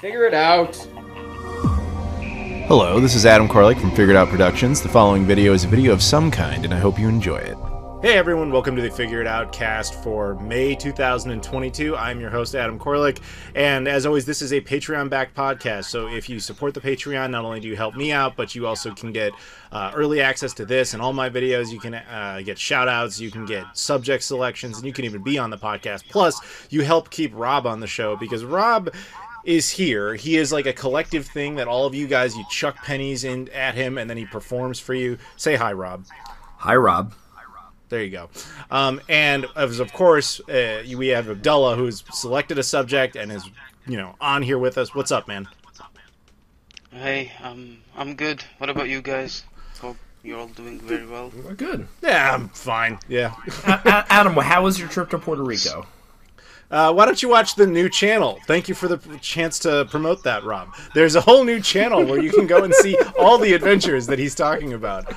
Figure it out. Hello, this is Adam Koralik from Figured Out Productions. The following video is a video of some kind, and I hope you enjoy it. Hey everyone, welcome to the Figure It Out cast for May 2022. I'm your host, Adam Koralik, and as always, this is a Patreon-backed podcast, so if you support the Patreon, not only do you help me out, but you also can get early access to this and all my videos. You can get shout-outs, you can get subject selections, and you can even be on the podcast. Plus, you help keep Rob on the show, because Rob is here. He is like a collective thing that all of you guys, you chuck pennies in at him, and then he performs for you. Say hi, Rob. Hi, Rob. There you go. And of course, we have Abdullah, who's selected a subject and is, on here with us. What's up, man? Hey, I'm good. What about you guys? Hope you're all doing very well. We're good. Yeah, I'm fine. Yeah. Adam, how was your trip to Puerto Rico? Why don't you watch the new channel? Thank you for the chance to promote that, Rob. There's a whole new channel where you can go and see all the adventures that he's talking about.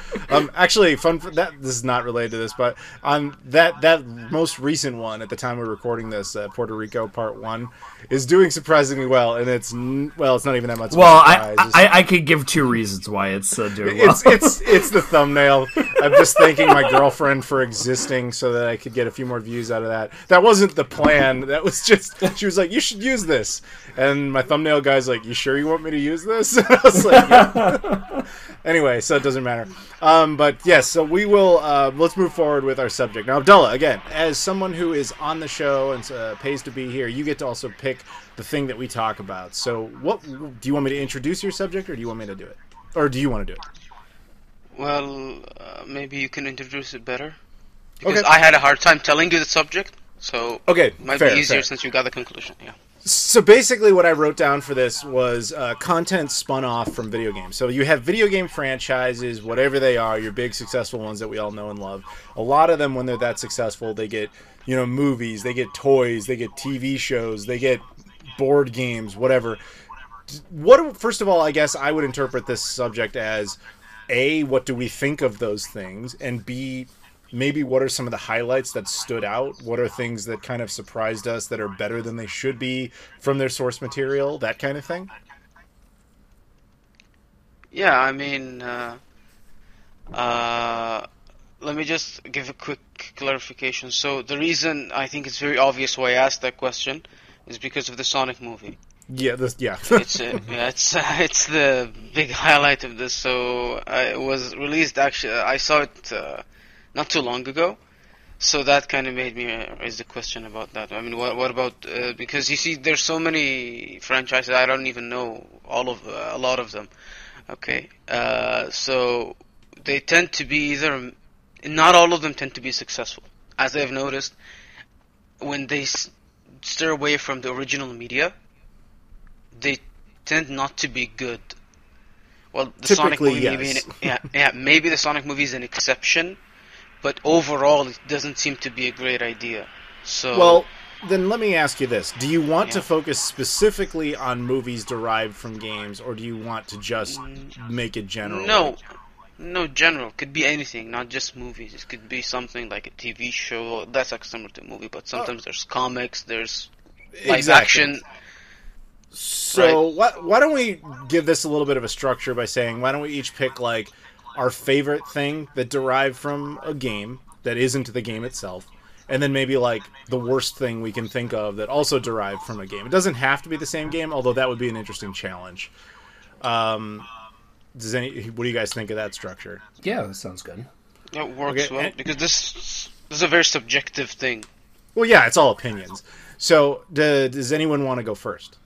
Actually, fun for that. This is not related to this, but on that most recent one at the time we're recording this, Puerto Rico Part 1, is doing surprisingly well, and it's not even that much. Well, I could give two reasons why it's doing well. It's the thumbnail. I'm just thanking my girlfriend for existing so that I could get a few more views out of that. That wasn't the plan. That was just, she was like, you should use this. And my thumbnail guy's like, you sure you want me to use this? And I was like, yeah. Anyway, so it doesn't matter. But yes, so we will, let's move forward with our subject. Now, Abdullah, again, as someone who is on the show and pays to be here, you get to also pick the thing that we talk about. So what, do you want me to introduce your subject, or do you want me to do it? Or do you want to do it? Well, maybe you can introduce it better. Because I had a hard time telling you the subject. So it might be easier since you got the conclusion. Yeah. So basically what I wrote down for this was content spun off from video games. So you have video game franchises, whatever they are, your big successful ones that we all know and love. A lot of them, when they're that successful, they get, movies, they get toys, they get TV shows, they get board games, whatever. First of all, I guess I would interpret this subject as, A, what do we think of those things? And B, maybe what are some of the highlights that stood out? What are things that kind of surprised us that are better than they should be from their source material? That kind of thing? Yeah, I mean, let me just give a quick clarification. So the reason I think it's very obvious why I asked that question is because of the Sonic movie. Yeah, it's the big highlight of this. So it was released, actually, I saw it not too long ago, so that kind of made me raise the question about that. I mean, what about because you see, there's so many franchises, I don't even know a lot of them. Okay, so they tend to be not all of them tend to be successful, as I've noticed. When they steer away from the original media, they tend not to be good. Well, the Sonic movie, yes. Maybe the Sonic movie is an exception. But overall, it doesn't seem to be a great idea. So, well, then let me ask you this. Do you want to focus specifically on movies derived from games, or do you want to just make it general? No, general. Could be anything, not just movies. It could be something like a TV show. That's like similar to a movie, but sometimes there's comics, there's live action. So why don't we give this a little bit of a structure by saying, why don't we each pick, like, our favorite thing that derived from a game that isn't the game itself, and then maybe like the worst thing we can think of that also derived from a game. It doesn't have to be the same game, although that would be an interesting challenge. What do you guys think of that structure? Yeah, that sounds good. That works well, because this is a very subjective thing. Well, yeah, it's all opinions. So, does anyone want to go first?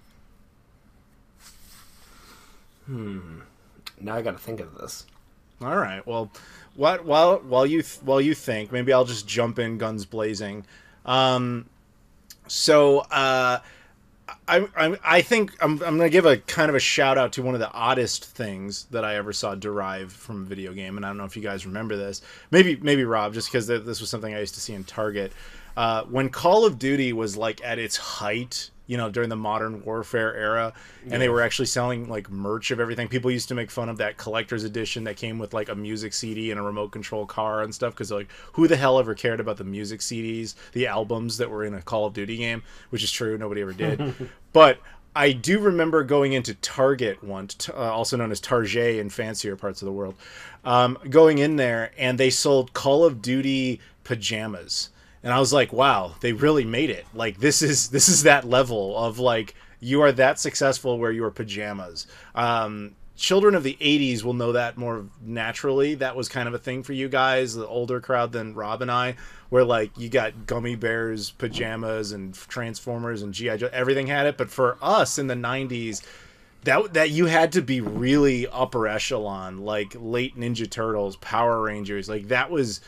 Now I got to think of this. All right. Well, while you think, maybe I'll just jump in guns blazing. I think I'm gonna give a kind of a shout out to one of the oddest things that I ever saw derived from a video game, and I don't know if you guys remember this. Maybe Rob, just because this was something I used to see in Target. When Call of Duty was like at its height, during the Modern Warfare era, and they were actually selling like merch of everything. People used to make fun of that collector's edition that came with like a music CD and a remote control car and stuff, because like, who the hell ever cared about the music CDs, the albums that were in a Call of Duty game? Which is true, nobody ever did. But I do remember going into Target once, also known as Target in fancier parts of the world, going in there, and they sold Call of Duty pajamas. And I was like, wow, they really made it. Like, this is that level of, like, you are that successful where you are pajamas. Children of the 80s will know that more naturally. That was kind of a thing for you guys, the older crowd than Rob and I, where, like, you got Gummy Bears pajamas and Transformers and G.I. Joe. Everything had it. But for us in the 90s, that you had to be really upper echelon, like late Ninja Turtles, Power Rangers. Like, that was...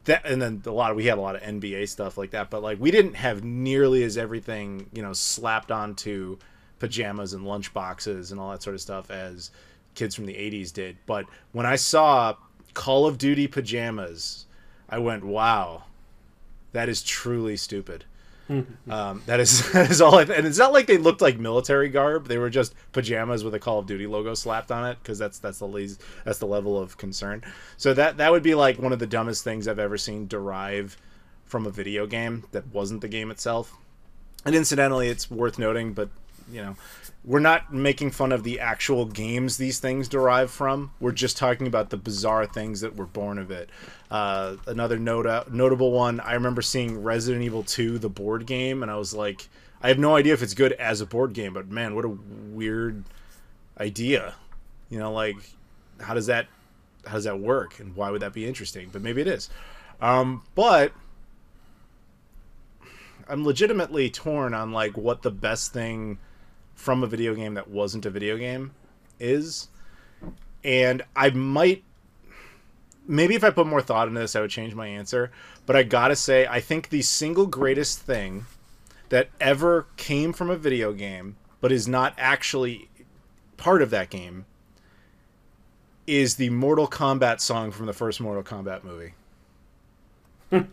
that, and then we had a lot of NBA stuff like that. But, like, we didn't have nearly as everything, slapped onto pajamas and lunch boxes and all that sort of stuff as kids from the 80s did. But when I saw Call of Duty pajamas, I went, wow, that is truly stupid. that is all. And it's not like they looked like military garb. They were just pajamas with a Call of Duty logo slapped on it, because that's the level of concern. So that would be like one of the dumbest things I've ever seen derive from a video game that wasn't the game itself. And incidentally, it's worth noting, but we're not making fun of the actual games these things derive from. We're just talking about the bizarre things that were born of it. Another notable one, I remember seeing Resident Evil 2, the board game, and I was like, I have no idea if it's good as a board game, but man, what a weird idea. Like, how does that work, and why would that be interesting? But maybe it is. But I'm legitimately torn on, like, what the best thing from a video game that wasn't a video game is. And I might, maybe if I put more thought into this, I would change my answer. But I gotta say, I think the single greatest thing that ever came from a video game, but is not actually part of that game, is the Mortal Kombat song from the first Mortal Kombat movie. Mortal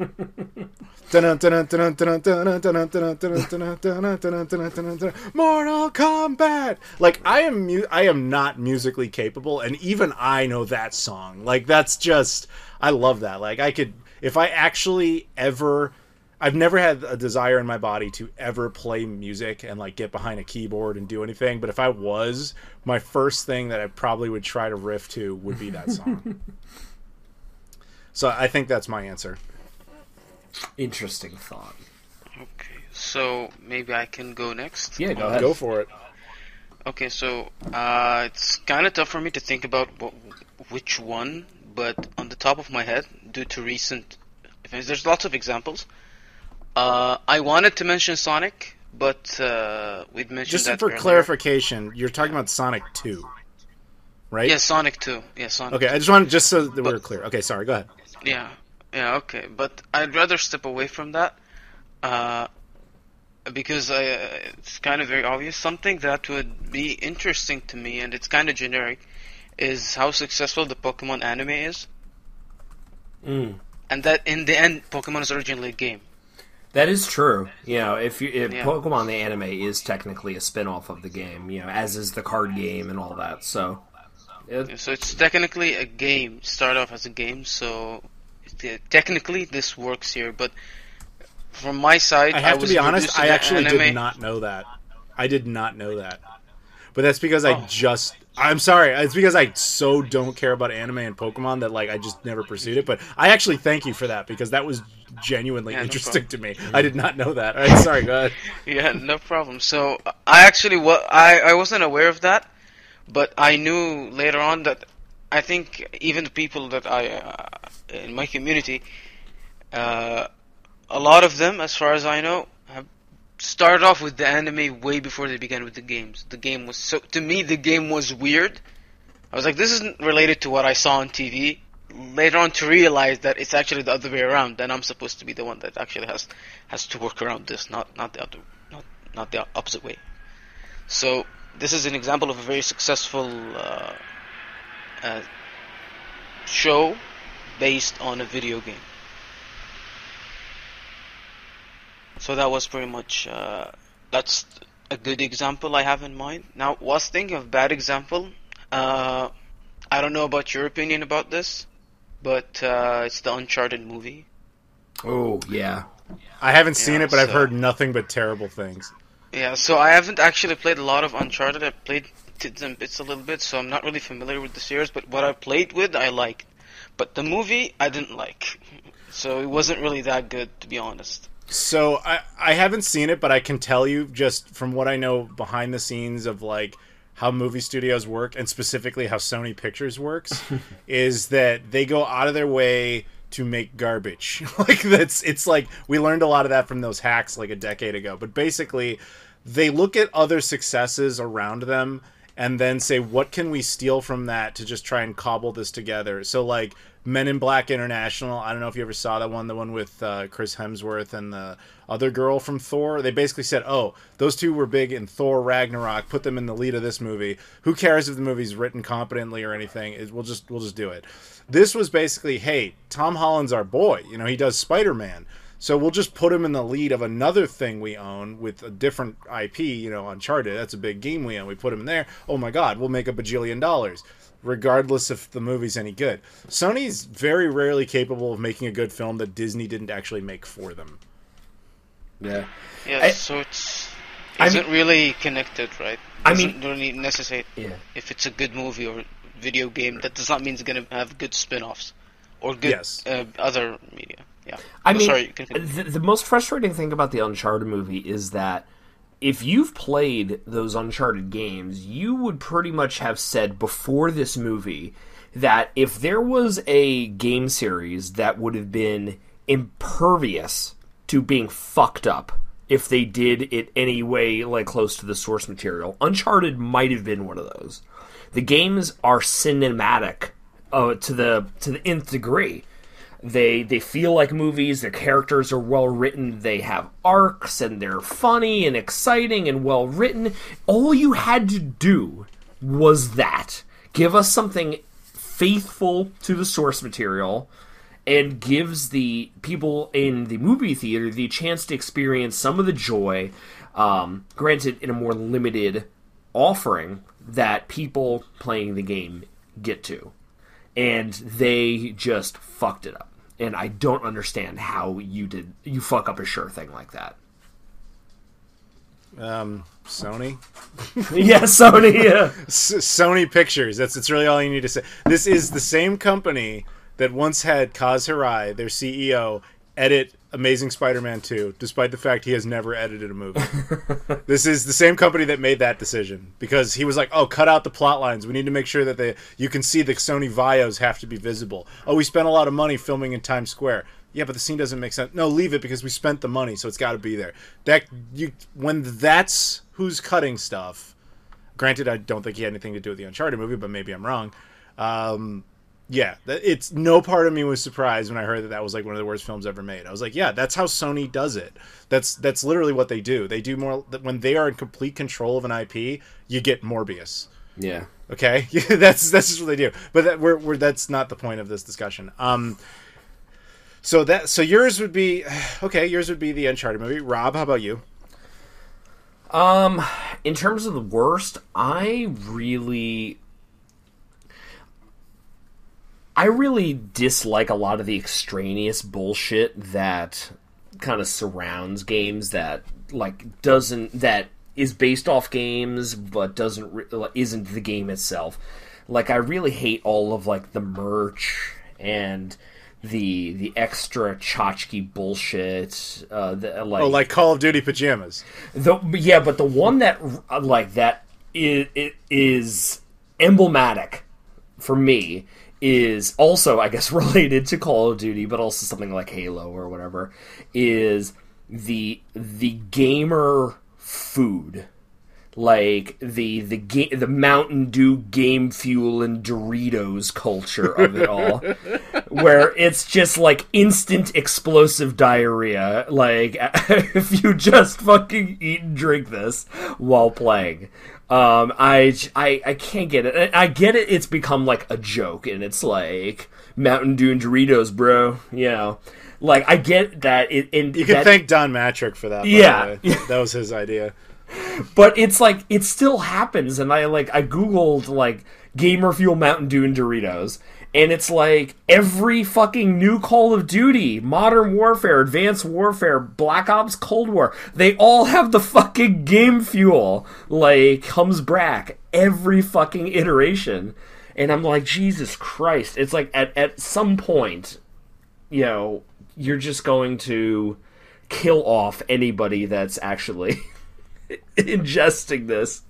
Kombat. Like, I am not musically capable, and even I know that song. Like, that's just, I love that. Like, I could, if I actually ever, I've never had a desire in my body to ever play music and, like, get behind a keyboard and do anything, but if I was, my first thing that I probably would try to riff to would be that song. So I think that's my answer. Interesting thought. Okay, so maybe I can go next? Yeah, go ahead. Go for it. Okay, so it's kind of tough for me to think about which one, but on the top of my head, due to recent events, there's lots of examples. I wanted to mention Sonic, but we'd mentioned just that for earlier. Clarification, you're talking about Sonic 2, right? Yeah, Sonic 2. Yeah, Sonic. Okay, 2. I just wanted, just so that we're clear. Okay, sorry, go ahead. Yeah, okay, but I'd rather step away from that, because it's kind of very obvious. Something that would be interesting to me, and it's kind of generic, is how successful the Pokemon anime is. And that, in the end, Pokemon is originally a game. That is true. Pokemon the anime is technically a spin-off of the game, as is the card game and all that, so... So it's technically a game, start off as a game, so... Technically, this works here, but from my side, I have to be honest, I actually anime. did not know that. I did not know that. But that's because I'm sorry, it's because I so don't care about anime and Pokemon that, like, I just never pursued it. But I actually thank you for that, because that was genuinely interesting to me. I did not know that. All right, sorry, go ahead. Yeah, no problem. So I actually I wasn't aware of that, but I knew later on that I think even the people that in my community, a lot of them, as far as I know, have started off with the anime way before they began with the games. The game was to me, the game was weird. I was like, this isn't related to what I saw on TV. Later on, to realize that it's actually the other way around, and I'm supposed to be the one that actually has to work around this, not the opposite way. So this is an example of a very successful show based on a video game. So that was pretty much that's a good example I have in mind. Now, was thinking of bad example. I don't know about your opinion about this, but it's the Uncharted movie. Oh yeah, I haven't seen it, but I've heard nothing but terrible things. Yeah, so I haven't actually played a lot of Uncharted. I played Tids and Bits a little bit, so I'm not really familiar with the series, but what I played with, I liked. But the movie, I didn't like. So it wasn't really that good, to be honest. So I haven't seen it, but I can tell you just from what I know behind the scenes of like how movie studios work, and specifically how Sony Pictures works, is that they go out of their way to make garbage. It's like we learned a lot of that from those hacks like a decade ago. But basically, they look at other successes around them and then say, what can we steal from that to just try and cobble this together? So like Men in Black International, I don't know if you ever saw that one, the one with Chris Hemsworth and the other girl from Thor. They basically said, oh, those two were big in Thor Ragnarok, put them in the lead of this movie. Who cares if the movie's written competently or anything? We'll just do it. This was basically, hey, Tom Holland's our boy. You know, he does Spider-Man. So we'll just put him in the lead of another thing we own with a different IP, you know, Uncharted. That's a big game we own. We put him in there. Oh my God, we'll make $1 bajillion, regardless if the movie's any good. Sony's very rarely capable of making a good film that Disney didn't actually make for them. Yeah. Yeah, so it isn't really connected, right? Doesn't really necessitate if it's a good movie or video game. That does not mean it's going to have good spin-offs or good other media. Yeah. Sorry, the most frustrating thing about the Uncharted movie is that if you've played those Uncharted games, you would pretty much have said before this movie that if there was a game series that would have been impervious to being fucked up if they did it any way like close to the source material, Uncharted might have been one of those. The games are cinematic to the nth degree. They feel like movies, their characters are well written, they have arcs, and they're funny and exciting and well written. All you had to do was that. Give us something faithful to the source material and gives the people in the movie theater the chance to experience some of the joy, granted in a more limited offering, that people playing the game get to. And they just fucked it up. And I don't understand how you fuck up a sure thing like that. Sony? Yeah, Sony, yeah. Sony Pictures. That's really all you need to say. This is the same company that once had Kaz Hirai, their CEO, edit Amazing Spider-Man 2, despite the fact he has never edited a movie. This is the same company that made that decision, because he was like, oh, cut out the plot lines. We need to make sure that you can see the Sony Vios have to be visible. Oh, we spent a lot of money filming in Times Square. Yeah, but the scene doesn't make sense. No, leave it, because we spent the money, so it's got to be there. When that's who's cutting stuff, granted, I don't think he had anything to do with the Uncharted movie, but maybe I'm wrong. Yeah, it's no part of me was surprised when I heard that was like one of the worst films ever made. I was like, yeah, that's how Sony does it. That's literally what they do. They do more when they are in complete control of an IP. You get Morbius. Yeah. Okay, that's just what they do. But that's not the point of this discussion. So yours would be okay. Yours would be the Uncharted movie. Rob, how about you? In terms of the worst, I really dislike a lot of the extraneous bullshit that kind of surrounds games that is based off games but isn't the game itself. Like, I really hate all of like the merch and the extra tchotchke bullshit. Like Call of Duty pajamas. But the one that is emblematic for me is also, I guess, related to Call of Duty, but also something like Halo or whatever, is the gamer food. Like the Mountain Dew Game Fuel and Doritos culture of it all, where it's just like instant explosive diarrhea. Like, if you just fucking eat and drink this while playing. I can't get it. I get it. It's become like a joke, and it's like Mountain Dew and Doritos, bro. You know, like, I get that. You can thank Don Matrick for that. Yeah, that was his idea. But it's like, it still happens, and I Googled, like, Gamer Fuel Mountain Dew and Doritos, and it's like, every fucking new Call of Duty, Modern Warfare, Advanced Warfare, Black Ops Cold War, they all have the fucking Game Fuel, like, comes back every fucking iteration. And I'm like, Jesus Christ. It's like, at some point, you know, you're just going to kill off anybody that's actually ingesting this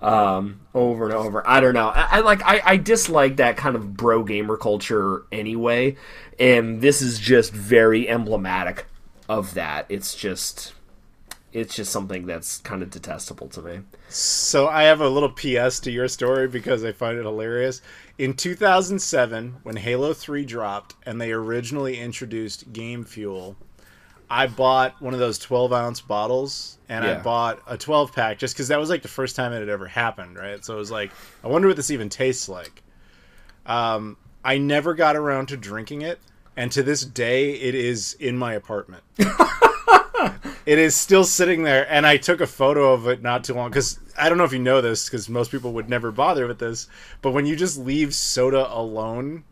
over and over. I don't know. I dislike that kind of bro gamer culture anyway, and this is just very emblematic of that. It's just something that's kind of detestable to me. So I have a little PS to your story because I find it hilarious. In 2007, when Halo 3 dropped and they originally introduced Game Fuel, I bought one of those 12-ounce bottles, and I bought a 12-pack just because that was like the first time it had ever happened, right? So it was like, I wonder what this even tastes like. I never got around to drinking it, and to this day, it is in my apartment. It is still sitting there, and I took a photo of it not too long, because I don't know if you know this, because most people would never bother with this, but when you just leave soda alone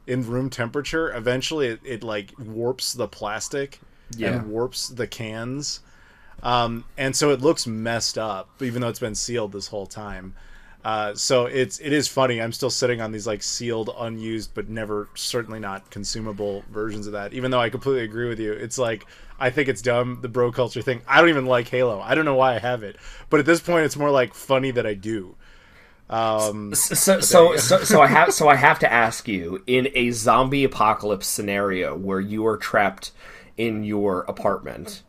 in room temperature, eventually it like warps the plastic and warps the cans. And so it looks messed up, even though it's been sealed this whole time. So it is funny. I'm still sitting on these like sealed, unused, but never, certainly not consumable versions of that. Even though I completely agree with you, it's like, I think it's dumb, the bro culture thing. I don't even like Halo. I don't know why I have it, but at this point, it's more like funny that I do. So I have to ask you, in a zombie apocalypse scenario where you are trapped in your apartment,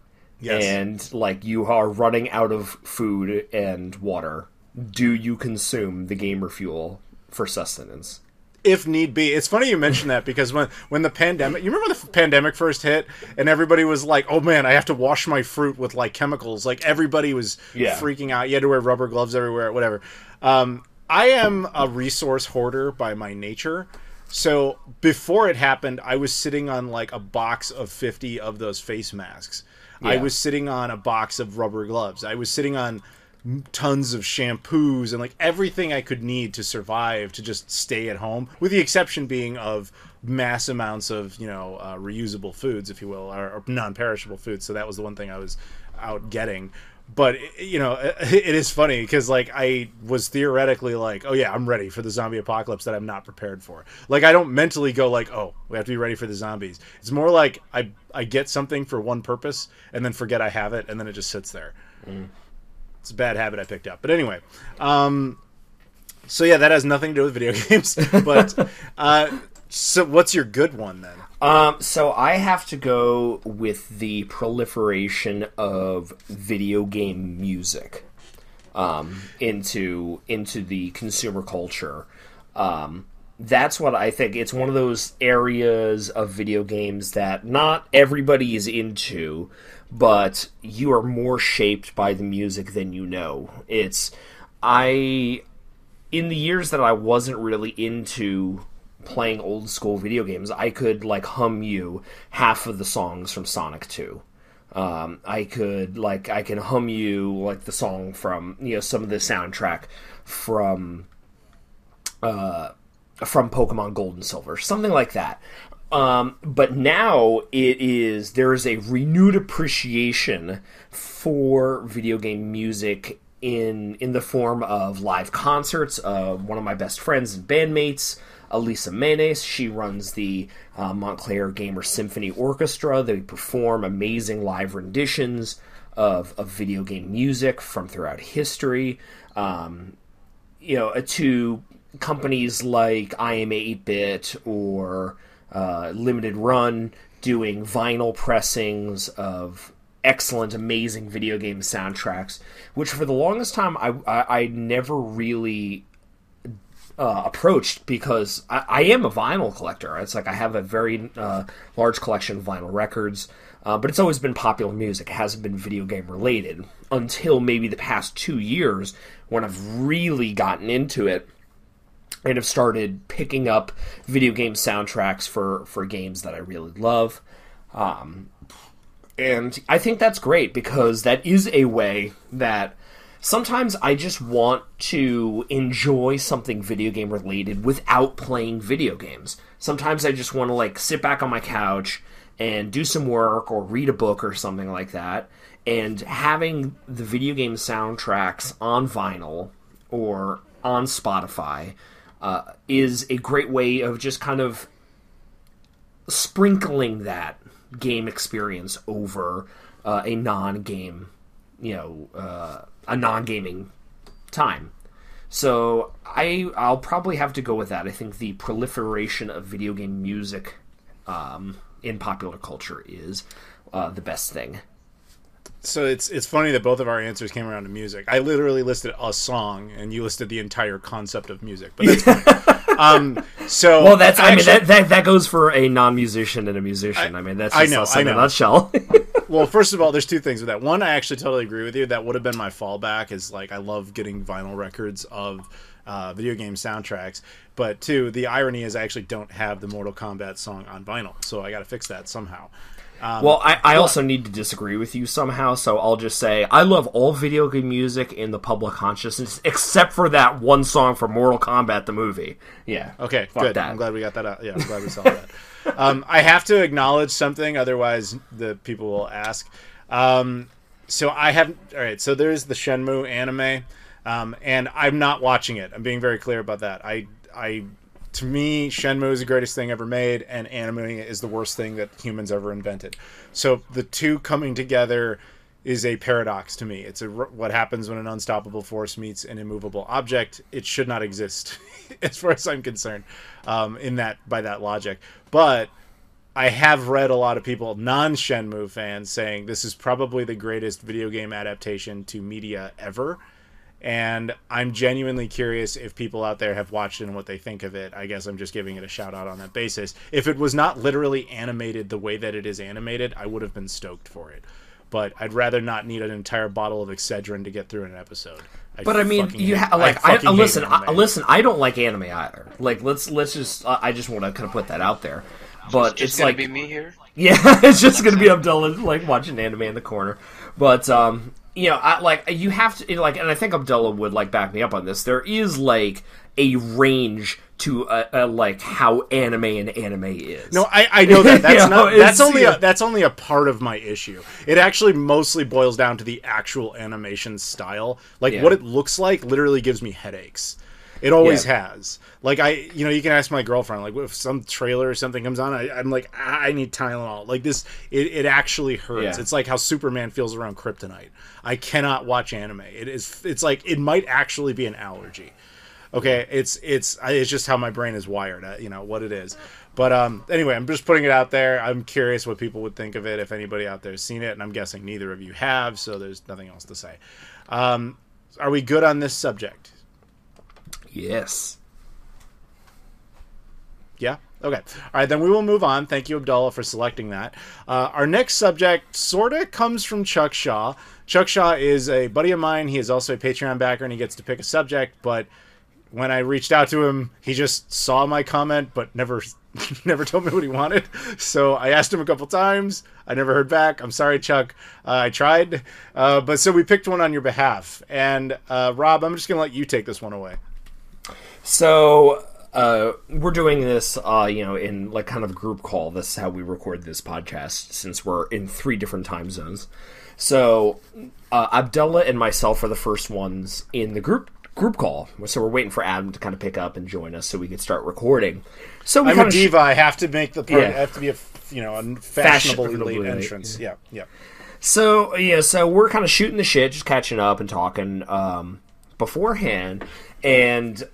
and like you are running out of food and water, do you consume the gamer fuel for sustenance? If need be. It's funny you mentioned that, because when the pandemic, you remember when the pandemic first hit and everybody was like, oh man, I have to wash my fruit with like chemicals. Like everybody was freaking out. You had to wear rubber gloves everywhere, whatever. I am a resource hoarder by my nature. So before it happened, I was sitting on like a box of 50 of those face masks. I was sitting on a box of rubber gloves. I was sitting on tons of shampoos and like everything I could need to survive, to just stay at home, with the exception being of mass amounts of, you know, reusable foods, if you will, or non-perishable foods. So that was the one thing I was out getting. But, you know, it is funny because, like, I was theoretically like, oh, yeah, I'm ready for the zombie apocalypse that I'm not prepared for. Like, I don't mentally go like, oh, we have to be ready for the zombies. It's more like I get something for one purpose and then forget I have it, and then it just sits there. It's a bad habit I picked up. But anyway, so yeah, that has nothing to do with video games. But so what's your good one then? So I have to go with the proliferation of video game music into the consumer culture. That's what I think. It's one of those areas of video games that not everybody is into, but you are more shaped by the music than you know. In the years that I wasn't really into playing old school video games, I could like hum you half of the songs from Sonic 2. I can hum you like the song from, you know, some of the soundtrack from Pokemon Gold and Silver, something like that. But now there is a renewed appreciation for video game music in the form of live concerts of one of my best friends and bandmates, Elisa Menes. She runs the Montclair Gamer Symphony Orchestra. They perform amazing live renditions of video game music from throughout history. You know, to companies like I Am 8-Bit or Limited Run doing vinyl pressings of excellent, amazing video game soundtracks, which for the longest time I never really approached, because I am a vinyl collector. It's like I have a very large collection of vinyl records, but it's always been popular music. It hasn't been video game related until maybe the past 2 years, when I've really gotten into it and have started picking up video game soundtracks for games that I really love. And I think that's great, because that is a way that sometimes I just want to enjoy something video game related without playing video games. Sometimes I just want to like sit back on my couch and do some work or read a book or something like that. And having the video game soundtracks on vinyl or on Spotify is a great way of just kind of sprinkling that game experience over a non-game, a non-gaming time. So I'll probably have to go with that. I think the proliferation of video game music in popular culture is the best thing. So it's funny that both of our answers came around to music. I literally listed a song, and you listed the entire concept of music. But that's fine. Well, that goes for a non-musician and a musician. That's just us in a nutshell. Well, first of all, there's two things with that. One, I actually totally agree with you. That would have been my fallback. Is like I love getting vinyl records of video game soundtracks. But two, the irony is I actually don't have the Mortal Kombat song on vinyl, so I got to fix that somehow. I also need to disagree with you somehow, so I'll just say I love all video game music in the public consciousness, except for that one song from Mortal Kombat, the movie. Yeah. Okay, good. That. I'm glad we got that out. Yeah, I'm glad we saw that. I have to acknowledge something, otherwise the people will ask. So I haven't... All right, so there's the Shenmue anime, and I'm not watching it. I'm being very clear about that. To me, Shenmue is the greatest thing ever made, and anime is the worst thing that humans ever invented. So the two coming together is a paradox to me. It's what happens when an unstoppable force meets an immovable object. It should not exist, as far as I'm concerned, by that logic. But I have read a lot of people, non-Shenmue fans, saying this is probably the greatest video game adaptation to media ever. And I'm genuinely curious if people out there have watched it and what they think of it. I guess I'm just giving it a shout out on that basis. If it was not literally animated the way that it is animated, I would have been stoked for it. But I'd rather not need an entire bottle of Excedrin to get through an episode. Listen. I don't like anime either. Like, let's just. I just want to kind of put that out there. But it's like be me here. Yeah, it's just gonna be Abdullah like watching anime in the corner. But you have to and I think Abdullah would like back me up on this. There is like a range to like how anime is. No, I know that. That's only a part of my issue. It actually mostly boils down to the actual animation style. Like what it looks like literally gives me headaches. It always has. Like you can ask my girlfriend. Like if some trailer or something comes on, I'm like, I need Tylenol. Like this, it actually hurts. Yeah. It's like how Superman feels around kryptonite. I cannot watch anime. It's like it might actually be an allergy. Okay, it's just how my brain is wired. What it is. But anyway, I'm just putting it out there. I'm curious what people would think of it if anybody out there has seen it, and I'm guessing neither of you have, so there's nothing else to say. Are we good on this subject? Yes. Yeah? Okay. All right, then we will move on. Thank you, Abdullah, for selecting that. Our next subject sort of comes from Chuck Shaw. Chuck Shaw is a buddy of mine. He is also a Patreon backer, and he gets to pick a subject. But when I reached out to him, he just saw my comment, but never told me what he wanted. So I asked him a couple times. I never heard back. I'm sorry, Chuck. I tried. But so we picked one on your behalf. And Rob, I'm just going to let you take this one away. So we're doing this, in like kind of a group call. This is how we record this podcast since we're in 3 different time zones. So Abdullah and myself are the first ones in the group call. So we're waiting for Adam to kind of pick up and join us so we could start recording. So I'm a diva. I have to make the part. I have to be a fashionably late entrance. Yeah. So we're kind of shooting the shit, just catching up and talking beforehand. And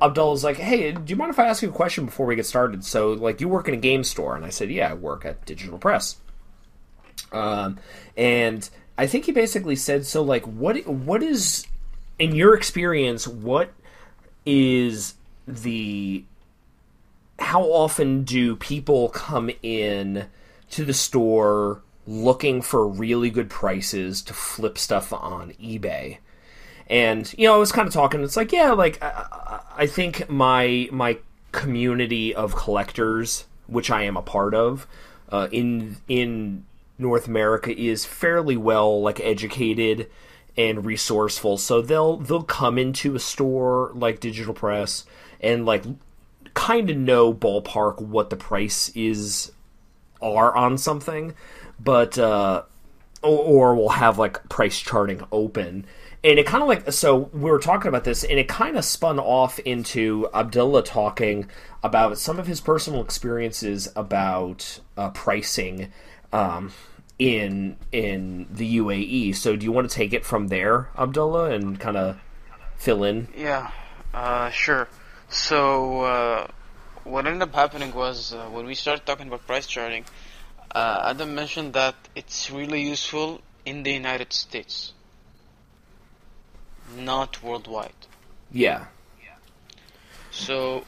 Abdullah's like, hey, do you mind if I ask you a question before we get started? So, like, you work in a game store. And I said, yeah, I work at Digital Press. And I think he basically said, so, like, what is, in your experience, what is how often do people come in to the store looking for really good prices to flip stuff on eBay? And, I was kind of talking, it's like, yeah, like, I think my community of collectors, which I am a part of, in North America is fairly well, like, educated and resourceful, so they'll come into a store like Digital Press and like kind of know ballpark what the price are on something, but or we'll have like price charting open. And it kind of like, so we were talking about this, and it kind of spun off into Abdullah talking about some of his personal experiences about pricing in the UAE. So do you want to take it from there, Abdullah, and kind of fill in? Yeah, sure. So what ended up happening was when we started talking about price charting, Adam mentioned that it's really useful in the United States, not worldwide. Yeah. So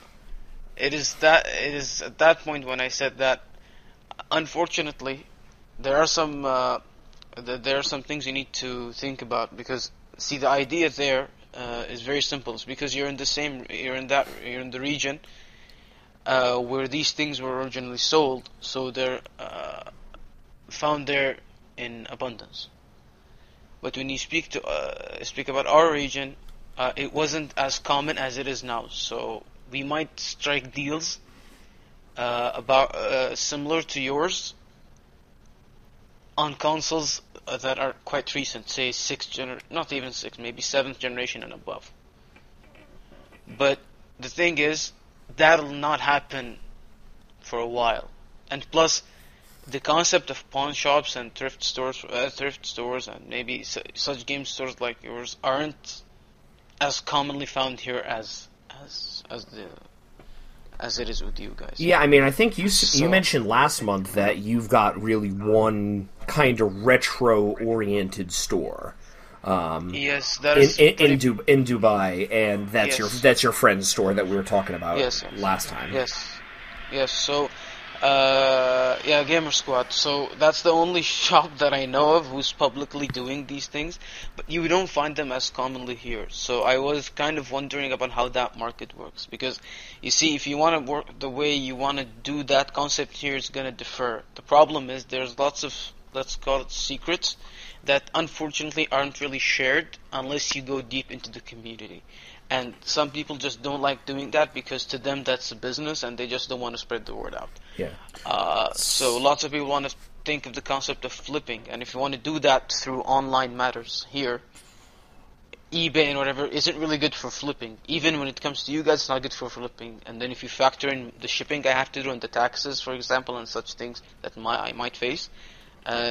it is at that point when I said that, unfortunately, there are some things you need to think about, because see, the idea there is very simple. It's because you're in the region where these things were originally sold, so they're found there in abundance. But when you speak about our region, it wasn't as common as it is now. So we might strike deals about similar to yours on consoles that are quite recent, say not even sixth, maybe 7th generation and above. But the thing is, that'll not happen for a while. And plus, the concept of pawn shops and thrift stores and maybe such game stores like yours aren't as commonly found here as it is with you guys. Yeah, I mean, I think you mentioned last month that you've got really one kind of retro-oriented store. Yes, that is in Dubai, and that's your friend's store that we were talking about last time. Yes. So, Gamer Squad. So that's the only shop that I know of who's publicly doing these things, but you don't find them as commonly here. So I was kind of wondering about how that market works, because you see, if you want to work the way you want to do that concept here, it's going to differ. The problem is there's lots of, let's call it, secrets that unfortunately aren't really shared unless you go deep into the community. And some people just don't like doing that because to them that's a business and they just don't want to spread the word out. Yeah. So lots of people want to think of the concept of flipping, and if you want to do that through online matters here, eBay and whatever isn't really good for flipping. Even when it comes to you guys, it's not good for flipping. And then if you factor in the shipping I have to do and the taxes, for example, and such things that I might face,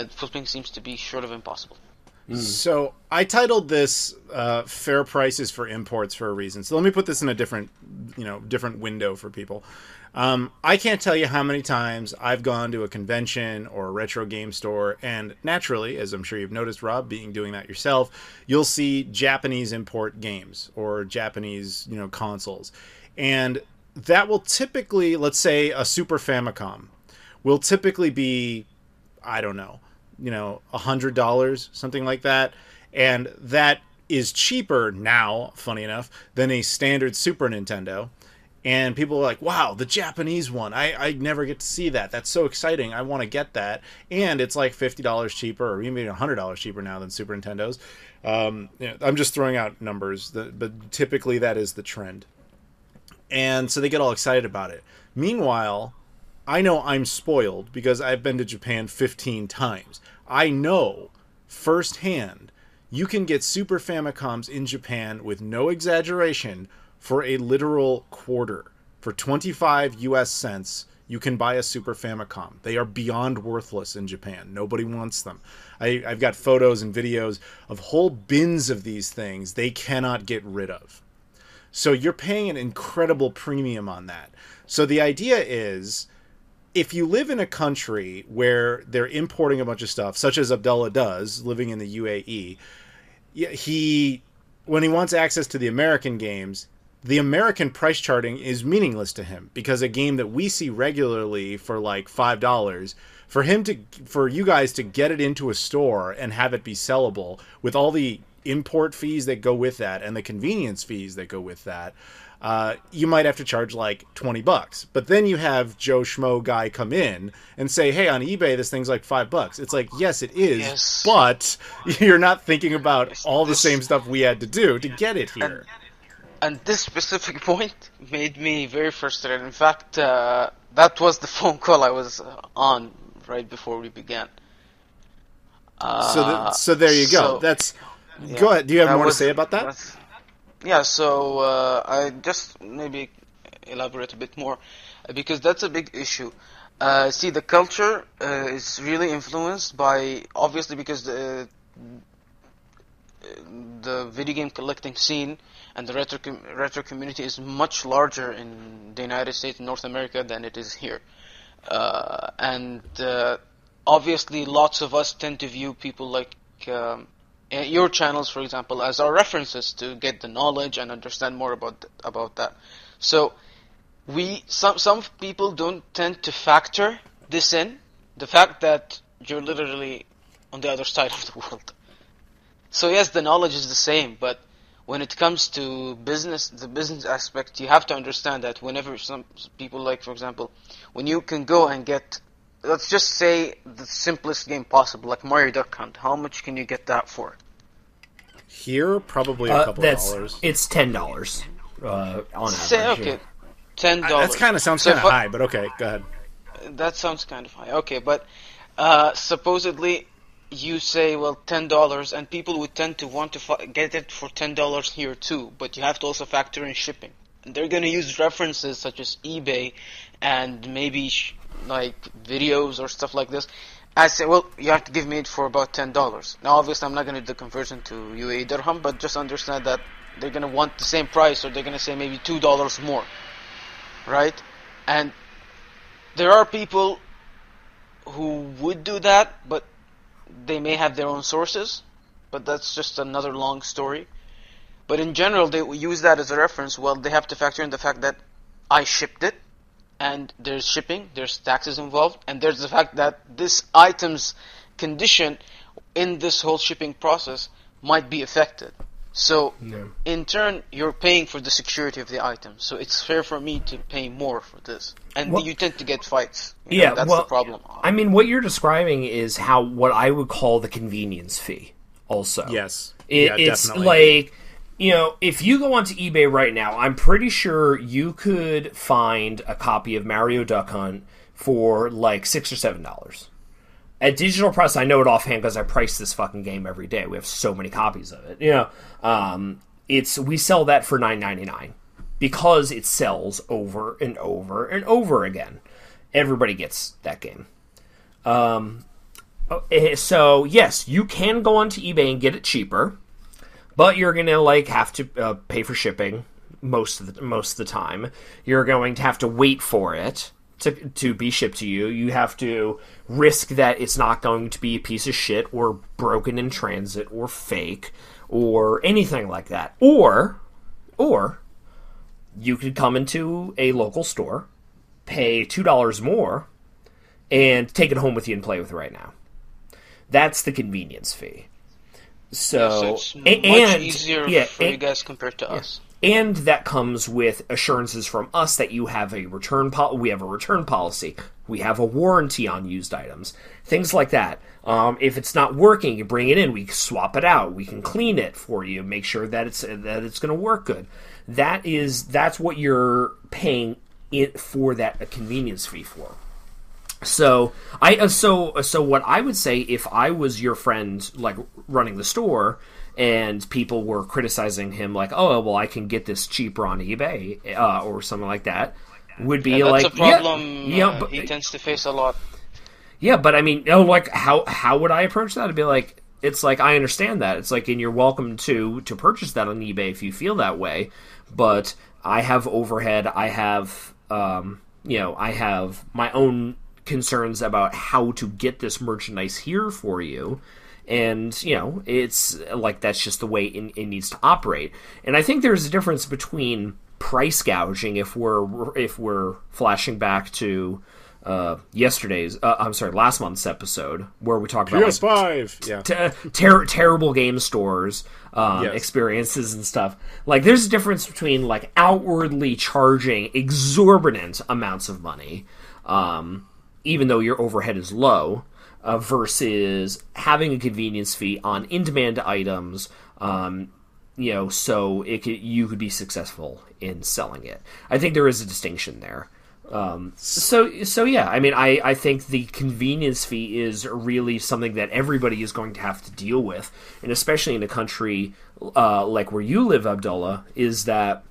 flipping seems to be short of impossible. So I titled this "Fair Prices for Imports" for a reason. So let me put this in a different window for people. I can't tell you how many times I've gone to a convention or a retro game store, and naturally, as I'm sure you've noticed, Rob, doing that yourself, you'll see Japanese import games or Japanese, consoles, and that will typically, let's say, a Super Famicom, will typically be, I don't know, $100, something like that. And that is cheaper now, funny enough, than a standard Super Nintendo. And people are like, wow, the Japanese one. I never get to see that. That's so exciting. I want to get that. And it's like $50 cheaper or even $100 cheaper now than Super Nintendo's. I'm just throwing out numbers, but typically that is the trend. And so they get all excited about it. Meanwhile, I know I'm spoiled because I've been to Japan 15 times. I know firsthand you can get Super Famicoms in Japan with no exaggeration for a literal quarter. For 25 US cents, you can buy a Super Famicom. They are beyond worthless in Japan. Nobody wants them. I've got photos and videos of whole bins of these things they cannot get rid of. So you're paying an incredible premium on that. So the idea is, if you live in a country where they're importing a bunch of stuff, such as Abdullah does, living in the UAE, when he wants access to the American games, the American price charting is meaningless to him, because a game that we see regularly for like $5, for you guys to get it into a store and have it be sellable with all the import fees that go with that and the convenience fees that go with that, you might have to charge like $20. But then you have Joe Schmo guy come in and say, hey, on eBay, this thing's like $5. It's like, yes, it is, but you're not thinking about all the same stuff we had to do to get it here. And this specific point made me very frustrated. In fact, that was the phone call I was on right before we began. So there you go. Go ahead. Do you have more to say about that? So I just maybe elaborate a bit more, because that's a big issue. See, the culture is really influenced by, obviously, because the video game collecting scene and the retro community is much larger in the United States and North America than it is here. And obviously, lots of us tend to view people like your channels, for example, as our references to get the knowledge and understand more about that. So some people don't tend to factor this in, the fact that you're literally on the other side of the world. So yes, the knowledge is the same, but when it comes to business, the business aspect, you have to understand that whenever some people, like, for example, when you can go and get, let's just say, the simplest game possible, like Mario Duck Hunt, how much can you get that for? Here, probably a couple of dollars. It's $10 on average. Say, okay, $10. That kind of sounds kind of high, but okay, go ahead. That sounds kind of high. Okay, but supposedly you say, well, $10, and people would tend to want to get it for $10 here too, but you have to also factor in shipping. And they're going to use references such as eBay and maybe like videos or stuff like this. I say, well, you have to give me it for about $10. Now, obviously, I'm not going to do the conversion to UAE dirham, but just understand that they're going to want the same price, or they're going to say maybe $2 more, right? And there are people who would do that, but they may have their own sources, but that's just another long story. But in general, they use that as a reference. Well, they have to factor in the fact that I shipped it, and there's shipping, there's taxes involved, and there's the fact that this item's condition in this whole shipping process might be affected. So, in turn, you're paying for the security of the item. So it's fair for me to pay more for this. And you tend to get fights. That's the problem. I mean, what you're describing is what I would call the convenience fee also. Yes. It's definitely. like, if you go onto eBay right now, I'm pretty sure you could find a copy of Mario Duck Hunt for like $6 or $7. At Digital Press, I know it offhand because I price this fucking game every day. We have so many copies of it. We sell that for $9.99 because it sells over and over and over again. Everybody gets that game. So yes, you can go onto eBay and get it cheaper, but you're gonna have to pay for shipping most of the time. You're going to have to wait for it to be shipped to you. You have to risk that it's not going to be a piece of shit or broken in transit or fake or anything like that. Or you could come into a local store, pay $2 more, and take it home with you and play with it right now. That's the convenience fee. So it's much easier for you guys compared to us. And that comes with assurances from us that you have a return we have a return policy. We have a warranty on used items. Things like that. If it's not working, you bring it in, we swap it out. We can clean it for you, make sure that it's going to work good. That's what you're paying it for, that convenience fee for. So what I would say, if I was your friend, like running the store, and people were criticizing him, like, oh, well, I can get this cheaper on eBay or something like that, would be that's a problem. But he tends to face a lot. Yeah, but I mean, how would I approach that? I'd be like, it's like, I understand that. It's like, and you're welcome to purchase that on eBay if you feel that way, but I have overhead. I have I have my own concerns about how to get this merchandise here for you. And, it's like, that's just the way it needs to operate. And I think there's a difference between price gouging, if we're flashing back to last month's episode, where we talked about PS5, terrible game stores, experiences and stuff. Like, there's a difference between like outwardly charging exorbitant amounts of money, even though your overhead is low, versus having a convenience fee on in-demand items. So you could be successful in selling it. I think there is a distinction there. So yeah, I mean, I think the convenience fee is really something that everybody is going to have to deal with, and especially in a country like where you live, Abdullah, is that,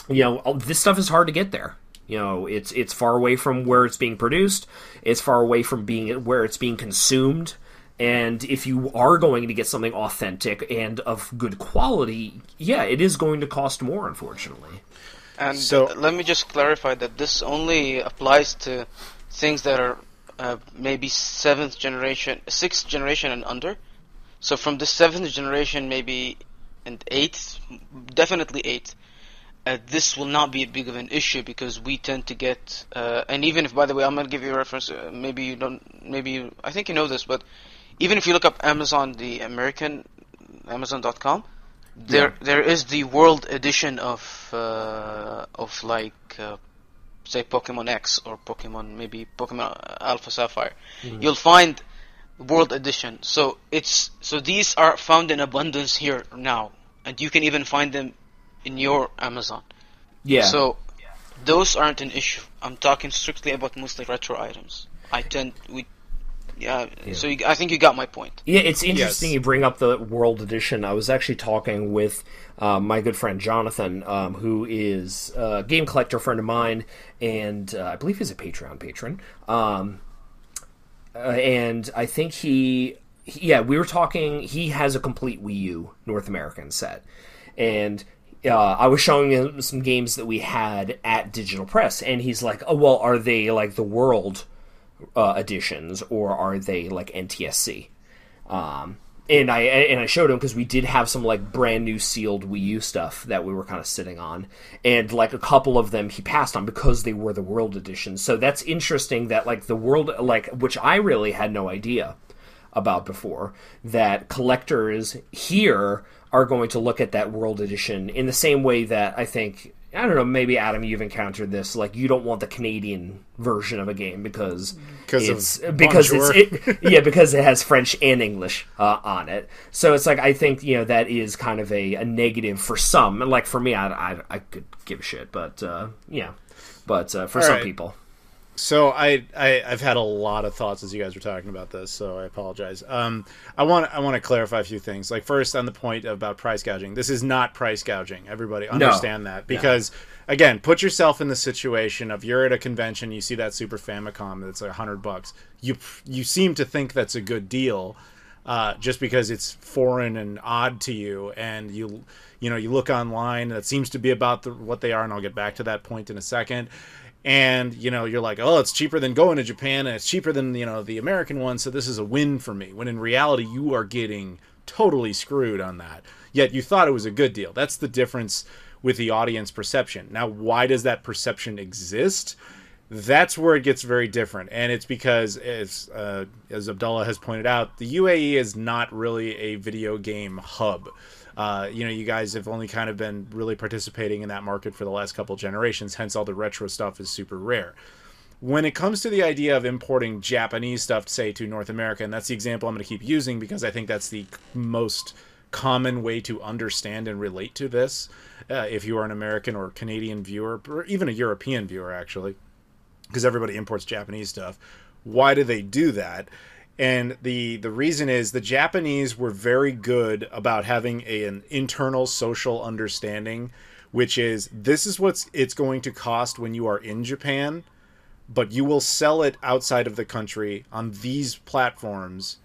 this stuff is hard to get there. It's far away from where it's being produced. It's far away from where it's being consumed. And if you are going to get something authentic and of good quality, yeah, it is going to cost more, unfortunately. And so, let me just clarify that this only applies to things that are maybe 6th generation and under. So from the 7th generation, maybe, and 8th, definitely 8th, this will not be a big of an issue, because we tend to get, and even if, by the way, I'm going to give you a reference, I think you know this, but even if you look up Amazon, the American, Amazon.com, there is the world edition of say Pokemon X or Pokemon Alpha Sapphire. Mm-hmm. You'll find world edition. So these are found in abundance here now, and you can even find them in your Amazon. Yeah. So those aren't an issue. I'm talking strictly about mostly retro items. So I think you got my point. Yeah, it's interesting you bring up the World Edition. I was actually talking with my good friend Jonathan, who is a game collector friend of mine, and I believe he's a Patreon patron. And I think we were talking, he has a complete Wii U North American set. And I was showing him some games that we had at Digital Press, and he's like, oh, well, are they like the World editions, or are they like NTSC? And I showed him, because we did have some like brand new sealed Wii U stuff that we were kind of sitting on, and like a couple of them he passed on because they were the World Edition. So that's interesting that like the World, like, which I really had no idea about before, that collectors here are going to look at that World Edition in the same way that I think, I don't know, maybe Adam, you've encountered this. Like, you don't want the Canadian version of a game because it has French and English on it. So it's like, I think that is kind of a negative for some. And like for me, I could give a shit, but for some people. So I've had a lot of thoughts as you guys were talking about this, so I apologize. I want to clarify a few things. Like, first, on the point about price gouging, this is not price gouging. Everybody understand that, because again, put yourself in the situation of, you're at a convention, you see that Super Famicom that's $100. You seem to think that's a good deal, just because it's foreign and odd to you, and you look online, and it seems to be about what they are, and I'll get back to that point in a second. And, you're like, oh, it's cheaper than going to Japan, and it's cheaper than, the American one, so this is a win for me. When in reality, you are getting totally screwed on that. Yet you thought it was a good deal. That's the difference with the audience perception. Now, why does that perception exist? That's where it gets very different. And it's because, as Abdullah has pointed out, the UAE is not really a video game hub. You guys have only kind of been really participating in that market for the last couple generations, hence all the retro stuff is super rare. When it comes to the idea of importing Japanese stuff, say, to North America, and that's the example I'm going to keep using because I think that's the most common way to understand and relate to this, if you are an American or Canadian viewer, or even a European viewer, actually, because everybody imports Japanese stuff. Why do they do that? And the reason is the Japanese were very good about having an internal social understanding, which is, this is what it's going to cost when you are in Japan, but you will sell it outside of the country on these platforms,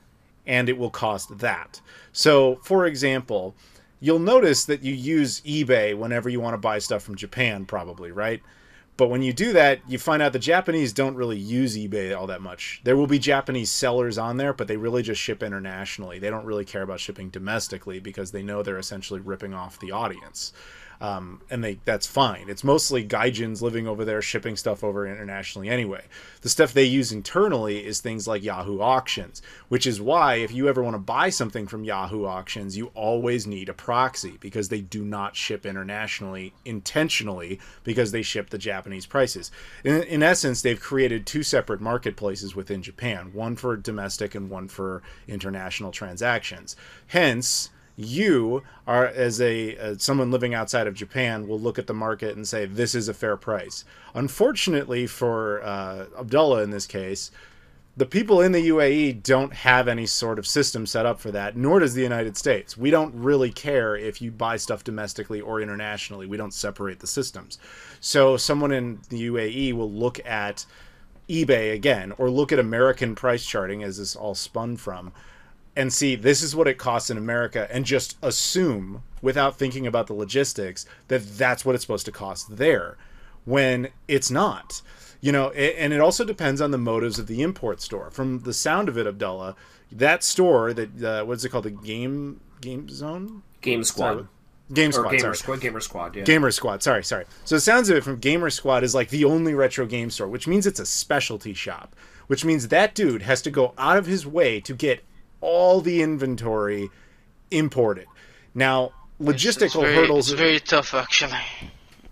and it will cost that. So, for example, you'll notice that you use eBay whenever you want to buy stuff from Japan, probably, right? But when you do that, you find out the Japanese don't really use eBay all that much. There will be Japanese sellers on there, but they really just ship internationally. They don't really care about shipping domestically because they know they're essentially ripping off the audience. And that's fine. It's mostly gaijins living over there shipping stuff over internationally anyway. The stuff they use internally is things like Yahoo Auctions, which is why if you ever want to buy something from Yahoo Auctions, you always need a proxy because they do not ship internationally intentionally because they ship the Japanese prices. In essence, they've created two separate marketplaces within Japan, one for domestic and one for international transactions. Hence, you are, as someone living outside of Japan, will look at the market and say, this is a fair price. Unfortunately for Abdullah in this case, the people in the UAE don't have any sort of system set up for that, nor does the United States. We don't really care if you buy stuff domestically or internationally. We don't separate the systems. So someone in the UAE will look at eBay again, or look at American price charting, as this all spun from, and see this is what it costs in America, and just assume, without thinking about the logistics, that that's what it's supposed to cost there, when it's not. You know, and it also depends on the motives of the import store. From the sound of it, Abdullah, that store, that what's it called, the Game Zone? Game Squad. Gamer Squad, yeah. Gamer Squad, sorry. So the sounds of it from Gamer Squad is like the only retro game store, which means it's a specialty shop, which means that dude has to go out of his way to get all the inventory imported. Now, logistical hurdles... It's very tough, actually.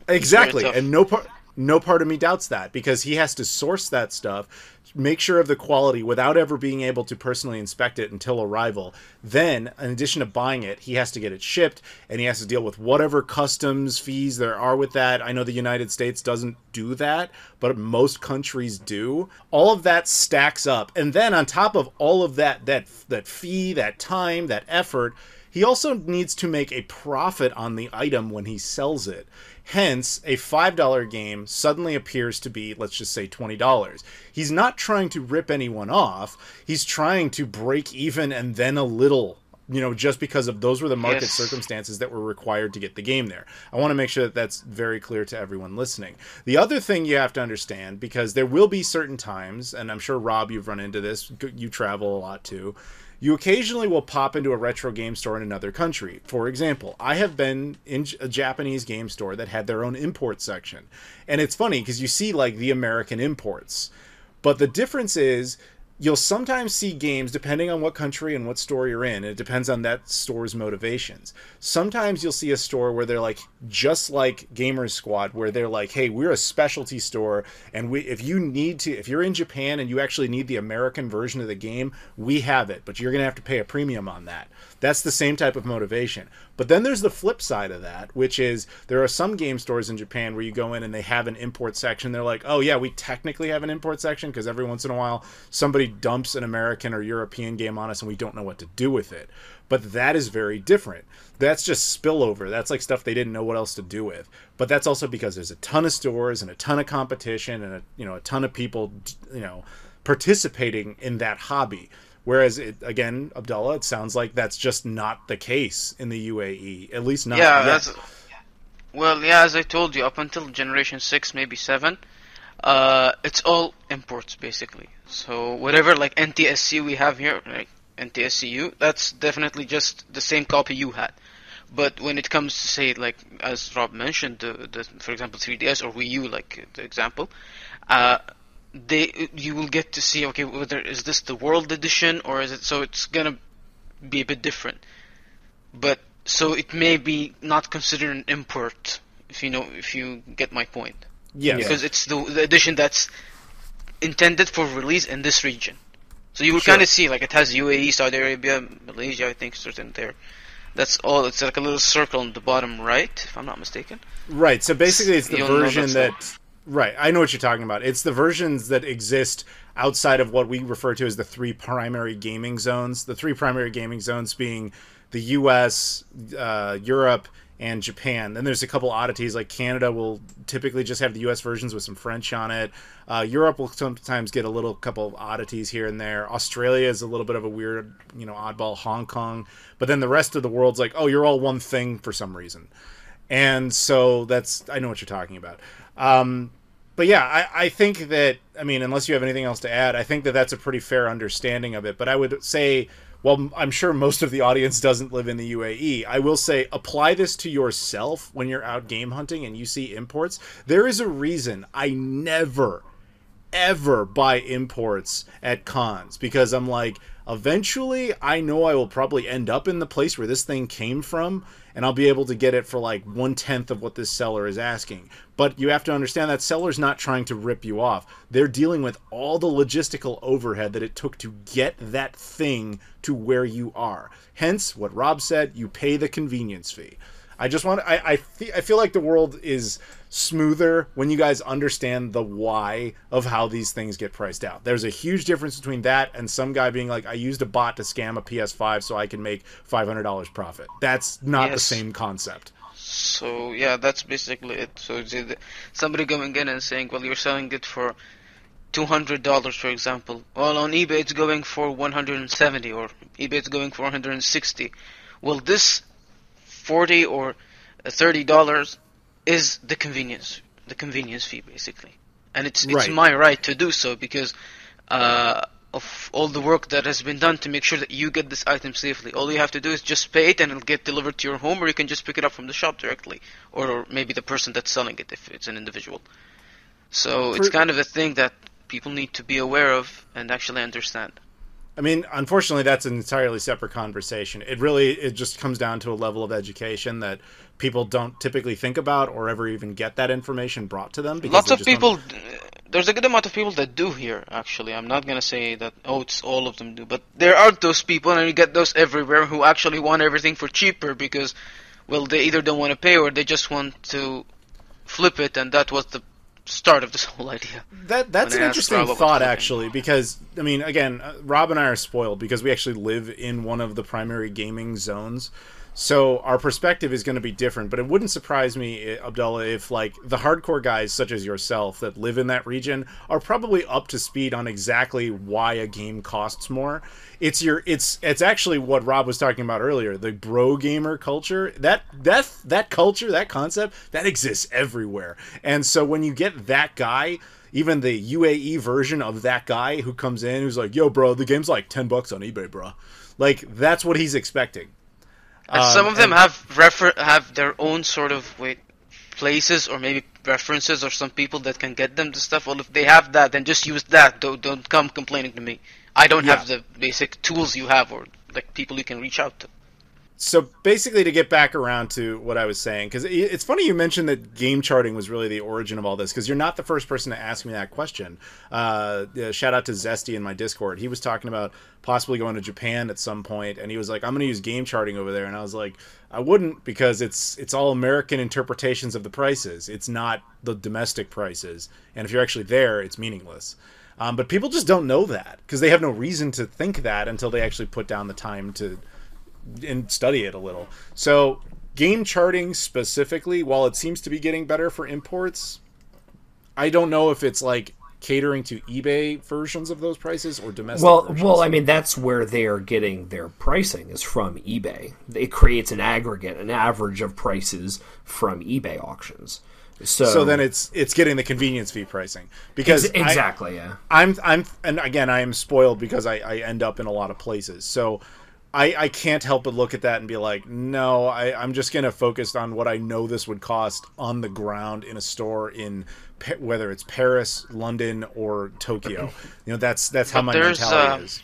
Exactly, and no part of me doubts that, because he has to source that stuff, make sure of the quality without ever being able to personally inspect it until arrival. Then, in addition to buying it, he has to get it shipped, and he has to deal with whatever customs fees there are with that. I know the United States doesn't do that, but most countries do. All of that stacks up, and then on top of all of that fee, that time, that effort, he also needs to make a profit on the item when he sells it. Hence, a $5 game suddenly appears to be, let's just say, $20. He's not trying to rip anyone off. He's trying to break even and then a little, just because of those were the market circumstances that were required to get the game there. I want to make sure that that's very clear to everyone listening. The other thing you have to understand, because there will be certain times, and I'm sure, Rob, you've run into this, you travel a lot too, you occasionally will pop into a retro game store in another country. For example, I have been in a Japanese game store that had their own import section. And it's funny because you see like the American imports. But the difference is you'll sometimes see games, depending on what country and what store you're in, and it depends on that store's motivations. Sometimes you'll see a store where they're like, just like Gamer Squad, where they're like, hey, we're a specialty store, and if you're in Japan and you actually need the American version of the game, we have it, but you're going to have to pay a premium on that. That's the same type of motivation. But then there's the flip side of that, which is there are some game stores in Japan where you go in and they have an import section. They're like, oh yeah, we technically have an import section because every once in a while somebody dumps an American or European game on us and we don't know what to do with it. But that is very different. That's just spillover. That's like stuff they didn't know what else to do with. But that's also because there's a ton of stores and a ton of competition and a ton of people, participating in that hobby. Whereas, again, Abdullah, it sounds like that's just not the case in the UAE, at least not yet. As I told you, up until Generation 6, maybe 7, it's all imports, basically. So whatever, like NTSC we have here, like NTSCU, that's definitely just the same copy you had. But when it comes to, say, like, as Rob mentioned, for example, 3DS or Wii U, like the example, you will get to see, okay, whether is this the World Edition or is it, so it's gonna be a bit different. But so it may be not considered an import, if you get my point. Yeah. Because it's the edition that's intended for release in this region. So you will kind of see, like, it has UAE, Saudi Arabia, Malaysia, I think, certain there. That's all. It's like a little circle on the bottom right, if I'm not mistaken. Right. So basically, it's the version that. Right, I know what you're talking about. It's the versions that exist outside of what we refer to as the three primary gaming zones. The three primary gaming zones being the US, Europe, and Japan. Then there's a couple oddities, like Canada will typically just have the US versions with some French on it. Europe will sometimes get a couple of oddities here and there. Australia is a little bit of a weird, oddball. Hong Kong. But then the rest of the world's like, oh, you're all one thing for some reason. And so I know what you're talking about. But yeah, I think that, I mean, unless you have anything else to add, I think that that's a pretty fair understanding of it. But I would say, well, I'm sure most of the audience doesn't live in the UAE. I will say, apply this to yourself when you're out game hunting and you see imports. There is a reason I never, ever buy imports at cons, because I'm like, eventually I know I will probably end up in the place where this thing came from, and I'll be able to get it for like 1/10 of what this seller is asking. But you have to understand that seller's not trying to rip you off. They're dealing with all the logistical overhead that it took to get that thing to where you are. Hence, what Rob said, you pay the convenience fee. I just want I feel like the world is smoother when you guys understand the why of how these things get priced out. There's a huge difference between that and some guy being like, I used a bot to scam a PS5 so I can make $500 profit. That's not the same concept. So yeah, that's basically it. So somebody coming in and saying, well, you're selling it for $200, for example. Well, on eBay it's going for 170, or eBay it's going for 160. Well, this $40 or $30 is the convenience fee, basically, and it's my right to do so, because of all the work that has been done to make sure that you get this item safely. All you have to do is just pay it, and it'll get delivered to your home, or you can just pick it up from the shop directly, or maybe the person that's selling it if it's an individual. So it's kind of a thing that people need to be aware of and actually understand. I mean, unfortunately, that's an entirely separate conversation. It just comes down to a level of education that people don't typically think about or ever even get that information brought to them. Lots of people, there's a good amount of people that do here, actually. I'm not going to say that, it's all of them do, but there are those people, and you get those everywhere, who actually want everything for cheaper because, well, they either don't want to pay or they just want to flip it, and that was the start of this whole idea. That's an interesting thought, actually, because, I mean, again, Rob and I are spoiled because we actually live in one of the primary gaming zones, so our perspective is going to be different. But it wouldn't surprise me, Abdullah, if like the hardcore guys such as yourself that live in that region are probably up to speed on exactly why a game costs more. It's actually what Rob was talking about earlier, the bro gamer culture. That culture, that concept, that exists everywhere. And so when you get that guy, even the UAE version of that guy who comes in who's like, yo bro, the game's like $10 on eBay, bro. Like, that's what he's expecting. And some of them have their own sort of places or maybe references, or some people that can get them the stuff. Well, if they have that, then just use that. Don't come complaining to me. I don't have the basic tools you have, or like people you can reach out to. So basically, to get back around to what I was saying, because it's funny you mentioned that game charting was really the origin of all this, because you're not the first person to ask me that question. Shout out to Zesty in my Discord. He was talking about possibly going to Japan at some point, and he was like, I'm going to use game charting over there. And I was like, I wouldn't, because it's all American interpretations of the prices. It's not the domestic prices. And if you're actually there, it's meaningless. But people just don't know that, because they have no reason to think that until they actually put down the time and study it a little. So game charting specifically, while it seems to be getting better for imports, I don't know if it's like catering to eBay versions of those prices or domestic versions. Well, I mean, that's where they are getting their pricing, is from eBay. It creates an aggregate, an average of prices from eBay auctions. So then it's getting the convenience fee pricing, because exactly, yeah. I'm and again, I am spoiled because I end up in a lot of places. So I can't help but look at that and be like, no, I'm just going to focus on what I know this would cost on the ground in a store in whether it's Paris, London, or Tokyo. That's how my mentality is.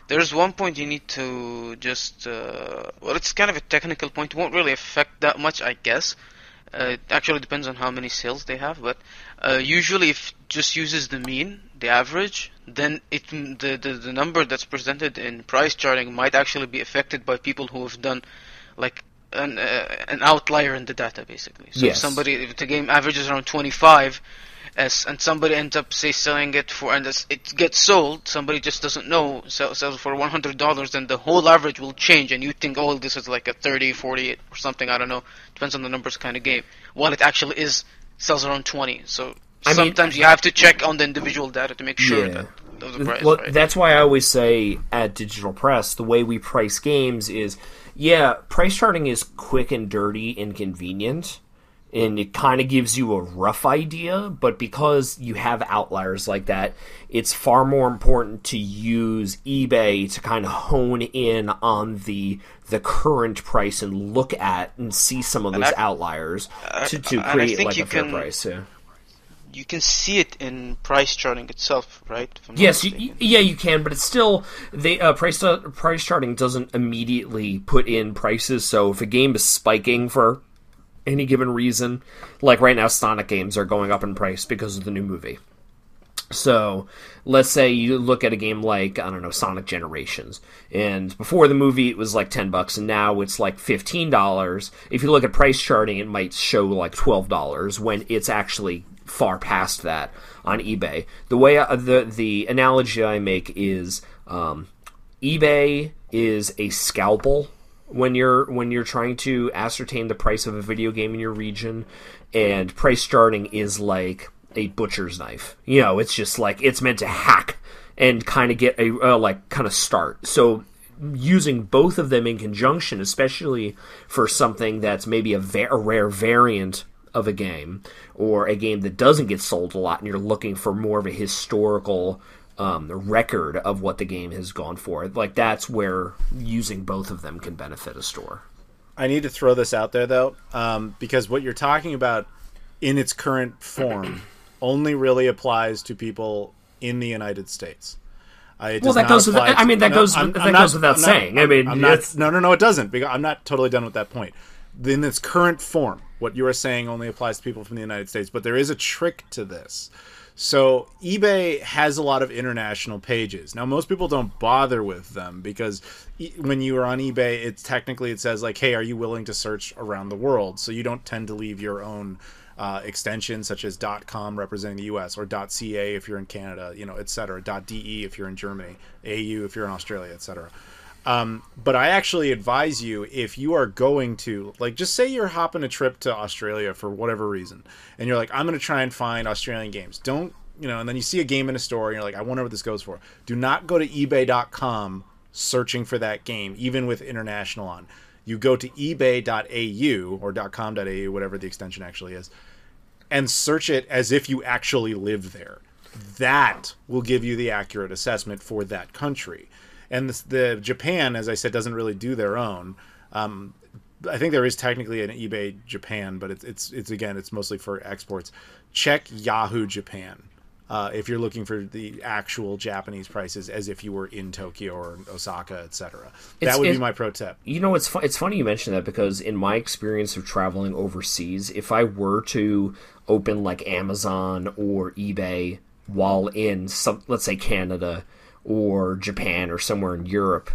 There's one point you need to just, it's kind of a technical point. It won't really affect that much, I guess. It actually depends on how many sales they have, but usually if it just uses the mean, the average, then the number that's presented in price charting might actually be affected by people who have done like an outlier in the data, basically. So if the game averages around 25, and somebody ends up selling it for, and it gets sold, somebody just doesn't know, sells for $100, then the whole average will change, and you think, this is like a 30, 40 or something, I don't know, depends on the numbers kind of game, while it actually sells around 20. So sometimes you have to check on the individual data to make sure that of the price. Well, that's why I always say at Digital Press, the way we price games is, price charting is quick and dirty and convenient. and it kind of gives you a rough idea, but because you have outliers like that, it's far more important to use eBay to kind of hone in on the current price and look at and see some of those outliers to create like a fair price. Yeah. You can see it in price charting itself, right? Yes, you can, but it's still price charting doesn't immediately put in prices. So if a game is spiking for any given reason, like right now, Sonic games are going up in price because of the new movie. So let's say you look at a game like, I don't know, Sonic Generations, and before the movie it was like $10, and now it's like $15. If you look at price charting, it might show like $12 when it's actually far past that on eBay. The way the analogy I make is eBay is a scalpel when you're trying to ascertain the price of a video game in your region, and price charting is like a butcher's knife. It's just like it's meant to hack and kind of get a start. So using both of them in conjunction, especially for something that's maybe a rare variant of a game, or a game that doesn't get sold a lot, and you're looking for more of a historical record of what the game has gone for, like that's where using both of them can benefit a store. I need to throw this out there though, because what you're talking about in its current form only really applies to people in the United States. That goes without saying. No, it doesn't. Because I'm not totally done with that point. In its current form, what you are saying only applies to people from the United States, but there is a trick to this. So eBay has a lot of international pages. Now, most people don't bother with them because when you are on eBay, it says like, hey, are you willing to search around the world? So you don't tend to leave your own extensions such as .com representing the US, or .ca if you're in Canada, etc., .de if you're in Germany, AU if you're in Australia, etc. But I actually advise you, if you are going to, like, just say you're hopping a trip to Australia for whatever reason, and you're like, I'm going to try and find Australian games. Don't, and then you see a game in a store, and you're like, I wonder what this goes for. Do not go to ebay.com searching for that game, even with international on. You go to ebay.au or .com.au, whatever the extension actually is, and search it as if you actually live there. That will give you the accurate assessment for that country. And the Japan, as I said, doesn't really do their own. I think there is technically an eBay Japan, but it's mostly for exports. Check Yahoo Japan if you're looking for the actual Japanese prices, as if you were in Tokyo or Osaka, etc. That would be my pro tip. It's funny you mention that, because in my experience of traveling overseas, if I were to open like Amazon or eBay while in let's say Canada or Japan or somewhere in Europe,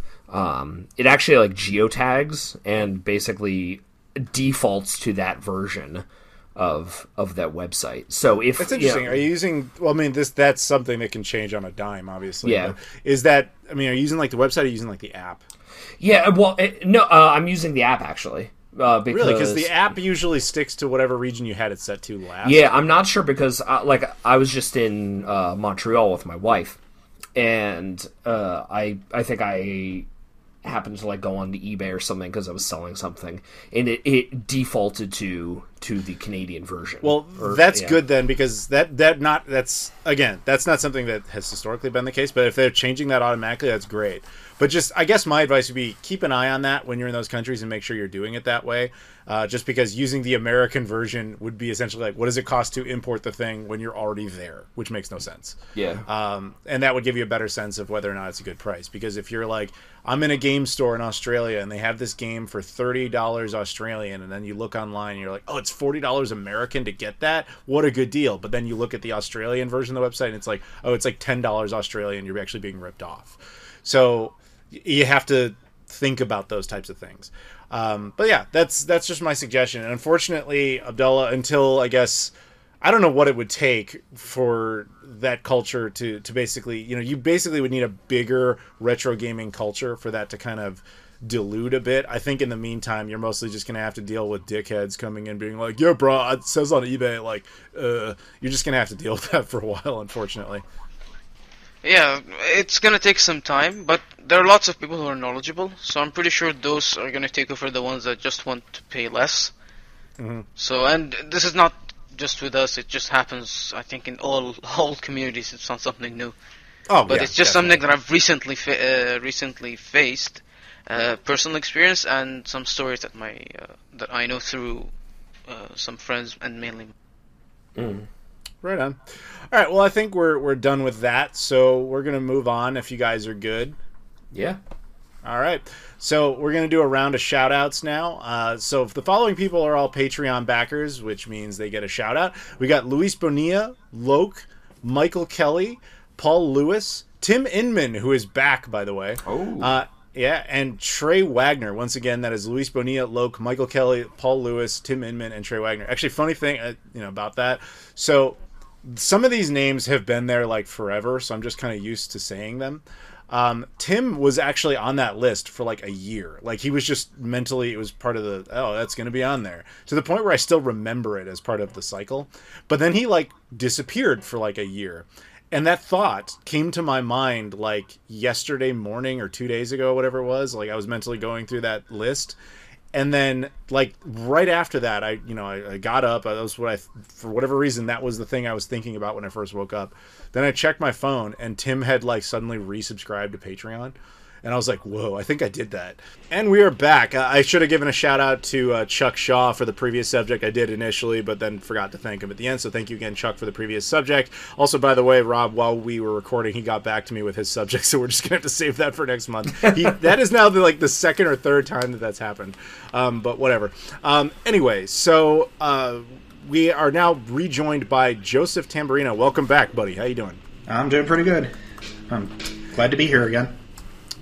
it actually like geotags and basically defaults to that version of that website. So if that's interesting, are you using? Well, I mean, that's something that can change on a dime, obviously. Yeah. Are you using like the website, or are you using like the app? Yeah. Well, I'm using the app actually. Really? Because the app usually sticks to whatever region you had it set to last. Yeah, I'm not sure, because I was just in Montreal with my wife. And I think I happened to like go on to eBay or something because I was selling something, and it defaulted to the Canadian version. Well, that's good then, because that's not something that has historically been the case. But if they're changing that automatically, that's great. But just, I guess my advice would be, keep an eye on that when you're in those countries and make sure you're doing it that way. Just because using the American version would be essentially like, what does it cost to import the thing when you're already there? Which makes no sense. Yeah. And that would give you a better sense of whether or not it's a good price. Because if you're like, I'm in a game store in Australia and they have this game for $30 Australian, and then you look online and you're like, oh, it's $40 American to get that? What a good deal. But then you look at the Australian version of the website and it's like, oh, it's like $10 Australian. You're actually being ripped off. So you have to think about those types of things. But yeah, that's just my suggestion. And unfortunately, Abdullah, until I don't know what it would take for that culture to basically, you basically would need a bigger retro gaming culture for that to kind of dilute a bit. I think in the meantime, you're mostly just going to have to deal with dickheads coming in being like, yeah, bro, it says on eBay, like, you're just going to have to deal with that for a while, unfortunately. Yeah, it's gonna take some time, but there are lots of people who are knowledgeable, so I'm pretty sure those are gonna take over the ones that just want to pay less. So, and this is not just with us, it just happens, I think, in all communities. It's not something new. Oh, but yeah, it's just definitely. something that I've recently faced, personal experience, and some stories that that I know through some friends, and mainly. Right on. All right, well, I think we're done with that, so we're going to move on if you guys are good. Yeah. All right. So we're going to do a round of shout-outs now. So if the following people are all Patreon backers, which means they get a shout-out. We got Luis Bonilla, Loke, Michael Kelly, Paul Lewis, Tim Inman, who is back, by the way. Oh. Yeah, and Trey Wagner. Once again, that is Luis Bonilla, Loke, Michael Kelly, Paul Lewis, Tim Inman, and Trey Wagner. Actually, funny thing, about that. So some of these names have been there like forever, so I'm just kind of used to saying them. Tim was actually on that list for like a year. Like he was just mentally, it was part of that's going to be on there, to the point where I still remember it as part of the cycle. But then he like disappeared for like a year. And that thought came to my mind like yesterday morning or 2 days ago, whatever it was. Like I was mentally going through that list. And then, like, right after that, I got up. That was for whatever reason, that was the thing I was thinking about when I first woke up. Then I checked my phone, and Tim had, like, suddenly resubscribed to Patreon. And I was like, whoa, I think I did that. And we are back. I should have given a shout-out to Chuck Shaw for the previous subject. I did initially, but then forgot to thank him at the end. So thank you again, Chuck, for the previous subject. Also, by the way, Rob, while we were recording, he got back to me with his subject, so we're just going to have to save that for next month. That is now the second or third time that's happened. But whatever. Anyway, so we are now rejoined by Joseph Tamburino. Welcome back, buddy. How you doing? I'm doing pretty good. I'm glad to be here again.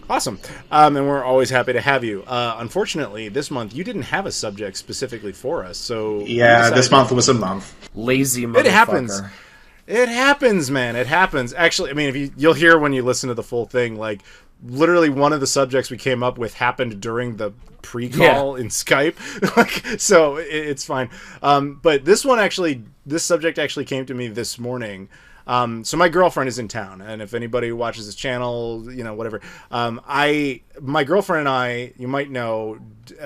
Awesome. And we're always happy to have you. Unfortunately, this month you didn't have a subject specifically for us, so... Yeah, this month was a month. Lazy motherfucker. It happens. It happens, man. It happens. Actually, I mean, you'll hear when you listen to the full thing, like, literally one of the subjects we came up with happened during the pre-call in Skype. So it's fine. But this subject actually came to me this morning. So my girlfriend is in town, and if anybody watches this channel, whatever. My girlfriend and I, you might know,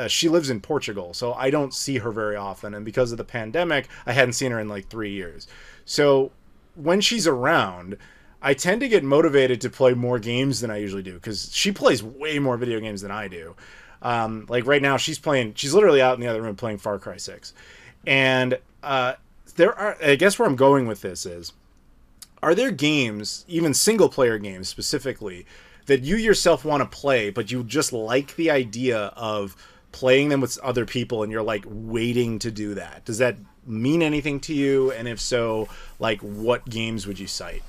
she lives in Portugal, so I don't see her very often. And because of the pandemic, I hadn't seen her in like 3 years. So when she's around, I tend to get motivated to play more games than I usually do, because she plays way more video games than I do. Like right now, she's literally out in the other room playing Far Cry 6. And I guess where I'm going with this is, are there games, even single-player games specifically, that you yourself want to play, but you just like the idea of playing them with other people and you're, like, waiting to do that? Does that mean anything to you? And if so, like, what games would you cite?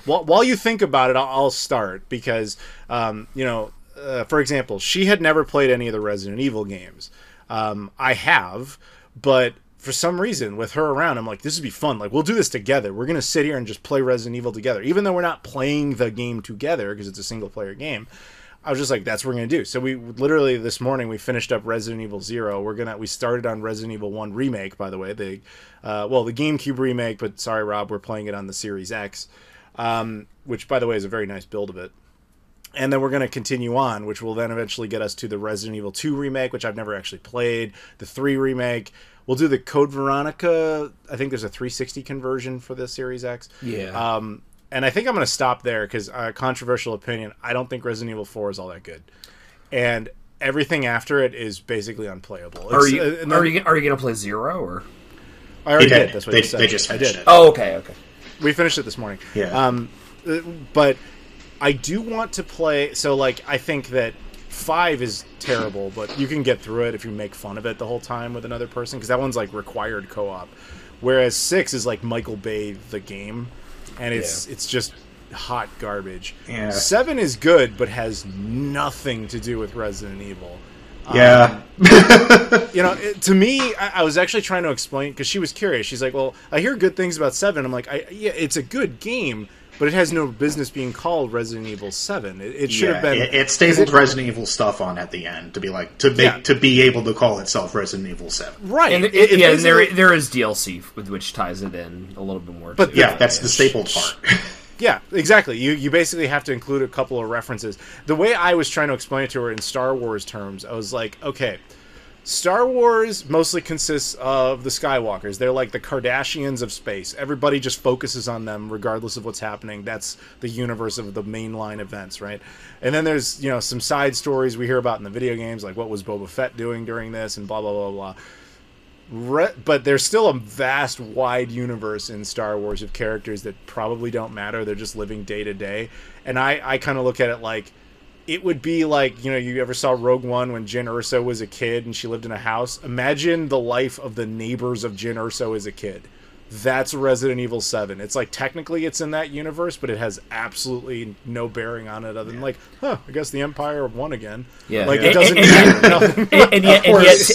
While you think about it, I'll start, because, for example, she had never played any of the Resident Evil games. I have, but... for some reason, with her around, I'm like, this would be fun. Like, we'll do this together. We're going to sit here and just play Resident Evil together. Even though we're not playing the game together, because it's a single-player game, I was just like, that's what we're going to do. So we literally, this morning, we finished up Resident Evil 0. We started on Resident Evil 1 Remake, by the way. The GameCube remake, but sorry, Rob, we're playing it on the Series X, which, by the way, is a very nice build of it. And then we're going to continue on, which will then eventually get us to the Resident Evil 2 remake, which I've never actually played, the 3 remake. We'll do the Code Veronica. I think there's a 360 conversion for the Series X. Yeah. And I think I'm going to stop there because, controversial opinion, I don't think Resident Evil 4 is all that good. And everything after it is basically unplayable. Are you going to play 0 or? I already did. That's what they said. They just finished it. Oh, okay. We finished it this morning. Yeah. But I do want to play. So, like, I think that 5 is terrible, but you can get through it if you make fun of it the whole time with another person, because that one's like required co-op. Whereas 6 is like Michael Bay the game, and it's just hot garbage. Yeah. 7 is good, but has nothing to do with Resident Evil. Yeah. To me, I was actually trying to explain, because she was curious. She's like, well, I hear good things about 7. I'm like, yeah, it's a good game, but it has no business being called Resident Evil 7. It should have been... It stapled Resident Evil stuff on at the end to be like to be able to call itself Resident Evil 7. Right. And there is DLC with which ties it in a little bit more. But that's the stapled part. Yeah, exactly. You basically have to include a couple of references. The way I was trying to explain it to her in Star Wars terms, I was like, okay, Star Wars mostly consists of the Skywalkers. They're like the Kardashians of space. Everybody just focuses on them regardless of what's happening. That's the universe of the mainline events, right? And then there's, some side stories we hear about in the video games, like what was Boba Fett doing during this and blah, blah, blah, blah. But there's still a vast, wide universe in Star Wars of characters that probably don't matter. They're just living day to day. And I kind of look at it like, it would be like, you ever saw Rogue One when Jyn Erso was a kid and she lived in a house? Imagine the life of the neighbors of Jyn Erso as a kid. That's Resident Evil 7. It's like, technically it's in that universe, but it has absolutely no bearing on it other than like, I guess the Empire won again. Yeah. Like, it doesn't matter.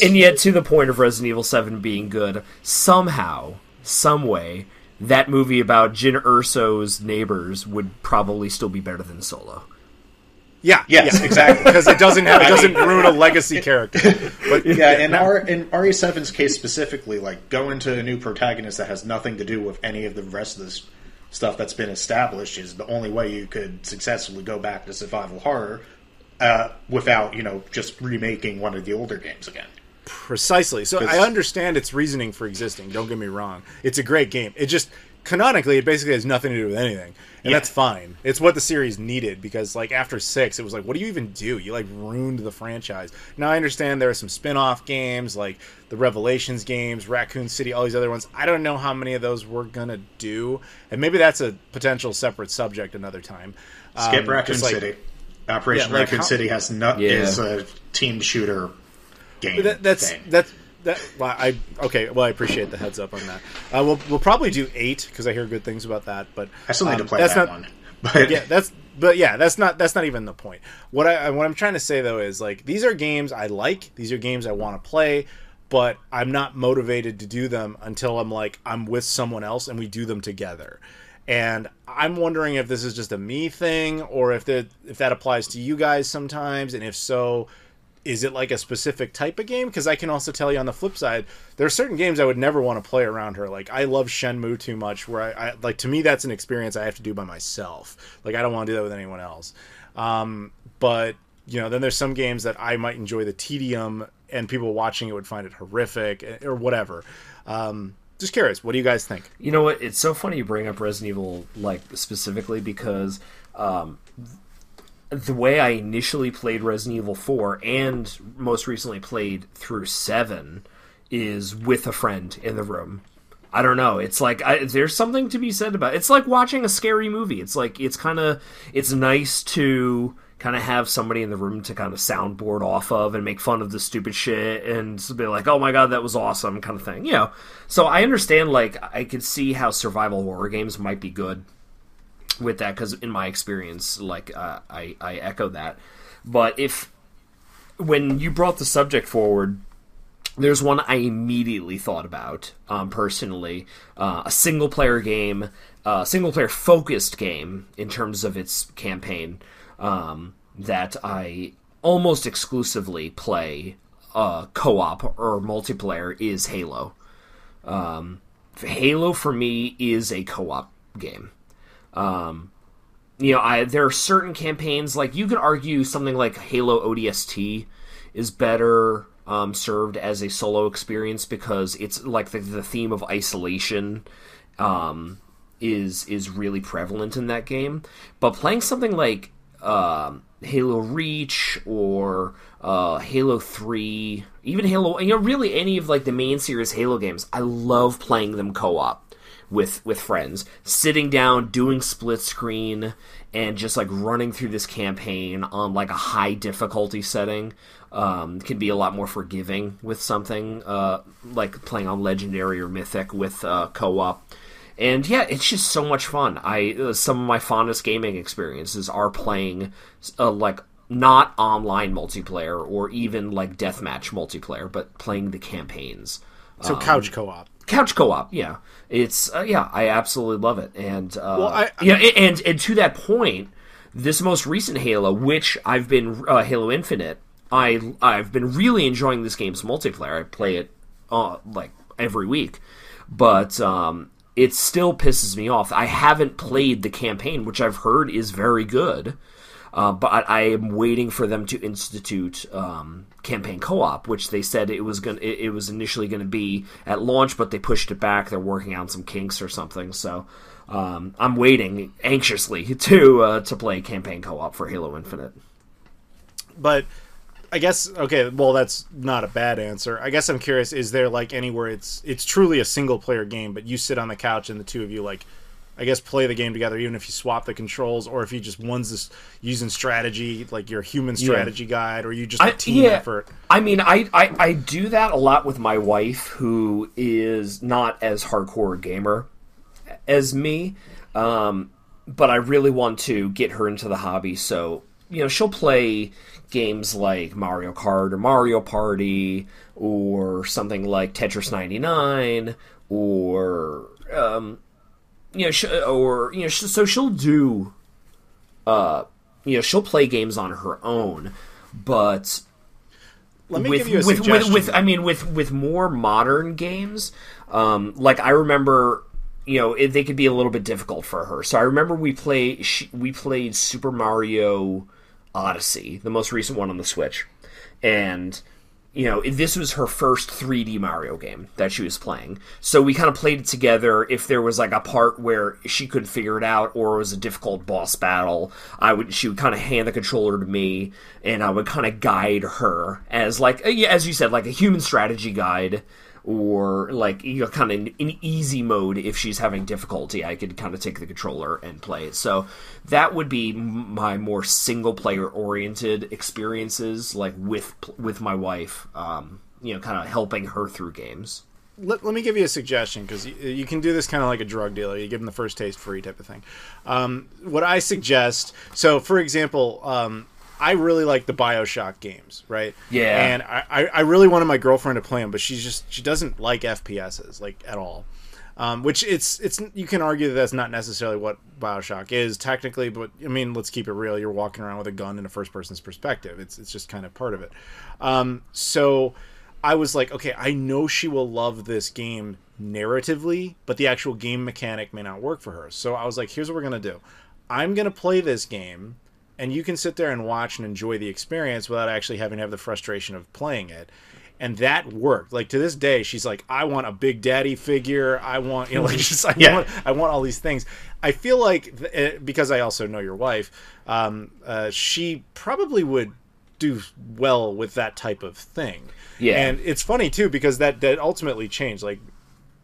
And yet, to the point of Resident Evil 7 being good, somehow, some way, that movie about Jyn Erso's neighbors would probably still be better than Solo. Yeah, yes, exactly. Because it doesn't ruin a legacy character. But in RE7's case specifically, like, go into a new protagonist that has nothing to do with any of the rest of this stuff that's been established is the only way you could successfully go back to survival horror without, just remaking one of the older games again. Precisely. So I understand its reasoning for existing. Don't get me wrong. It's a great game. It just, canonically, it basically has nothing to do with anything. And that's fine. It's what the series needed, because like after 6, it was like, what do you even do? You like ruined the franchise. Now I understand there are some spin-off games, like the Revelations games, Raccoon City, all these other ones. I don't know how many of those we're gonna do, and maybe that's a potential separate subject another time. Skip Raccoon City. Operation Raccoon City is a team shooter game. I appreciate the heads up on that. We'll probably do 8 because I hear good things about that. But I still need to play that one. That's not even the point. What I'm trying to say though is like these are games I like. These are games I want to play, but I'm not motivated to do them until I'm with someone else and we do them together. And I'm wondering if this is just a me thing or if that applies to you guys sometimes, and if so, is it like a specific type of game? Because I can also tell you on the flip side, there are certain games I would never want to play around her. Like, I love Shenmue too much, where I like, to me, that's an experience I have to do by myself. Like, I don't want to do that with anyone else. But, then there's some games that I might enjoy the tedium, and people watching it would find it horrific, or whatever. Just curious, what do you guys think? You know what? It's so funny you bring up Resident Evil, like, specifically, because the way I initially played Resident Evil 4 and most recently played through 7 is with a friend in the room. I don't know. It's like there's something to be said about it. It's like watching a scary movie. It's like it's nice to kind of have somebody in the room to kind of soundboard off of and make fun of the stupid shit and be like, "Oh my god, that was awesome," kind of thing. So I understand. Like, I could see how survival horror games might be good with that, because in my experience, like, I echo that. But when you brought the subject forward, there's one I immediately thought about, personally. A single-player game, single-player focused game in terms of its campaign, that I almost exclusively play co-op or multiplayer is Halo. Halo, for me, is a co-op game. There are certain campaigns, like, you could argue something like Halo ODST is better served as a solo experience, because it's like the theme of isolation is really prevalent in that game. But playing something like Halo Reach or Halo 3, even Halo, really any of like the main series Halo games, I love playing them co-op with friends, sitting down, doing split screen, and just like running through this campaign on like a high difficulty setting. Can be a lot more forgiving with something like playing on Legendary or Mythic with co-op. And yeah, it's just so much fun. Some of my fondest gaming experiences are playing like not online multiplayer or even like deathmatch multiplayer, but playing the campaigns. So couch co-op. Couch co-op, yeah. It's I absolutely love it. And and to that point, this most recent Halo, which I've been Halo Infinite, I've been really enjoying this game's multiplayer. I play it like every week, but it still pisses me off. I haven't played the campaign, which I've heard is very good, but I am waiting for them to institute campaign co-op, which they said it was initially going to be at launch, but they pushed it back. They're working on some kinks or something, so I'm waiting anxiously to play campaign co-op for Halo Infinite. But I guess, okay, well, that's not a bad answer. I guess I'm curious, is there like anywhere it's truly a single player game, but you sit on the couch and the two of you, like, I guess, play the game together, even if you swap the controls, or if you just one's this using strategy, like your human strategy guide, or you just a team effort? I mean, I do that a lot with my wife, who is not as hardcore a gamer as me, but I really want to get her into the hobby, so, she'll play games like Mario Kart or Mario Party or something like Tetris 99 or so she'll do she'll play games on her own, but let me give you a suggestion. With more modern games, like I remember, they could be a little bit difficult for her. So I remember we played Super Mario Odyssey, the most recent one on the Switch, and this was her first 3D Mario game that she was playing. So we kind of played it together. If there was like a part where she couldn't figure it out, or it was a difficult boss battle, she would kind of hand the controller to me, and I would kind of guide her as as you said, like a human strategy guide, or like kind of in easy mode. If she's having difficulty, I could kind of take the controller and play it. So that would be my more single player oriented experiences, like with my wife, kind of helping her through games. Let me give you a suggestion, because you can do this kind of like a drug dealer. You give them the first taste free type of thing. What I suggest, so for example, I really like the BioShock games, right? Yeah. And I really wanted my girlfriend to play them, but she doesn't like FPSs, like, at all. Which it's you can argue that that's not necessarily what BioShock is technically, but I mean, let's keep it real. You're walking around with a gun in a first person's perspective. It's just kind of part of it. So I was like, okay, I know she will love this game narratively, but the actual game mechanic may not work for her. So I was like, here's what we're gonna do. I'm gonna play this game, and you can sit there and watch and enjoy the experience without actually having to have the frustration of playing it. And that worked. Like, to this day, she's like, I want a Big Daddy figure. I want, I want all these things. I feel like, because I also know your wife, she probably would do well with that type of thing. Yeah. And it's funny, too, because that ultimately changed. Like,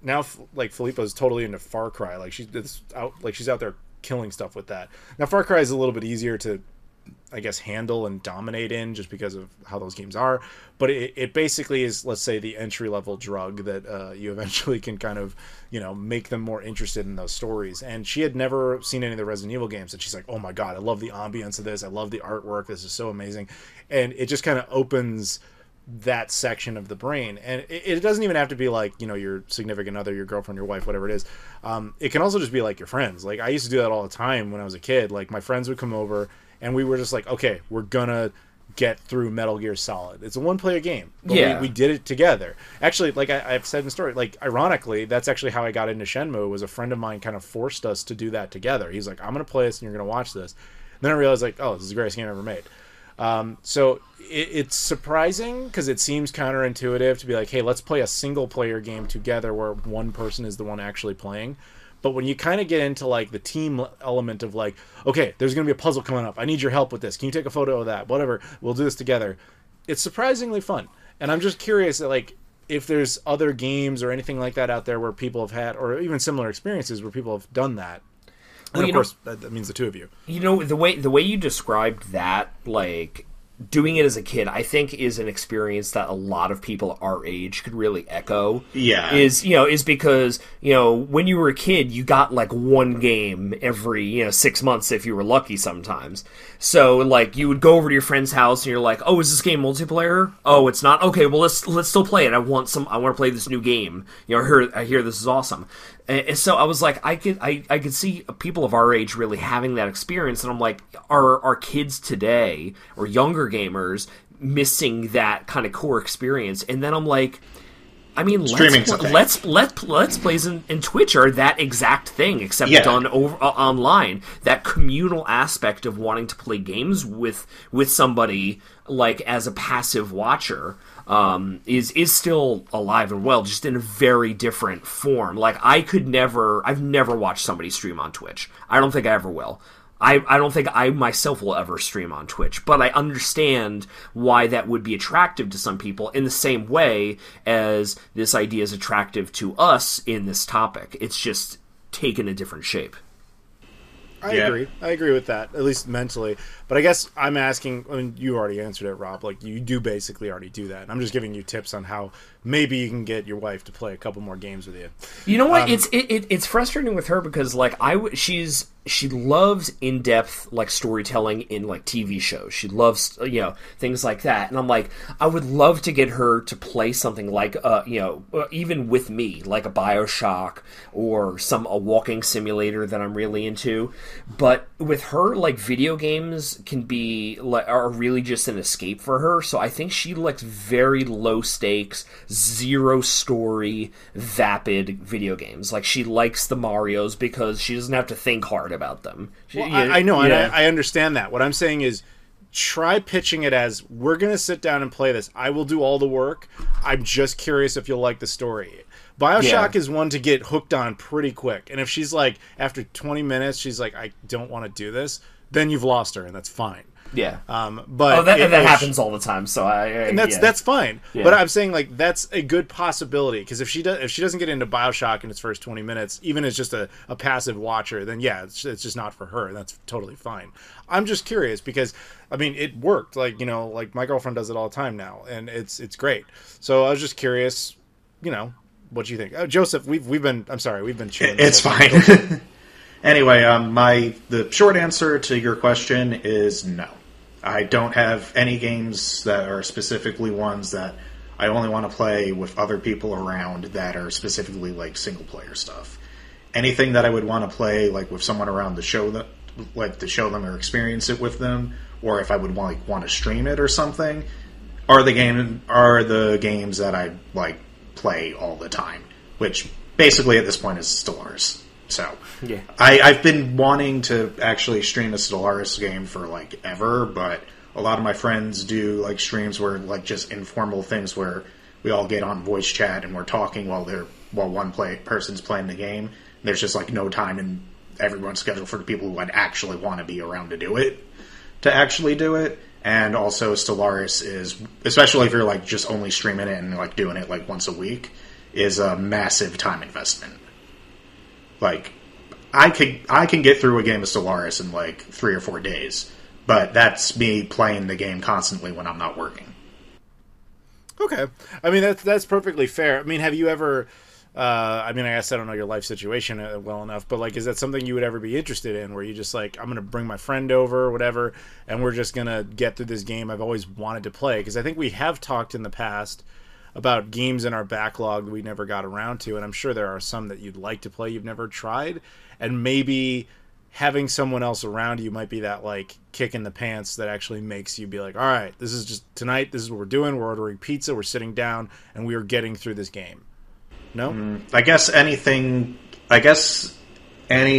now, like, Philippa's totally into Far Cry. Like, she's out there killing stuff with that. Now, Far Cry is a little bit easier to, I guess, handle and dominate in, just because of how those games are. But it basically is, let's say, the entry-level drug that you eventually can kind of, make them more interested in those stories. And she had never seen any of the Resident Evil games, and she's like, oh my god, I love the ambience of this. I love the artwork. This is so amazing. And it just kind of opens that section of the brain. And it doesn't even have to be like, your significant other, your girlfriend, your wife, whatever it is. It can also just be like your friends. Like, I used to do that all the time when I was a kid. Like, my friends would come over, and we were just like, okay, we're gonna get through Metal Gear Solid. It's a one-player game, but we did it together. Actually, like I've said in the story, like, ironically, that's actually how I got into Shenmue. Was a friend of mine kind of forced us to do that together. He's like, I'm gonna play this, and you're gonna watch this. And then I realized, like, oh, this is the greatest game I've ever made. So it's surprising, because it seems counterintuitive to be like, hey, let's play a single-player game together where one person is the one actually playing. But when you kind of get into, like, the team element of, like, okay, there's going to be a puzzle coming up. I need your help with this. Can you take a photo of that? Whatever. We'll do this together. It's surprisingly fun. And I'm just curious, like, if there's other games or anything like that out there where people have had, or even similar experiences where people have done that. And, of course, that means the two of you. The way you described that, like, doing it as a kid, I think is an experience that a lot of people our age could really echo. Yeah. Is because, when you were a kid, you got like one game every, 6 months if you were lucky sometimes. So, like, you would go over to your friend's house and you're like, oh, is this game multiplayer? Oh, it's not? Okay, well, let's still play it. I want to play this new game. I hear this is awesome. And so I was like, I could see people of our age really having that experience, and I'm like, are kids today, or younger gamers, missing that kind of core experience? And then I'm like, I mean, Streaming's a thing. let's plays in Twitch are that exact thing, except done online. That communal aspect of wanting to play games with somebody, like, as a passive watcher, is still alive and well, just in a very different form. Like, I've never watched somebody stream on Twitch. I don't think I ever will. I don't think I myself will ever stream on Twitch, but I understand why that would be attractive to some people in the same way as this idea is attractive to us in this topic. It's just taken a different shape. I agree. I agree with that, at least mentally. But I guess I'm asking, I mean, you already answered it, Rob. Like, you do basically already do that. And I'm just giving you tips on how maybe you can get your wife to play a couple more games with you. You know what? It's frustrating with her because, like, she loves in-depth, like, storytelling in, like, TV shows. She loves, things like that. And I'm like, I would love to get her to play something like, even with me, like a BioShock or a walking simulator that I'm really into. But with her, like, video games are really just an escape for her. So I think she likes very low stakes, zero story, vapid video games. Like, she likes the Marios because she doesn't have to think hard about them. I know, and I understand that. What I'm saying is, try pitching it as, we're going to sit down and play this. I will do all the work. I'm just curious if you'll like the story. BioShock is one to get hooked on pretty quick. And if she's like, after 20 minutes, she's like, I don't want to do this, then you've lost her, and that's fine. Yeah. But that happens all the time, so that's fine. Yeah. But I'm saying, like, that's a good possibility, because if she doesn't get into BioShock in its first 20 minutes, even as just a passive watcher, then it's just not for her, and that's totally fine. I'm just curious because, I mean, it worked. Like, like my girlfriend does it all the time now, and it's great. So I was just curious, what do you think? Joseph, we've been chewing. It's fine. Anyway, the short answer to your question is no. I don't have any games that are specifically ones that I only want to play with other people around that are specifically, like, single player stuff. Anything that I would want to play, like, with someone around to show them or experience it with them, or if I would want to stream it or something, are the games that I, like, play all the time, which basically at this point is Stellaris. So, yeah. I've been wanting to actually stream a Stellaris game for, like, ever, but a lot of my friends do, like, streams where, like, just informal things where we all get on voice chat and we're talking while one person's playing the game. There's just, like, no time in everyone's schedule for the people who would actually want to be around to actually do it. And also Stellaris is, especially if you're, like, just only streaming it and, like, doing it, like, once a week, is a massive time investment. Like, I can get through a game of Stellaris in, like, 3 or 4 days, but that's me playing the game constantly when I'm not working. Okay. I mean, that's perfectly fair. I mean, have you ever... I guess I don't know your life situation well enough, but, like, is that something you would ever be interested in, where you just, like, I'm going to bring my friend over or whatever, and we're just going to get through this game I've always wanted to play? Because I think we have talked in the past about games in our backlog that we never got around to, and I'm sure there are some that you'd like to play you've never tried, and maybe having someone else around you might be that, like, kick in the pants that actually makes you be like, all right, this is just tonight, this is what we're doing, we're ordering pizza, we're sitting down, and we are getting through this game. No? I guess any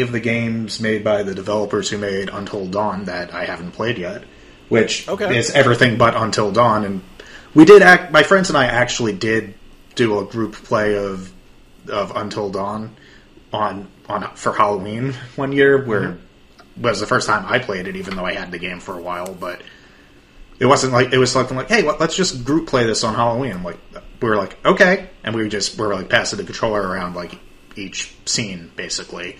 of the games made by the developers who made Until Dawn that I haven't played yet, which is everything but Until Dawn, and my friends and I actually did do a group play of Until Dawn for Halloween one year, where it was the first time I played it, even though I had the game for a while, but it was something like, hey, let's just group play this on Halloween. We were like, okay, and we were like passing the controller around, like, each scene, basically.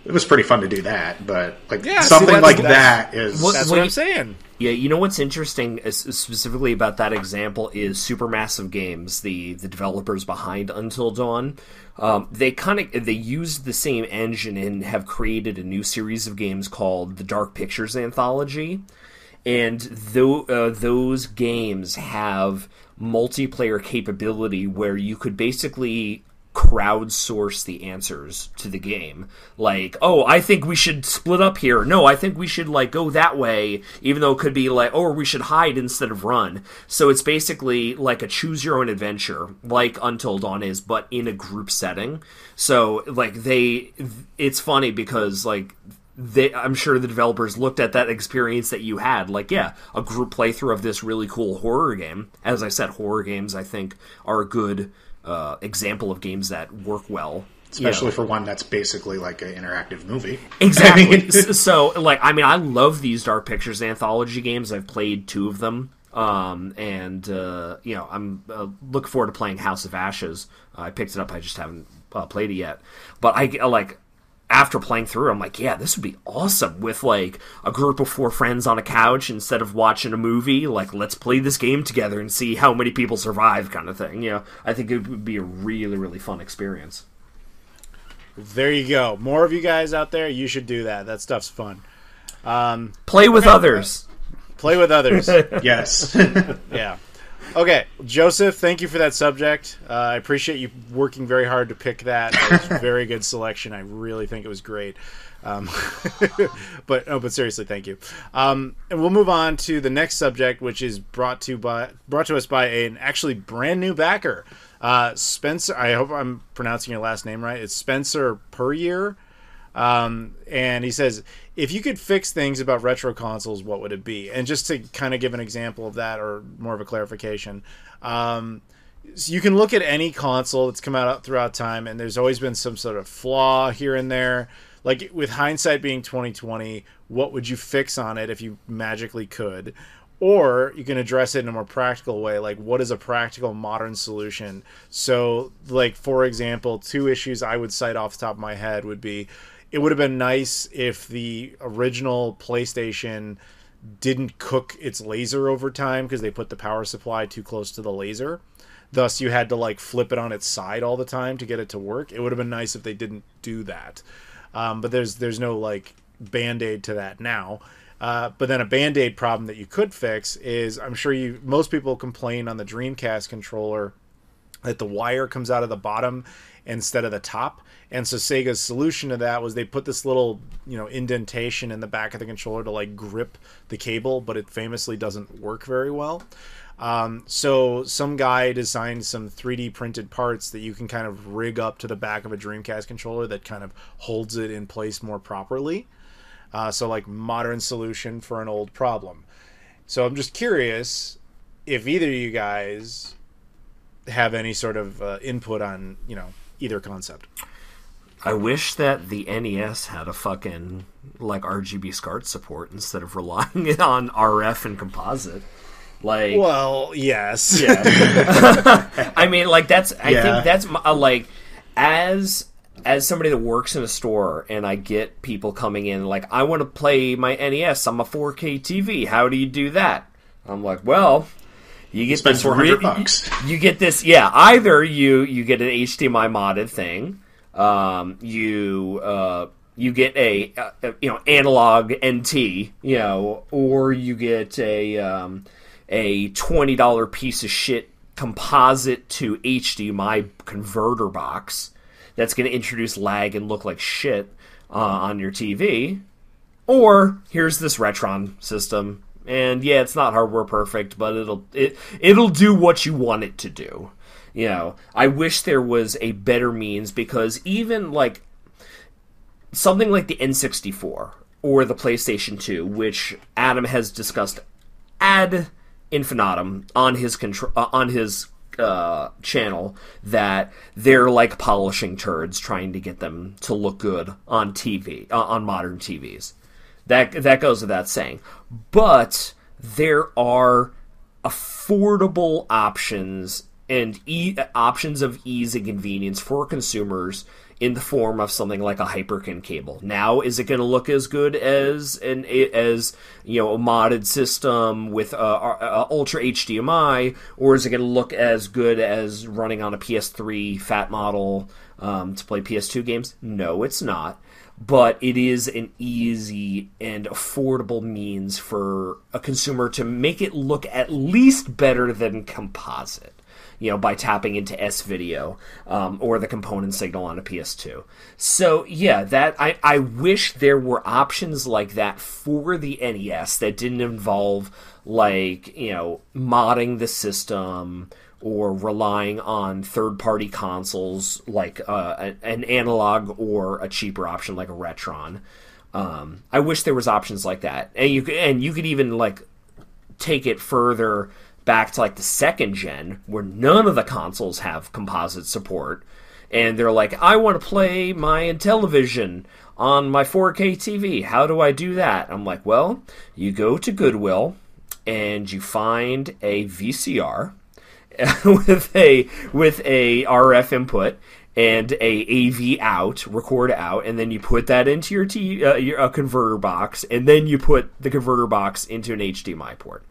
It was pretty fun to do that, but, like, something like that is... That's what I'm saying. Yeah, you know what's interesting specifically about that example is Supermassive Games, the developers behind Until Dawn. They used the same engine and have created a new series of games called the Dark Pictures Anthology. And those games have multiplayer capability where you could basically crowdsource the answers to the game. Like, oh, I think we should split up here. No, I think we should, like, go that way, even though it could be like, oh, we should hide instead of run. So it's basically like a choose-your-own-adventure, like Until Dawn is, but in a group setting. So, like, it's funny because, like, I'm sure the developers looked at that experience that you had, like, yeah, a group playthrough of this really cool horror game. As I said, horror games, I think, are a good example of games that work well. Especially for one that's basically like an interactive movie. Exactly. So, like, I mean, I love these Dark Pictures anthology games. I've played 2 of them. And I'm looking forward to playing House of Ashes. I picked it up. I just haven't played it yet. But after playing through, I'm like, yeah, this would be awesome with, like, a group of 4 friends on a couch instead of watching a movie. Like, let's play this game together and see how many people survive, kind of thing. You know, I think it would be a really, really fun experience. There you go. More of you guys out there, you should do that. That stuff's fun. Play with others. Play with others. Yes. Yeah. Okay, Joseph, thank you for that subject. I appreciate you working very hard to pick that. It was a very good selection. I really think it was great. But seriously, thank you. And we'll move on to the next subject, which is brought to us by an actually brand new backer, Spencer. I hope I'm pronouncing your last name right. It's Spencer Perrier. And he says, if you could fix things about retro consoles, what would it be? And just to kind of give an example of that, or more of a clarification, so you can look at any console that's come out throughout time, and there's always been some sort of flaw here and there. Like, with hindsight being 2020, what would you fix on it if you magically could? Or you can address it in a more practical way, like, what is a practical modern solution? So, like, for example, 2 issues I would cite off the top of my head would be, it would have been nice if the original PlayStation didn't cook its laser over time because they put the power supply too close to the laser. Thus, you had to, like, flip it on its side all the time to get it to work. It would have been nice if they didn't do that. But there's no, like, Band-Aid to that now. But then a Band-Aid problem that you could fix is, I'm sure most people complain on the Dreamcast controller that the wire comes out of the bottom instead of the top. And so Sega's solution to that was they put this little, indentation in the back of the controller to, like, grip the cable, but it famously doesn't work very well. So some guy designed some 3D printed parts that you can kind of rig up to the back of a Dreamcast controller that kind of holds it in place more properly. So, like, modern solution for an old problem. So I'm just curious if either of you guys have any sort of input on, either concept. I wish that the NES had a fucking, like, RGB SCART support instead of relying on RF and composite. Like, well, yes. Yeah. I mean, like, I think that's, like, as somebody that works in a store and I get people coming in, like, I want to play my NES on a 4K TV. How do you do that? I'm like, well, you get spend $400. You get this, yeah. Either you get an HDMI modded thing, you get a analog NT, or you get a $20 piece of shit composite to HDMI converter box that's going to introduce lag and look like shit on your TV. Or here's this Retron system, and yeah, it's not hardware perfect, but it'll do what you want it to do. I wish there was a better means, because even, like, something like the N64 or the PlayStation 2, which Adam has discussed ad infinitum on his channel, that they're like polishing turds trying to get them to look good on TV, on modern TVs. That goes without saying. But there are affordable options and options of ease and convenience for consumers in the form of something like a Hyperkin cable. Now, is it going to look as good as a modded system with Ultra HDMI, or is it going to look as good as running on a PS3 fat model to play PS2 games? No, it's not. But it is an easy and affordable means for a consumer to make it look at least better than composite, by tapping into S-Video or the component signal on a PS2. So, yeah, that I wish there were options like that for the NES that didn't involve, modding the system or relying on third-party consoles like an analog or a cheaper option like a Retron. I wish there was options like that. And you could even, take it further back to the second gen, where none of the consoles have composite support, and they're like, I want to play my Intellivision on my 4K TV. How do I do that? I'm like, well, you go to Goodwill and you find a VCR with a RF input and a AV out, record out, and then you put that into your converter box, and then you put the converter box into an HDMI port.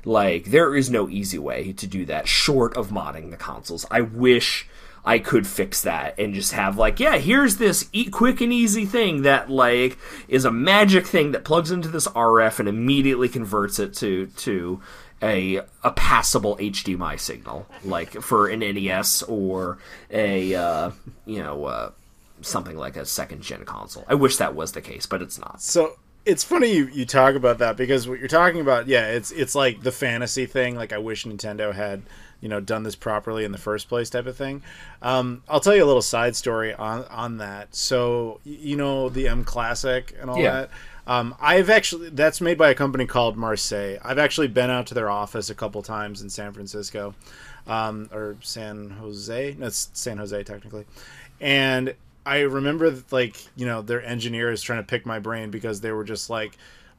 There is no easy way to do that short of modding the consoles. I wish I could fix that and just have here's this quick and easy thing that is a magic thing that plugs into this RF and immediately converts it to a passable HDMI signal, for an NES or a something like a second gen console. I wish that was the case, but it's not. So it's funny you talk about that, because what you're talking about, it's like the fantasy thing. I wish Nintendo had done this properly in the first place type of thing. I'll tell you a little side story on that. So the M Classic and all that. That's made by a company called Marseille. I've actually been out to their office a couple times in San Francisco, or San Jose. No, it's San Jose technically. And I remember their engineers trying to pick my brain, because they were just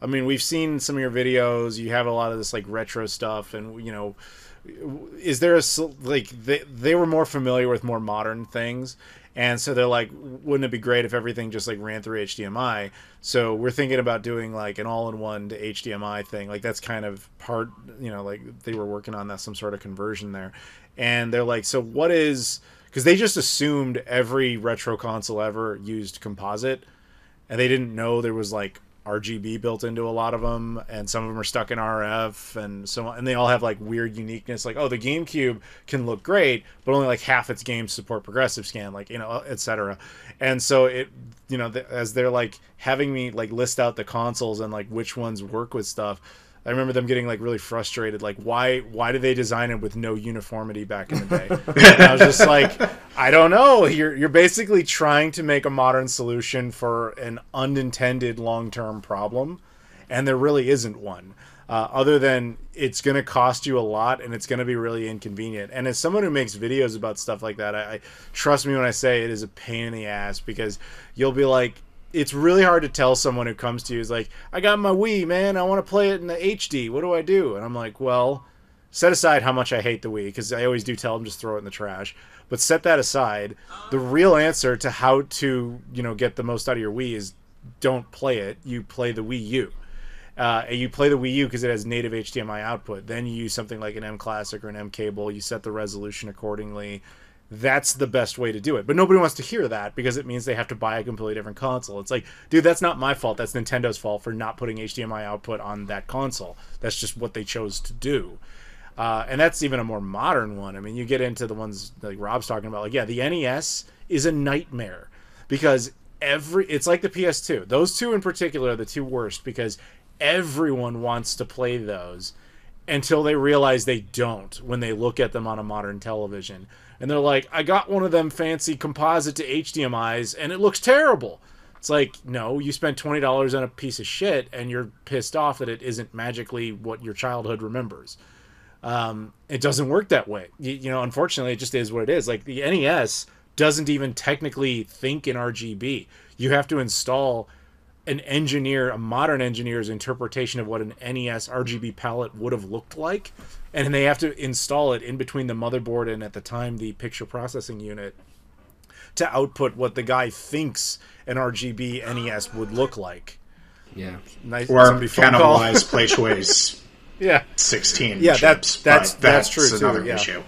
we've seen some of your videos. You have a lot of this retro stuff, and is there they were more familiar with more modern things. And so they're like, wouldn't it be great if everything just ran through HDMI? So we're thinking about doing an all-in-one to HDMI thing. That's kind of part, they were working on that, some sort of conversion there. And they're like, so what is, because they just assumed every retro console ever used composite, and they didn't know there was RGB built into a lot of them, and some of them are stuck in RF, and so on, and they all have weird uniqueness. The GameCube can look great, but only half its games support progressive scan, etc. And so it, as they're having me list out the consoles and which ones work with stuff, I remember them getting really frustrated. Why did they design it with no uniformity back in the day? And I was just I don't know. You're basically trying to make a modern solution for an unintended long-term problem, and there really isn't one. Other than it's going to cost you a lot, and it's going to be really inconvenient. And as someone who makes videos about stuff like that, I trust me when I say it is a pain in the ass, because you'll be it's really hard to tell someone who comes to you is I got my Wii, man, I want to play it in the HD. What do I do? And I'm well, set aside how much I hate the Wii, because I always do tell them just throw it in the trash. But set that aside. The real answer to how to get the most out of your Wii is don't play it. You play the Wii U. And you play the Wii U because it has native HDMI output. Then you use something like an M Classic or an M Cable. You set the resolution accordingly. That's the best way to do it. But nobody wants to hear that, because it means they have to buy a completely different console. It's dude, that's not my fault. That's Nintendo's fault for not putting HDMI output on that console. That's just what they chose to do. And that's even a more modern one. I mean, you get into the ones like Rob's talking about. The NES is a nightmare, because it's like the PS2. Those two in particular are the two worst, because everyone wants to play those until they realize they don't when they look at them on a modern television. And they're like, I got one of them fancy composite to HDMIs, and it looks terrible. It's no, you spent $20 on a piece of shit, and you're pissed off that it isn't magically what your childhood remembers. It doesn't work that way. Unfortunately, it just is what it is. The NES doesn't even technically think in RGB. You have to install a modern engineer's interpretation of what an NES RGB palette would have looked like, and they have to install it in between the motherboard and, at the time, the picture processing unit. to output what the guy thinks an RGB NES would look like. Yeah. Nice. Or phone call. cannibalize PlayShoy's 16 Yeah, chips. that's true too. Another Yeah. issue.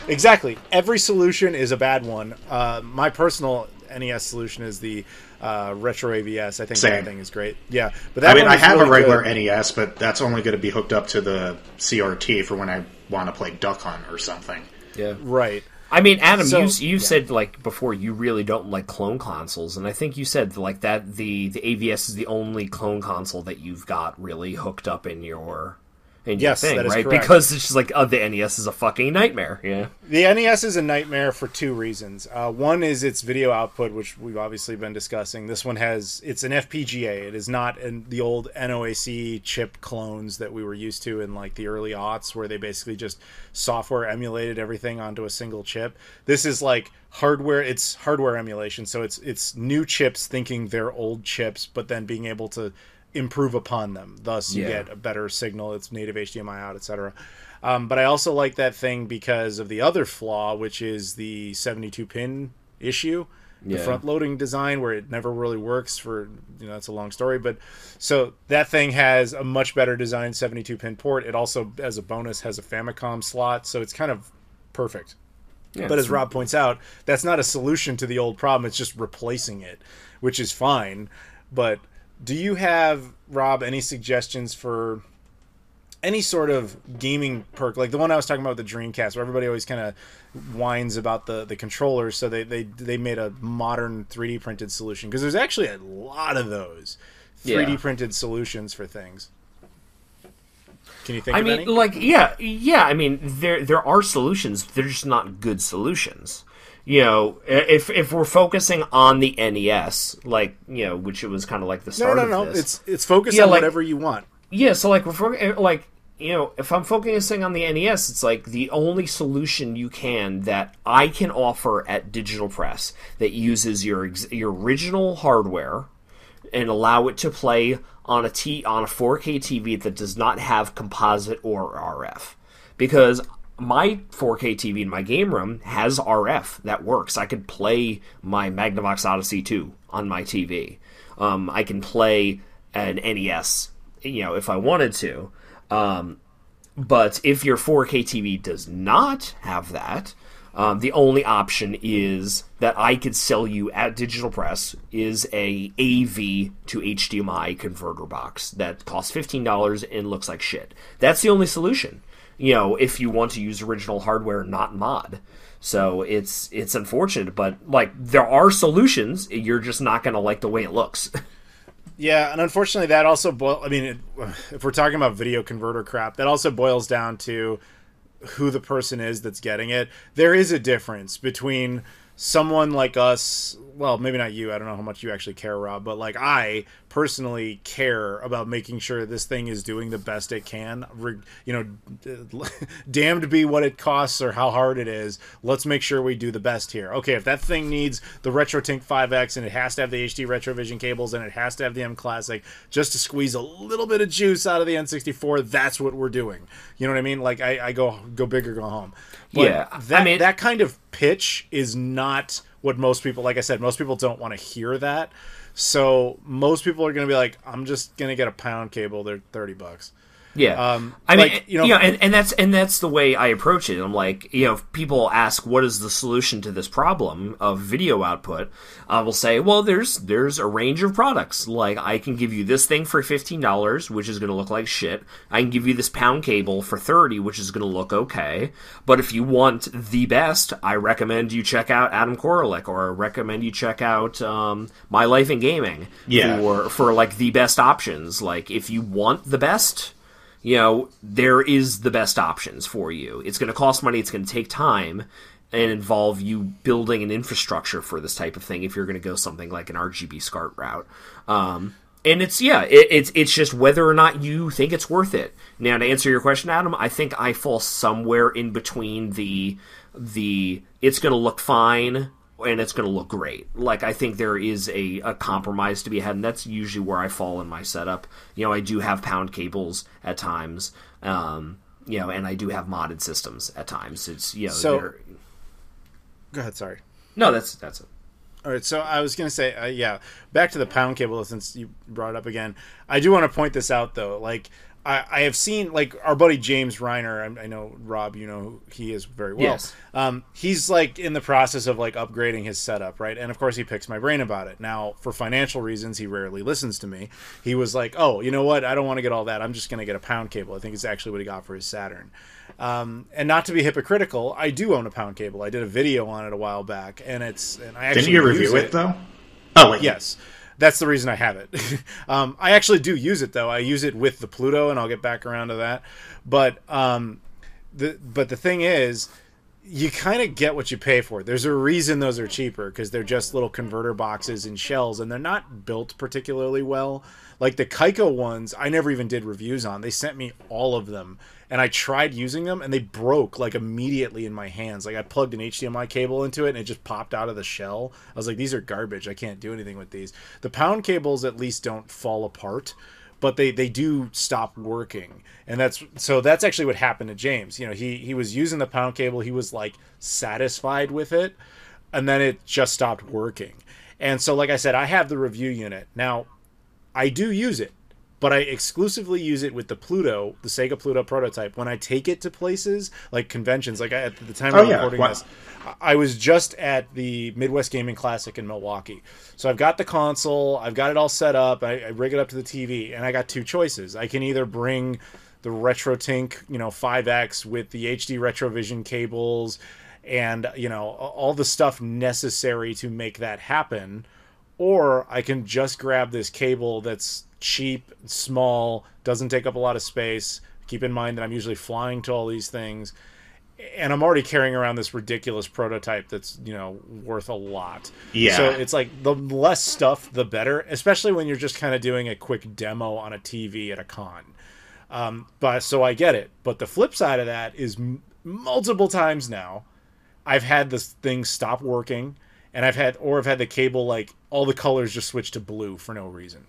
Exactly. Every solution is a bad one. My personal NES solution is the Retro AVS. I think that thing is great. Yeah, but that I have really a regular good. NES, but that's only going to be hooked up to the CRT for when I want to play Duck Hunt or something. Yeah. Right. I mean, Adam, So- you said like before you really don't like clone consoles, and I think you said like that the AVS is the only clone console that you've got really hooked up in your Yes, thing, that is right? correct. Because it's just like the NES is a fucking nightmare. Yeah. The NES is a nightmare for two reasons. One is its video output, which we've obviously been discussing. This one it's an FPGA. It is not the old NOAC chip clones that we were used to in like the early aughts, where they basically just software emulated everything onto a single chip. This is like hardware. It's hardware emulation, so it's new chips thinking they're old chips, but then being able to improve upon them. Thus, you get a better signal. It's native HDMI out, etc. But I also like that thing because of the other flaw, which is the 72-pin issue, the front-loading design, where it never really works for, that's a long story. But so that thing has a much better designed 72-pin port. It also, as a bonus, has a Famicom slot, so it's kind of perfect. Yeah, but as Rob points out, that's not a solution to the old problem. It's just replacing it, which is fine. But do you have, Rob, any suggestions for any sort of gaming perk? Like the one I was talking about with the Dreamcast, where everybody always kind of whines about the controllers, so they made a modern 3D printed solution. Because there's actually a lot of those 3D printed solutions for things. Can you think of any? I mean, there are solutions. They're just not good solutions. If we're focusing on the NES, which it was kind of like the start of this. It's focused on whatever you want. Yeah, so if I'm focusing on the NES, it's like the only solution that I can offer at Digital Press that uses your original hardware and allow it to play on a 4K TV that does not have composite or RF, because my 4K TV in my game room has RF that works. I could play my Magnavox Odyssey 2 on my TV. I can play an NES, if I wanted to. But if your 4K TV does not have that, the only option is that I could sell you at Digital Press is a AV to HDMI converter box that costs $15 and looks like shit. That's the only solution. If you want to use original hardware, not mod. So it's unfortunate, but there are solutions. You're just not going to like the way it looks. Yeah, and unfortunately, that also if we're talking about video converter crap, that also boils down to who the person is that's getting it. There is a difference between someone like us. Well, maybe not you. I don't know how much you actually care, Rob, but I personally care about making sure this thing is doing the best it can. Damned be what it costs or how hard it is. Let's make sure we do the best here. Okay, if that thing needs the RetroTink 5X and it has to have the HD Retrovision cables and it has to have the M Classic just to squeeze a little bit of juice out of the N64, that's what we're doing. You know what I mean? I go big or go home. But that kind of pitch is not what most people, like I said, most people don't want to hear that. So most people are going to be like, I'm just going to get a pound cable. They're $30. Yeah, and that's the way I approach it. I'm like, if people ask what is the solution to this problem of video output, I will say, well, there's a range of products. Like, I can give you this thing for $15, which is going to look like shit. I can give you this pound cable for $30, which is going to look okay. But if you want the best, I recommend you check out Adam Koralik, or I recommend you check out My Life in Gaming for the best options. Like, if you want the best, there is the best options for you. It's going to cost money, it's going to take time, and involve you building an infrastructure for this type of thing if you're going to go something like an RGB SCART route. And it's just whether or not you think it's worth it. Now, to answer your question, Adam, I think I fall somewhere in between the it's going to look fine and it's going to look great. I think there is a compromise to be had, and that's usually where I fall in my setup. I do have pound cables at times, and I do have modded systems at times. It's, So, go ahead, sorry. No, that's it. All right, so I was going to say, yeah, back to the pound cable, since you brought it up again. I do want to point this out, though. Like, I have seen, like, our buddy James Reiner, I know, Rob, you know who he is very well. Yes. He's, like, in the process of, like, upgrading his setup, right? And, of course, he picks my brain about it. Now, for financial reasons, he rarely listens to me. He was like, oh, you know what? I don't want to get all that. I'm just going to get a pound cable. I think it's actually what he got for his Saturn. And not to be hypocritical, I do own a pound cable. I did a video on it a while back, and I actually didn't you review it though? Oh wait, yes, that's the reason I have it. I actually do use it though. I use it with the Pluto, and I'll get back around to that. But the thing is, you kind of get what you pay for. There's a reason those are cheaper, because they're just little converter boxes and shells, and they're not built particularly well. Like the Kaiko ones, I never even did reviews on. They sent me all of them, and I tried using them, and they broke like immediately in my hands. Like I plugged an HDMI cable into it, and it just popped out of the shell. I was like, these are garbage. I can't do anything with these. The pound cables at least don't fall apart, but they do stop working. And that's actually what happened to James. You know, he was using the pound cable. He was like satisfied with it, and then it just stopped working. And so, like I said, I have the review unit. Now, I do use it, but I exclusively use it with the Pluto, the Sega Pluto prototype, when I take it to places like conventions. Like at the time of recording this, I was just at the Midwest Gaming Classic in Milwaukee. So I've got the console, I've got it all set up, I rig it up to the TV, and I got two choices. I can either bring the RetroTink, 5X with the HD Retrovision cables and, all the stuff necessary to make that happen, or I can just grab this cable that's cheap, small, doesn't take up a lot of space. Keep in mind that I'm usually flying to all these things, and I'm already carrying around this ridiculous prototype that's, worth a lot. Yeah. So it's like the less stuff, the better, especially when you're just kind of doing a quick demo on a TV at a con. But so I get it. But the flip side of that is multiple times now, I've had this thing stop working, and I've had the cable, like, all the colors just switch to blue for no reason.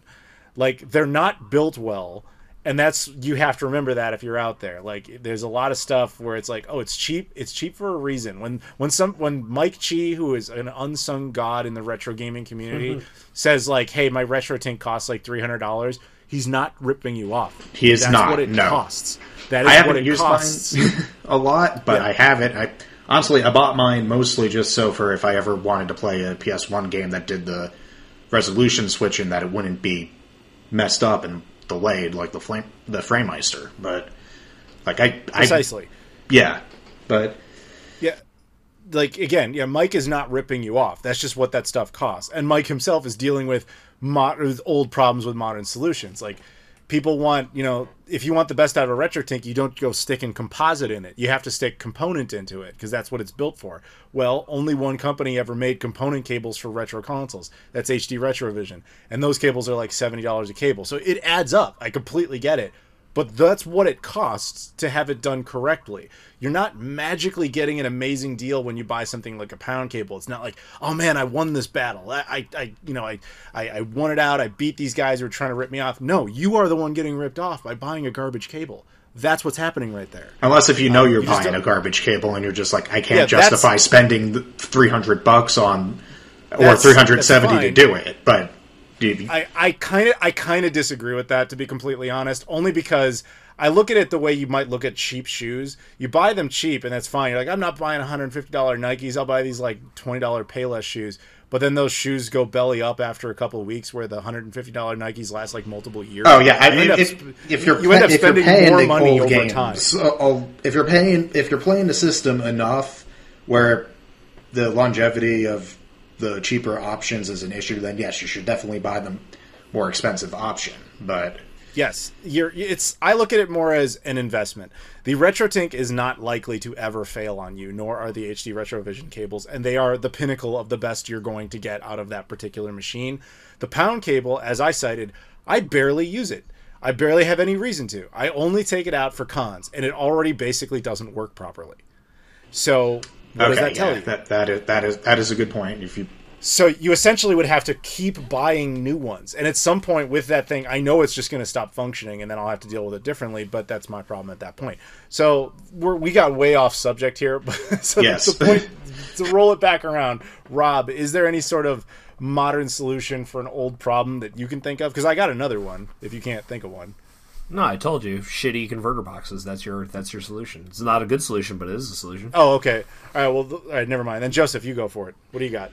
Like, they're not built well, and you have to remember that if you're out there. Like, there's a lot of stuff where it's like, oh, it's cheap for a reason. When Mike Chi, who is an unsung god in the retro gaming community, says, like, hey, my RetroTink costs like $300, he's not ripping you off. He is That's not. What it no. costs. That is what it I costs. haven't used mine a lot, but yeah. I have it. Honestly, I bought mine mostly just so for if I ever wanted to play a PS1 game that did the resolution switching, that it wouldn't be messed up and delayed like the Framemeister. But like precisely. Yeah, but yeah, like again, yeah, Mike is not ripping you off. That's just what that stuff costs. And Mike himself is dealing with old problems with modern solutions. Like, people want, if you want the best out of a RetroTink, you don't go sticking composite in it. You have to stick component into it, because that's what it's built for. Well, only one company ever made component cables for retro consoles. That's HD Retrovision. And those cables are like $70 a cable. So it adds up. I completely get it. But that's what it costs to have it done correctly. You're not magically getting an amazing deal when you buy something like a pound cable. It's not like, oh man, I won this battle. I won it out. I beat these guys who were trying to rip me off. No, you are the one getting ripped off by buying a garbage cable. That's what's happening right there. Unless if you're buying a garbage cable and you're just like, I can't justify spending $300 on or $370 to do it, but. I kind of disagree with that, to be completely honest, only because I look at it the way you might look at cheap shoes. You buy them cheap, and that's fine. You're like, I'm not buying $150 Nikes. I'll buy these like $20 Payless shoes. But then those shoes go belly up after a couple of weeks, where the $150 Nikes last like multiple years. Oh yeah, if you're paying more money over time. If you're playing the system enough where the longevity of the cheaper options is an issue, then yes, you should definitely buy the more expensive option. But yes, I look at it more as an investment. The RetroTink is not likely to ever fail on you, nor are the HD Retrovision cables, and they are the pinnacle of the best you're going to get out of that particular machine. The pound cable, as I cited, I barely use it. I barely have any reason to. I only take it out for cons, and it already basically doesn't work properly. So what does that tell you? That is a good point. So you essentially would have to keep buying new ones. And at some point with that thing, I know it's just going to stop functioning, and then I'll have to deal with it differently, but that's my problem at that point. So we got way off subject here. So yes. to roll it back around, Rob, is there any sort of modern solution for an old problem that you can think of? Because I got another one, if you can't think of one. No, I told you, shitty converter boxes. That's your solution. It's not a good solution, but it is a solution. Oh, okay. All right, well, all right, never mind. Then, Joseph, you go for it. What do you got?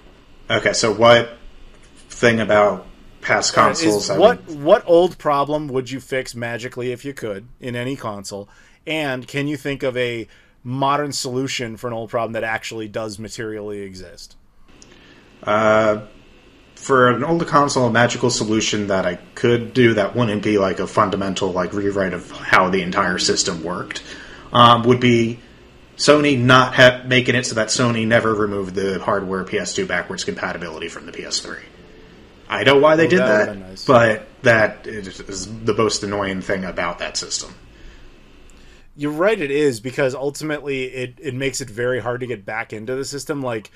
Okay, so what thing about past consoles? What old problem would you fix magically if you could in any console? And can you think of a modern solution for an old problem that actually does materially exist? For an older console, a magical solution that I could do that wouldn't be like a fundamental like rewrite of how the entire system worked would be Sony not making it so that Sony never removed the hardware PS2 backwards compatibility from the PS3. I know why they did that, nice. But that is the most annoying thing about that system. You're right, it is, because ultimately it makes it very hard to get back into the system. Like,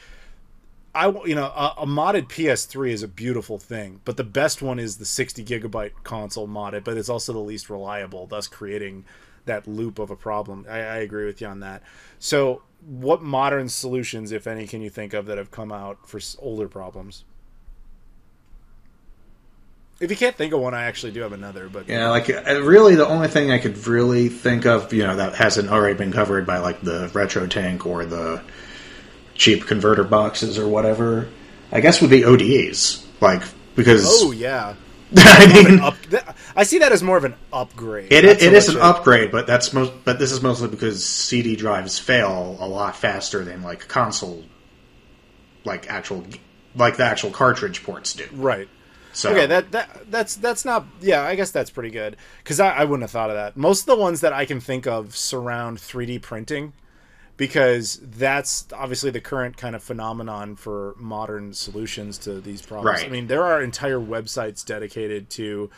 a modded PS3 is a beautiful thing, but the best one is the 60 gigabyte console modded, but it's also the least reliable, thus creating that loop of a problem. I agree with you on that. So what modern solutions, if any, can you think of that have come out for older problems? If you can't think of one, I actually do have another. But yeah, like really the only thing I could really think of, that hasn't already been covered by like the Retro Tank or the cheap converter boxes or whatever, I guess would be ODEs. Like, because... Oh, yeah. I mean... I see that as more of an upgrade. It is an upgrade, but but this is mostly because CD drives fail a lot faster than like console, the actual cartridge ports do. Right. So. Okay, that's not... Yeah, I guess that's pretty good. Because I wouldn't have thought of that. Most of the ones that I can think of surround 3D printing, because that's obviously the current kind of phenomenon for modern solutions to these problems. Right. I mean, there are entire websites dedicated to,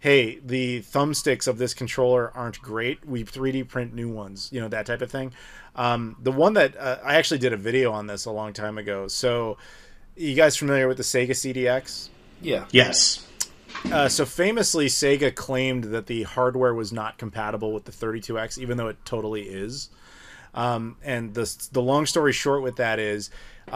hey, the thumbsticks of this controller aren't great, we 3D print new ones, that type of thing. The one that I actually did a video on this a long time ago. So, you guys familiar with the Sega CDX? Yeah. Yes. So famously, Sega claimed that the hardware was not compatible with the 32X, even though it totally is. And the long story short with that is the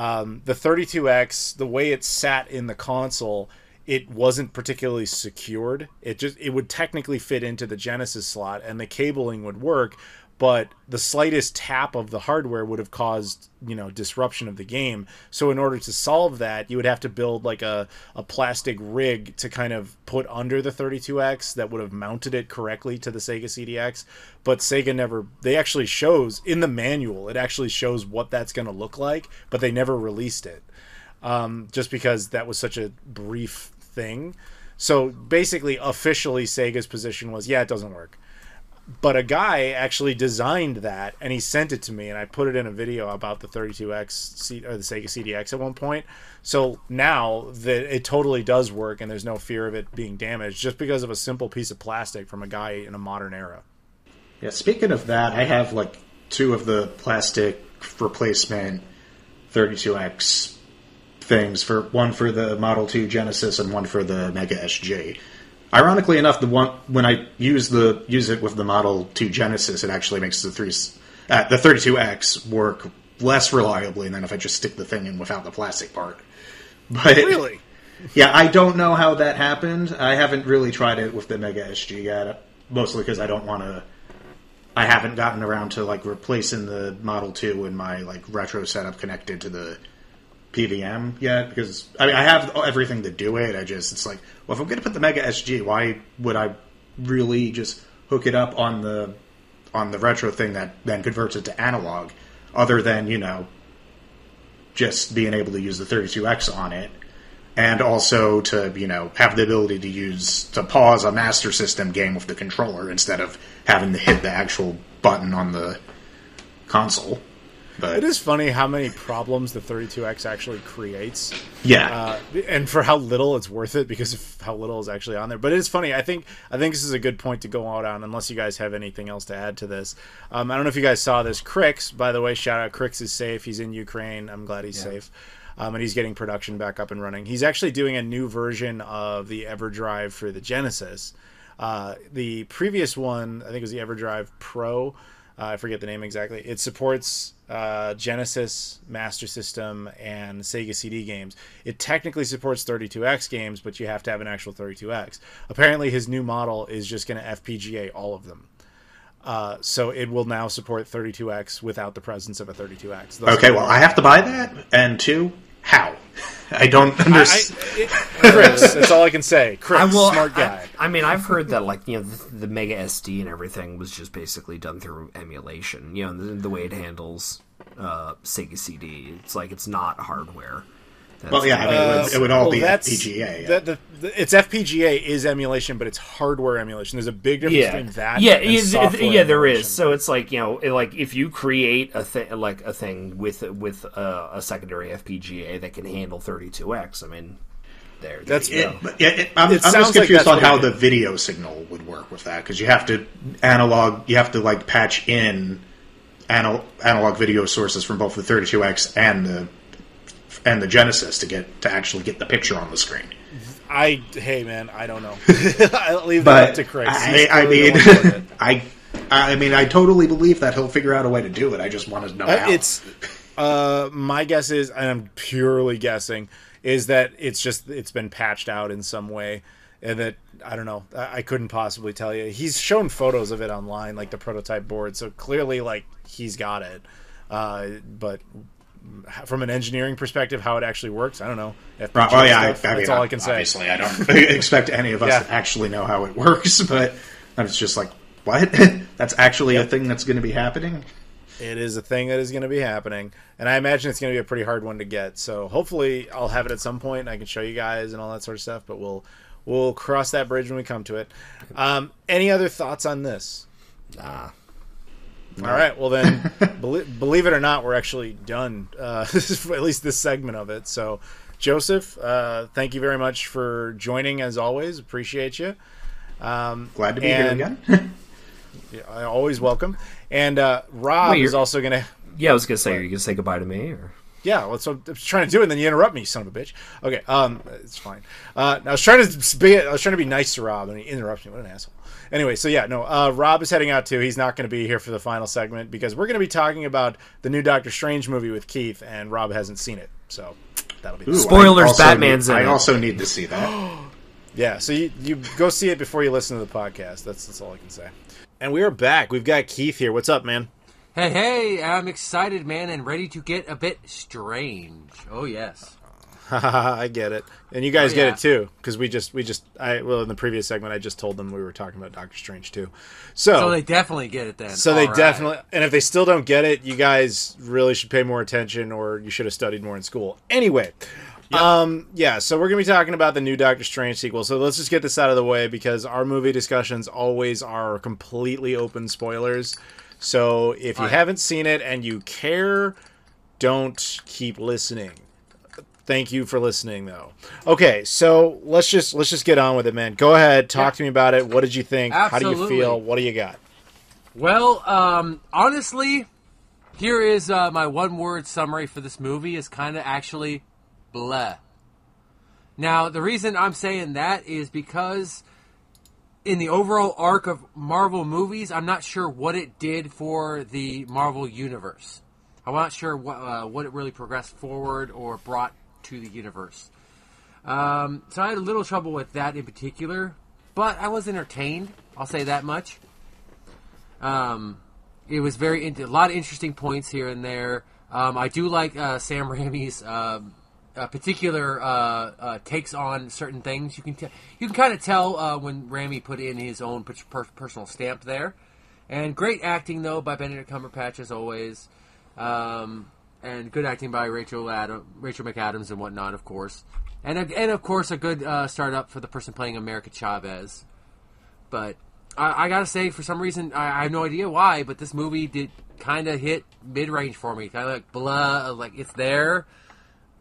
32X, the way it sat in the console, it wasn't particularly secured. It would technically fit into the Genesis slot and the cabling would work, but the slightest tap of the hardware would have caused, disruption of the game. So in order to solve that, you would have to build like a plastic rig to kind of put under the 32X that would have mounted it correctly to the Sega CDX. But Sega they actually shows in the manual, it actually shows what that's going to look like, but they never released it. Just because that was such a brief thing. So basically, officially, Sega's position was, yeah, it doesn't work. But a guy actually designed that, and he sent it to me, and I put it in a video about the 32X or the Sega CDX at one point. So now that it totally does work, and there's no fear of it being damaged, just because of a simple piece of plastic from a guy in a modern era. Yeah, speaking of that, I have like two of the plastic replacement 32X things, one for the Model 2 Genesis and one for the Mega SG. Ironically enough, the one when I use it with the Model 2 Genesis, it actually makes the 32X work less reliably than if I just stick the thing in without the plastic part. But really? Yeah, I don't know how that happened. I haven't really tried it with the Mega SG yet, mostly because I don't want to. I haven't gotten around to like replacing the Model 2 in my like retro setup connected to the PVM yet, because I have everything to do it. It's like, well, if I'm going to put the Mega SG, why would I really just hook it up on the retro thing that then converts it to analog, other than just being able to use the 32X on it, and also to have the ability to pause a Master System game with the controller instead of having to hit the actual button on the console. But it is funny how many problems the 32X actually creates. Yeah. And for how little it's worth it because of how little is actually on there. But it is funny. I think this is a good point to go out on, unless you guys have anything else to add to this. I don't know if you guys saw this. Crix, by the way, shout out. Crix is safe. He's in Ukraine. I'm glad he's safe. And he's getting production back up and running. He's actually doing a new version of the EverDrive for the Genesis. The previous one, I think it was the EverDrive Pro. I forget the name exactly. It supports Genesis, Master System, and Sega CD games. It technically supports 32X games, but you have to have an actual 32X. Apparently, his new model is just going to FPGA all of them. So it will now support 32X without the presence of a 32X. Okay, well, I have to buy that, and two, how? I don't understand. Chris, that's all I can say. Chris, smart guy. I mean, I've heard that, like, you know, the Mega SD and everything was just basically done through emulation. You know, the way it handles Sega CD. It's like, it's not hardware. Well, yeah, I mean, it would all be FPGA. Yeah. It's FPGA is emulation, but it's hardware emulation. There's a big difference between that and software there emulation. is. So it's like, you know, like if you create a thing with a secondary FPGA that can handle 32X, I mean, that's it. I'm just confused on how the video signal would work with that, because you have to like patch in analog video sources from both the 32X and the Genesis to actually get the picture on the screen. Hey man, I don't know. I'll leave that up to Chris. I mean, I totally believe that he'll figure out a way to do it. I just want to know how. My guess is, and I'm purely guessing, is that it's been patched out in some way, and that I don't know. I couldn't possibly tell you. He's shown photos of it online, like the prototype board, so clearly, like, he's got it. But from an engineering perspective, how it actually works, I don't know. That's all I can say. Obviously, I don't expect any of us to actually know how it works, but I'm just like, what? That's actually a thing that's going to be happening? It is a thing that is going to be happening, and I imagine it's going to be a pretty hard one to get. So hopefully I'll have it at some point, and I can show you guys and all that sort of stuff, but we'll cross that bridge when we come to it. Any other thoughts on this? Nah. All right, well then, believe it or not, we're actually done, at least this segment of it. So, Joseph, thank you very much for joining, as always. Appreciate you. Glad to be here again. Always welcome. And Rob is also going to... Yeah, I was going to say, are you going to say goodbye to me? Or? Yeah, that's what I was trying to do, and then you interrupt me, son of a bitch. Okay, it's fine. I was trying to be nice to Rob, and he interrupts me. What an asshole. Anyway, so yeah, no, Rob is heading out too. He's not going to be here for the final segment because we're going to be talking about the new Doctor Strange movie with Keith, and Rob hasn't seen it, so that'll be spoilers. Batman's in it. I also need to see that. Yeah, so you go see it before you listen to the podcast. That's all I can say. And we are back. We've got Keith here. What's up, man? Hey, I'm excited, man, and ready to get a bit strange. Oh, yes. I get it. And you guys get it, too, because in the previous segment, I just told them we were talking about Doctor Strange, too. So they definitely get it, then. So definitely, and if they still don't get it, you guys really should pay more attention, or you should have studied more in school. Anyway, so we're going to be talking about the new Doctor Strange sequel. So let's just get this out of the way, because our movie discussions always are completely open spoilers. So if you haven't seen it and you care, don't keep listening. Thank you for listening, though. Okay, so let's just get on with it, man. Go ahead, talk to me about it. What did you think? Absolutely. How do you feel? What do you got? Well, honestly, here is my one-word summary for this movie. Is kind of actually bleh. Now, the reason I'm saying that is because in the overall arc of Marvel movies, I'm not sure what it did for the Marvel universe. I'm not sure what it really progressed forward or brought to the universe. So I had a little trouble with that in particular, but I was entertained. I'll say that much. It was a lot of interesting points here and there. I do like Sam Raimi's particular takes on certain things. You can kind of tell when Raimi put in his own personal stamp there. And great acting, though, by Benedict Cumberbatch, as always. And good acting by Rachel McAdams and whatnot, of course. And of course, a good startup for the person playing America Chavez. But I gotta say, for some reason, I have no idea why, but this movie did kind of hit mid-range for me. Kind of like blah, like it's there.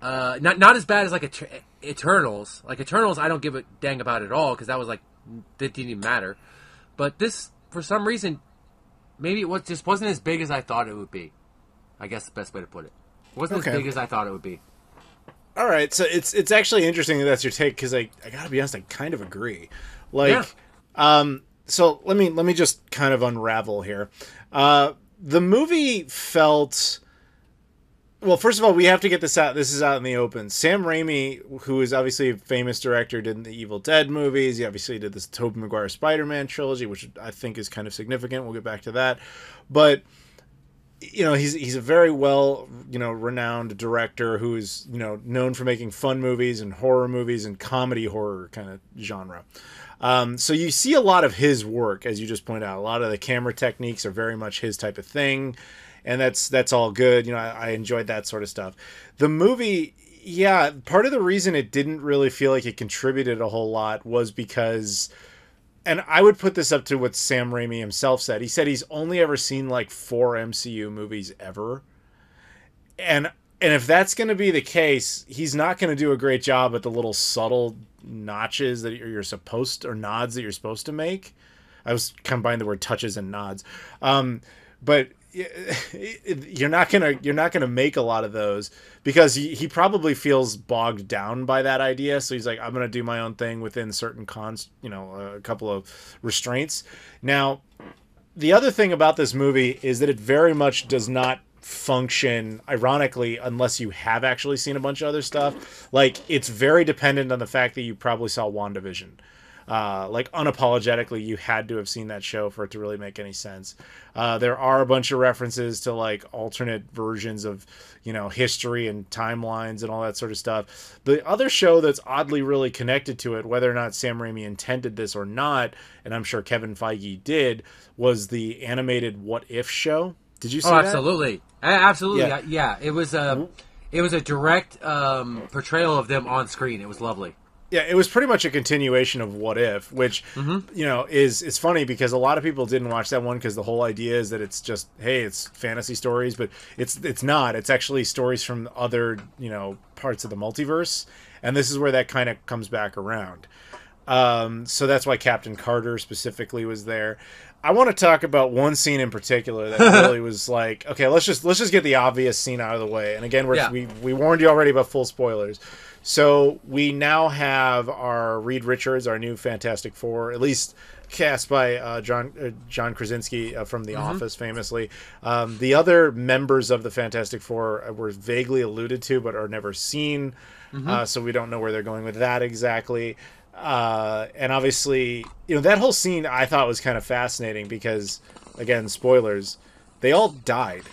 Not as bad as like Eternals. Like Eternals, I don't give a dang about at all because that was like that didn't even matter. But this, for some reason, maybe it just wasn't as big as I thought it would be. I guess the best way to put it. It wasn't as big as I thought it would be. All right, so it's actually interesting that that's your take because I gotta be honest, I kind of agree. So let me just kind of unravel here. The movie felt Well, first of all, we have to get this out. This is out in the open. Sam Raimi, who is obviously a famous director, did the Evil Dead movies. He obviously did this Tobey Maguire Spider-Man trilogy, which I think is kind of significant. We'll get back to that. But, he's a very well, renowned director who is, known for making fun movies and horror movies and comedy horror kind of genre. So you see a lot of his work, as you just pointed out. A lot of the camera techniques are very much his type of thing. And that's all good. I enjoyed that sort of stuff. The movie, yeah, part of the reason it didn't really feel like it contributed a whole lot was because, and I would put this up to what Sam Raimi himself said. He said he's only ever seen like 4 MCU movies ever. And if that's going to be the case, he's not going to do a great job at the little subtle notches that you're supposed to, or nods that you're supposed to make. I was combining the word touches and nods. But you're not gonna make a lot of those because he probably feels bogged down by that idea. So he's like, I'm gonna do my own thing within certain a couple of restraints. Now, the other thing about this movie is that it very much does not function, ironically, unless you have actually seen a bunch of other stuff. Like, it's very dependent on the fact that you probably saw WandaVision. Like, unapologetically, you had to have seen that show for it to really make any sense. There are a bunch of references to like alternate versions of, history and timelines and all that sort of stuff. The other show that's oddly really connected to it, whether or not Sam Raimi intended this or not, and I'm sure Kevin Feige did, was the animated What If show. Did you see that? Absolutely. Absolutely. Yeah. It was a direct portrayal of them on screen. It was lovely. Yeah, it was pretty much a continuation of What If, which, is funny because a lot of people didn't watch that one because the whole idea is that it's just, hey, it's fantasy stories, but it's not. It's actually stories from other, parts of the multiverse, and this is where that kind of comes back around. So that's why Captain Carter specifically was there. I want to talk about one scene in particular that really was like, okay, let's just get the obvious scene out of the way. And again, we warned you already about full spoilers. So we now have our Reed Richards, our new Fantastic Four, at least cast by John Krasinski from The Office, famously. The other members of the Fantastic Four were vaguely alluded to, but are never seen. So we don't know where they're going with that exactly. And obviously, that whole scene I thought was kind of fascinating because, again, spoilers, they all died.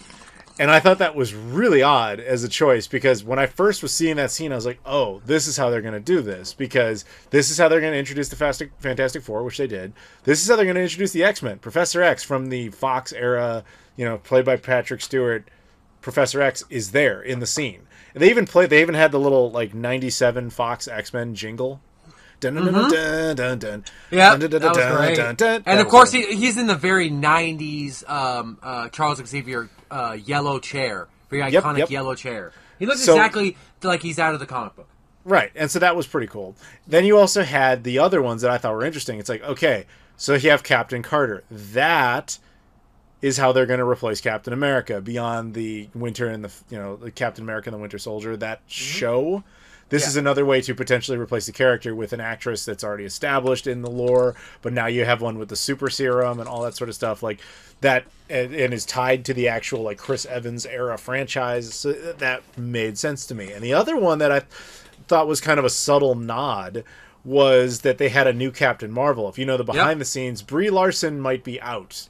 And I thought that was really odd as a choice because when I first was seeing that scene, I was like, oh, this is how they're going to do this because this is how they're going to introduce the Fantastic Four, which they did. This is how they're going to introduce the X-Men. Professor X from the Fox era, played by Patrick Stewart. Professor X is there in the scene. And they even had the little, 97 Fox X-Men jingle. Dun, dun, dun, dun, dun, dun. Yeah, Dun, dun, dun, that was dun, great. dun, dun. And That of was course, awesome. he's in the very 90s Charles Xavier yellow chair. Very iconic yellow chair. He looks exactly like he's out of the comic book. Right, and so that was pretty cool. Then you also had the other ones that I thought were interesting. It's like, okay, so you have Captain Carter. That is how they're going to replace Captain America beyond the Winter and the Captain America and the Winter Soldier, that show. This is another way to potentially replace the character with an actress that's already established in the lore, but now you have one with the super serum and all that sort of stuff like that, and is tied to the actual Chris Evans era franchise. So that made sense to me. And the other one that I thought was kind of a subtle nod was that they had a new Captain Marvel. If you know the behind the scenes, Brie Larson might be out,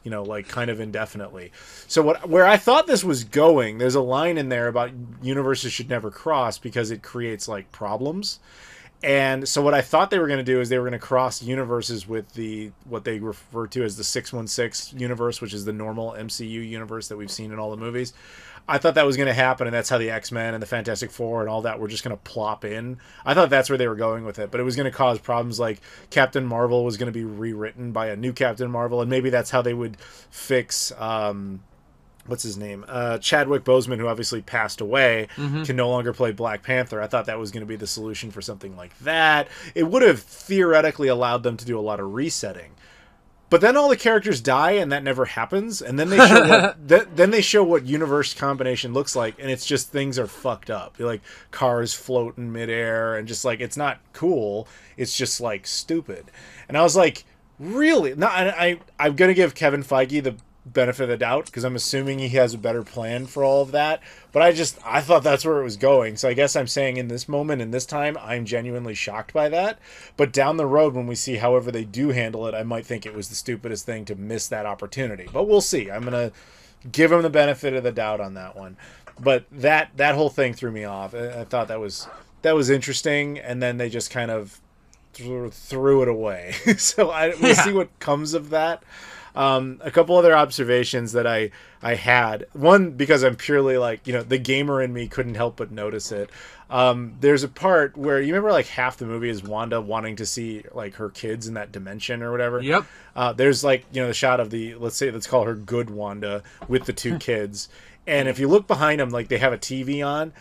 kind of indefinitely. So where I thought this was going, there's a line in there about universes should never cross because it creates problems. And so what I thought they were going to do is they were going to cross universes with what they refer to as the 616 universe, which is the normal MCU universe that we've seen in all the movies. I thought that was going to happen, and that's how the X-Men and the Fantastic Four and all that were just going to plop in. I thought that's where they were going with it, but it was going to cause problems like Captain Marvel was going to be rewritten by a new Captain Marvel, and maybe that's how they would fix... what's his name? Chadwick Boseman, who obviously passed away, can no longer play Black Panther. I thought that was going to be the solution for something like that. It would have theoretically allowed them to do a lot of resetting. But then all the characters die, and that never happens. And then they show then they show what universe combination looks like, and it's just things are fucked up. You're cars float in midair, and just it's not cool. It's just stupid. And I was like, really? No, I'm gonna give Kevin Feige the benefit of the doubt because I'm assuming he has a better plan for all of that. But I thought that's where it was going. So I guess I'm saying in this moment, in this time, I'm genuinely shocked by that. But down the road, when we see however they do handle it, I might think it was the stupidest thing to miss that opportunity. But we'll see. I'm going to give him the benefit of the doubt on that one. But that whole thing threw me off. I thought that was interesting, and then they just kind of threw it away. So we'll see what comes of that. A couple other observations that I had. One, because I'm purely like, the gamer in me couldn't help but notice it. There's a part where you remember like half the movie is Wanda wanting to see like her kids in that dimension or whatever. Yep. There's like, the shot of let's call her good Wanda with the two kids. And if you look behind them, like they have a TV on.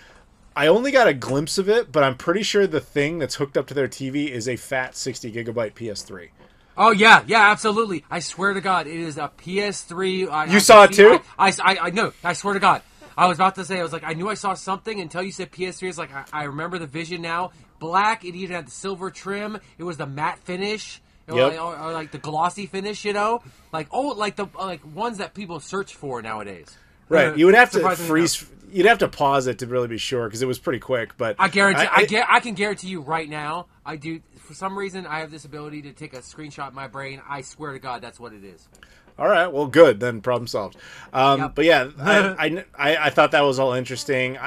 I only got a glimpse of it, but I'm pretty sure the thing that's hooked up to their TV is a fat 60 gigabyte PS3. Oh, yeah, absolutely. I swear to God, it is a PS3. You saw it too? I know. I swear to God. I was about to say, I knew I saw something until you said PS3. It's like, I remember the vision now. Black, it even had the silver trim. It was the matte finish. Yep. Or like the glossy finish, Like ones that people search for nowadays. Right. You would have to freeze. You'd have to pause it to really be sure because it was pretty quick. But I can guarantee you right now, I do. For some reason, I have this ability to take a screenshot in my brain. I swear to God, that's what it is. All right, well, good. Then problem solved. Yep. But yeah, I thought that was all interesting.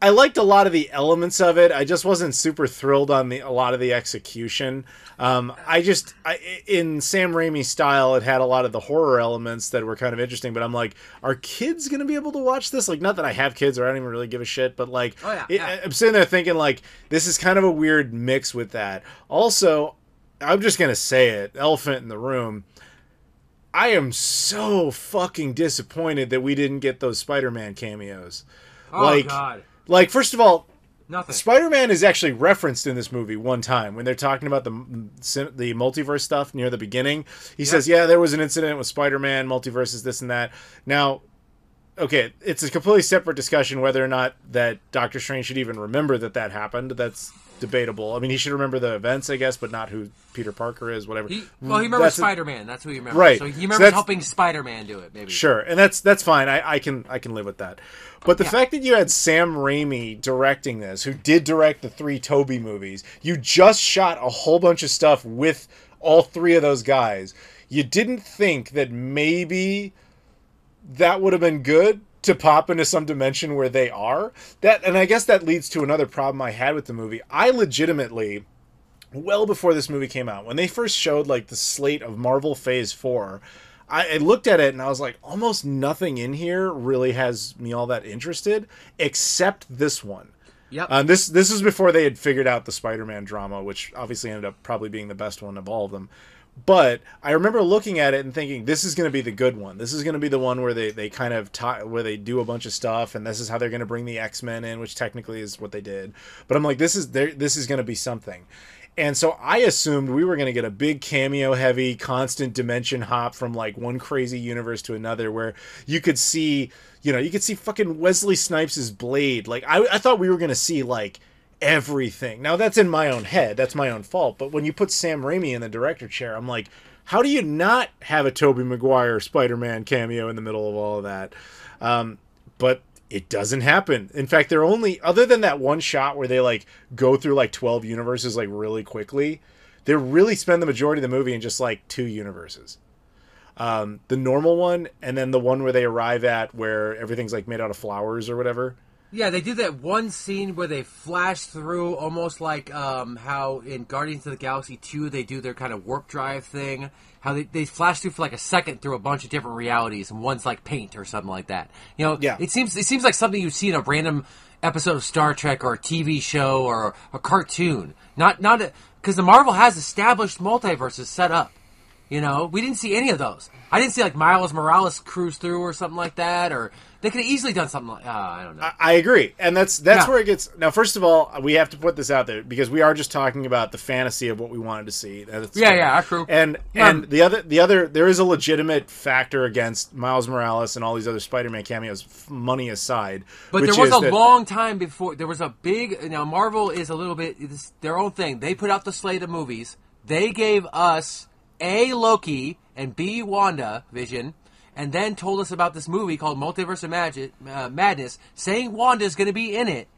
I liked a lot of the elements of it. I just wasn't super thrilled on a lot of the execution. In Sam Raimi's style, it had a lot of the horror elements that were kind of interesting. But I'm like, are kids going to be able to watch this? Like, not that I have kids or I don't even really give a shit. But like, I'm sitting there thinking like, this is kind of a weird mix with that. Also, I'm just going to say it, elephant in the room. I am fucking disappointed that we didn't get those Spider-Man cameos. Oh, God. Like, first of all, nothing. Spider-Man is actually referenced in this movie one time when they're talking about the multiverse stuff near the beginning. He says, yeah, there was an incident with Spider-Man, multiverses, this and that. Now, okay, it's a completely separate discussion whether or not that Doctor Strange should even remember that happened. That's debatable. I mean, he should remember the events, I guess, but not who Peter Parker is, whatever. He remembers Spider-Man. That's who he remembers. Right. So he remembers helping Spider-Man do it, maybe. Sure, and that's fine. I can live with that. But the fact that you had Sam Raimi directing this, who did direct the 3 Tobey movies, you just shot a whole bunch of stuff with all 3 of those guys. You didn't think that maybe that would have been good to pop into some dimension where they are? And I guess that leads to another problem I had with the movie. I legitimately, well before this movie came out, when they first showed like the slate of Marvel Phase 4, I looked at it and I was like, almost nothing in here really has me all that interested, except this one. Yep. This is before they had figured out the Spider-Man drama, which obviously ended up probably being the best one of all of them. But I remember looking at it and thinking, this is going to be the good one. This is going to be the one where they kind of where they do a bunch of stuff, and this is how they're going to bring the X-Men in, which technically is what they did. But I'm like, this is going to be something. And so I assumed we were going to get a big cameo-heavy, constant dimension hop from like one crazy universe to another, where you could see fucking Wesley Snipes' Blade. Like I thought we were going to see like everything. Now that's in my own head. That's my own fault. But when you put Sam Raimi in the director chair, I'm like, how do you not have a Tobey Maguire Spider-Man cameo in the middle of all of that? But it doesn't happen. In fact, they're only, other than that one shot where they like go through like 12 universes like really quickly, they really spend the majority of the movie in just like 2 universes. The normal one, and then the one where they arrive at where everything's like made out of flowers or whatever. Yeah, they did that one scene where they flash through, almost like how in Guardians of the Galaxy 2 they do their kind of warp drive thing. How they flash through for like a second through a bunch of different realities, and one's like paint or something like that. Yeah. It seems like something you see in a random episode of Star Trek or a TV show or a cartoon. Not because the Marvel has established multiverses set up. We didn't see any of those. I didn't see like Miles Morales cruise through or something like that, or they could have easily done something like I don't know. I agree, and that's where it gets. Now, first of all, we have to put this out there because we are just talking about the fantasy of what we wanted to see. That's true. And the other, there is a legitimate factor against Miles Morales and all these other Spider-Man cameos, money aside. But there was a long time before there was a big. Now Marvel is a little bit it's their own thing. They put out the slate of movies. They gave us A, Loki, and B, WandaVision. and then told us about this movie called Multiverse of Madness, saying Wanda's going to be in it,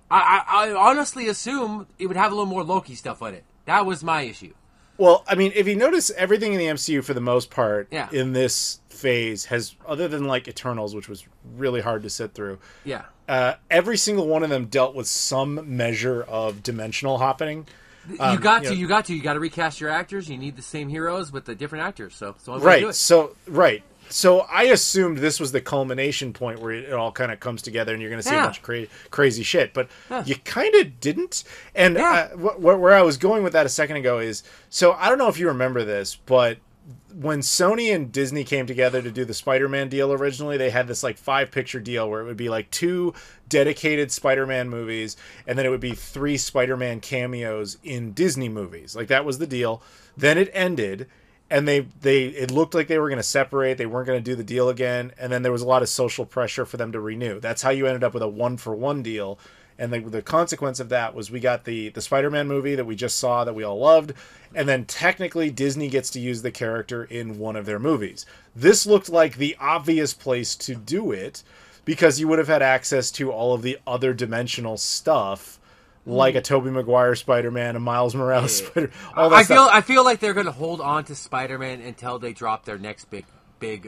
I honestly assume it would have a little more Loki stuff on it. That was my issue. Well, I mean, if you notice, everything in the MCU, for the most part, Yeah. in this phase has, other than, like, Eternals, which was really hard to sit through, Yeah. every single one of them dealt with some measure of dimensional hopping. You got to recast your actors. You need the same heroes with the different actors. So I'm gonna do Right. it. So I assumed this was the culmination point where it all kind of comes together and you're going to see a bunch of crazy shit, but you kind of didn't. And where I was going with that a second ago is, so I don't know if you remember this, but when Sony and Disney came together to do the Spider-Man deal originally, they had this like 5-picture deal where it would be like 2 dedicated Spider-Man movies, and then it would be 3 Spider-Man cameos in Disney movies. Like, that was the deal. Then it ended, and it looked like they were going to separate. They weren't going to do the deal again, and then there was a lot of social pressure for them to renew. That's how you ended up with a 1-for-1 deal. And the consequence of that was we got the Spider-Man movie that we just saw that we all loved, and then technically Disney gets to use the character in one of their movies. This looked like the obvious place to do it because you would have had access to all of the other dimensional stuff, like a Tobey Maguire Spider-Man, a Miles Morales Spider-Man, all that stuff. I feel like they're going to hold on to Spider-Man until they drop their next big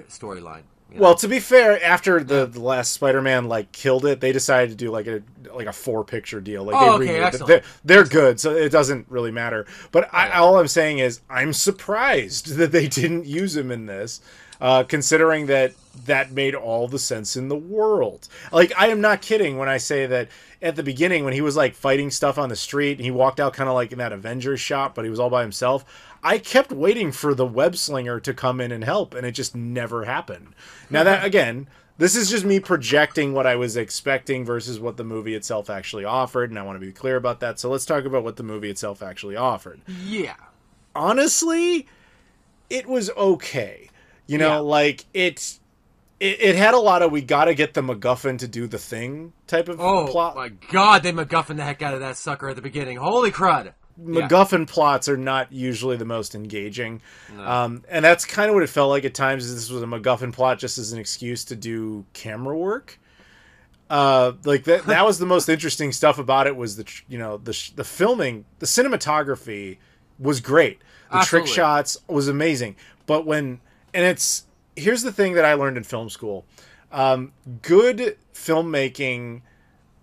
storyline. You know? Well, to be fair, after the last Spider-Man like killed it, they decided to do like a 4-picture deal. Like excellent. They're good, so it doesn't really matter. But all I'm saying is I'm surprised that they didn't use him in this, considering that made all the sense in the world. Like, I am not kidding when I say that at the beginning when he was like fighting stuff on the street and he walked out kind of like in that Avengers shot, but he was all by himself. I kept waiting for the web slinger to come in and help, and it just never happened. Now that, again, this is just me projecting what I was expecting versus what the movie itself actually offered, and I want to be clear about that. So let's talk about what the movie itself actually offered. Yeah. Honestly, it was okay. You know, like, it had a lot of we gotta get the MacGuffin to do the thing type of plot. Oh my god, they MacGuffin the heck out of that sucker at the beginning. Holy crud. MacGuffin plots are not usually the most engaging. No. And that's kind of what it felt like at times, is this was a MacGuffin plot just as an excuse to do camera work. Like that was the most interesting stuff about it, was the filming, the cinematography was great. The trick shots was amazing. But here's the thing that I learned in film school. Good filmmaking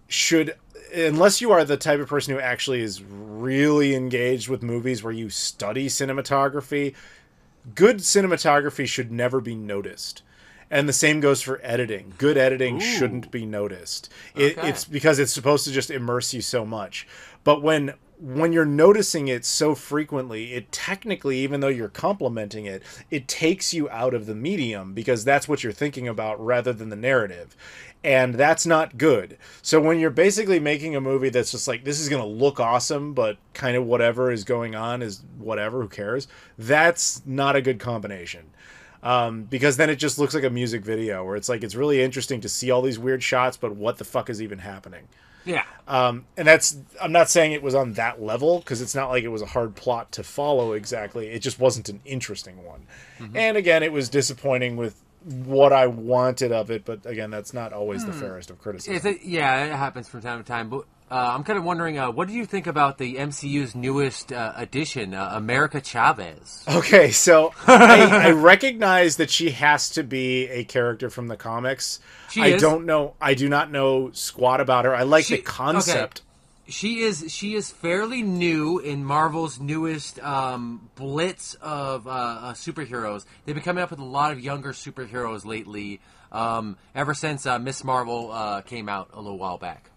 should, unless you are the type of person who actually is really engaged with movies where you study cinematography, good cinematography should never be noticed. And the same goes for editing. Good editing shouldn't be noticed. It's because it's supposed to just immerse you so much. But when you're noticing it so frequently, it technically, even though you're complimenting it, it takes you out of the medium, because that's what you're thinking about rather than the narrative. And that's not good. So when you're basically making a movie that's just like, this is going to look awesome, but kind of whatever is going on is whatever, who cares? That's not a good combination. Because then it just looks like a music video where it's like, it's really interesting to see all these weird shots, but what the fuck is even happening? Yeah. And I'm not saying it was on that level, because it's not like it was a hard plot to follow exactly. It just wasn't an interesting one. Mm-hmm. And again, it was disappointing with what I wanted of it, but again, that's not always the fairest of criticism. It happens from time to time. But I'm kind of wondering, what do you think about the MCU's newest addition, America Chavez? Okay, so I recognize that she has to be a character from the comics. I do not know squat about her. I like the concept. Okay. She is fairly new in Marvel's newest blitz of superheroes. They've been coming up with a lot of younger superheroes lately, ever since Miss Marvel came out a little while back.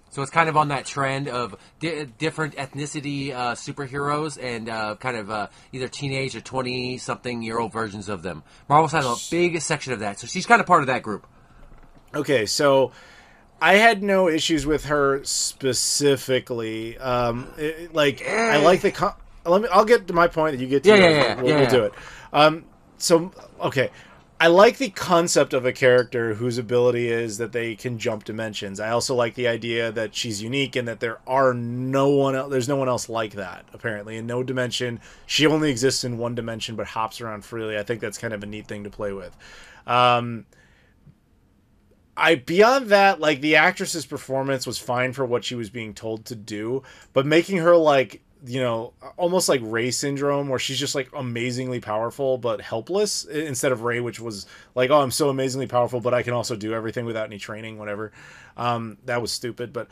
So it's kind of on that trend of different ethnicity superheroes and kind of either teenage or 20-something-year-old versions of them. Marvel's had a big section of that, so she's kind of part of that group. Okay, so I had no issues with her specifically. I like the. I'll get to my point that you get to. We'll do it. I like the concept of a character whose ability is that they can jump dimensions. I also like the idea that she's unique and that there's no one else like that, apparently. In no dimension. She only exists in one dimension but hops around freely. I think that's kind of a neat thing to play with. Beyond that, like, the actress's performance was fine for what she was being told to do, but making her, like, you know, almost like Rey syndrome, where she's just like amazingly powerful but helpless, instead of Rey, which was like, oh, I'm so amazingly powerful but I can also do everything without any training, whatever. That was stupid, but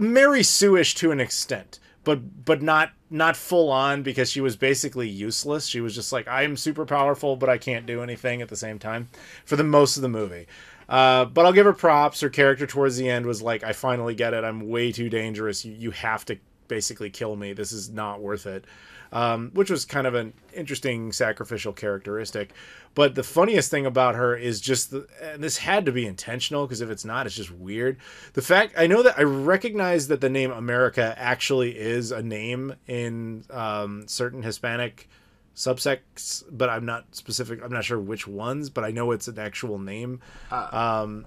Mary Sue-ish to an extent, but not full on, because she was basically useless. She was just like, I'm super powerful but I can't do anything at the same time for the most of the movie. But I'll give her props. Her character towards the end was like, I finally get it. I'm way too dangerous. You have to basically kill me. This is not worth it. Which was kind of an interesting sacrificial characteristic. But the funniest thing about her is just, and this had to be intentional, because if it's not, it's just weird. The fact, I recognize that the name America actually is a name in certain Hispanic subsects, but I'm not sure which ones, but I know it's an actual name.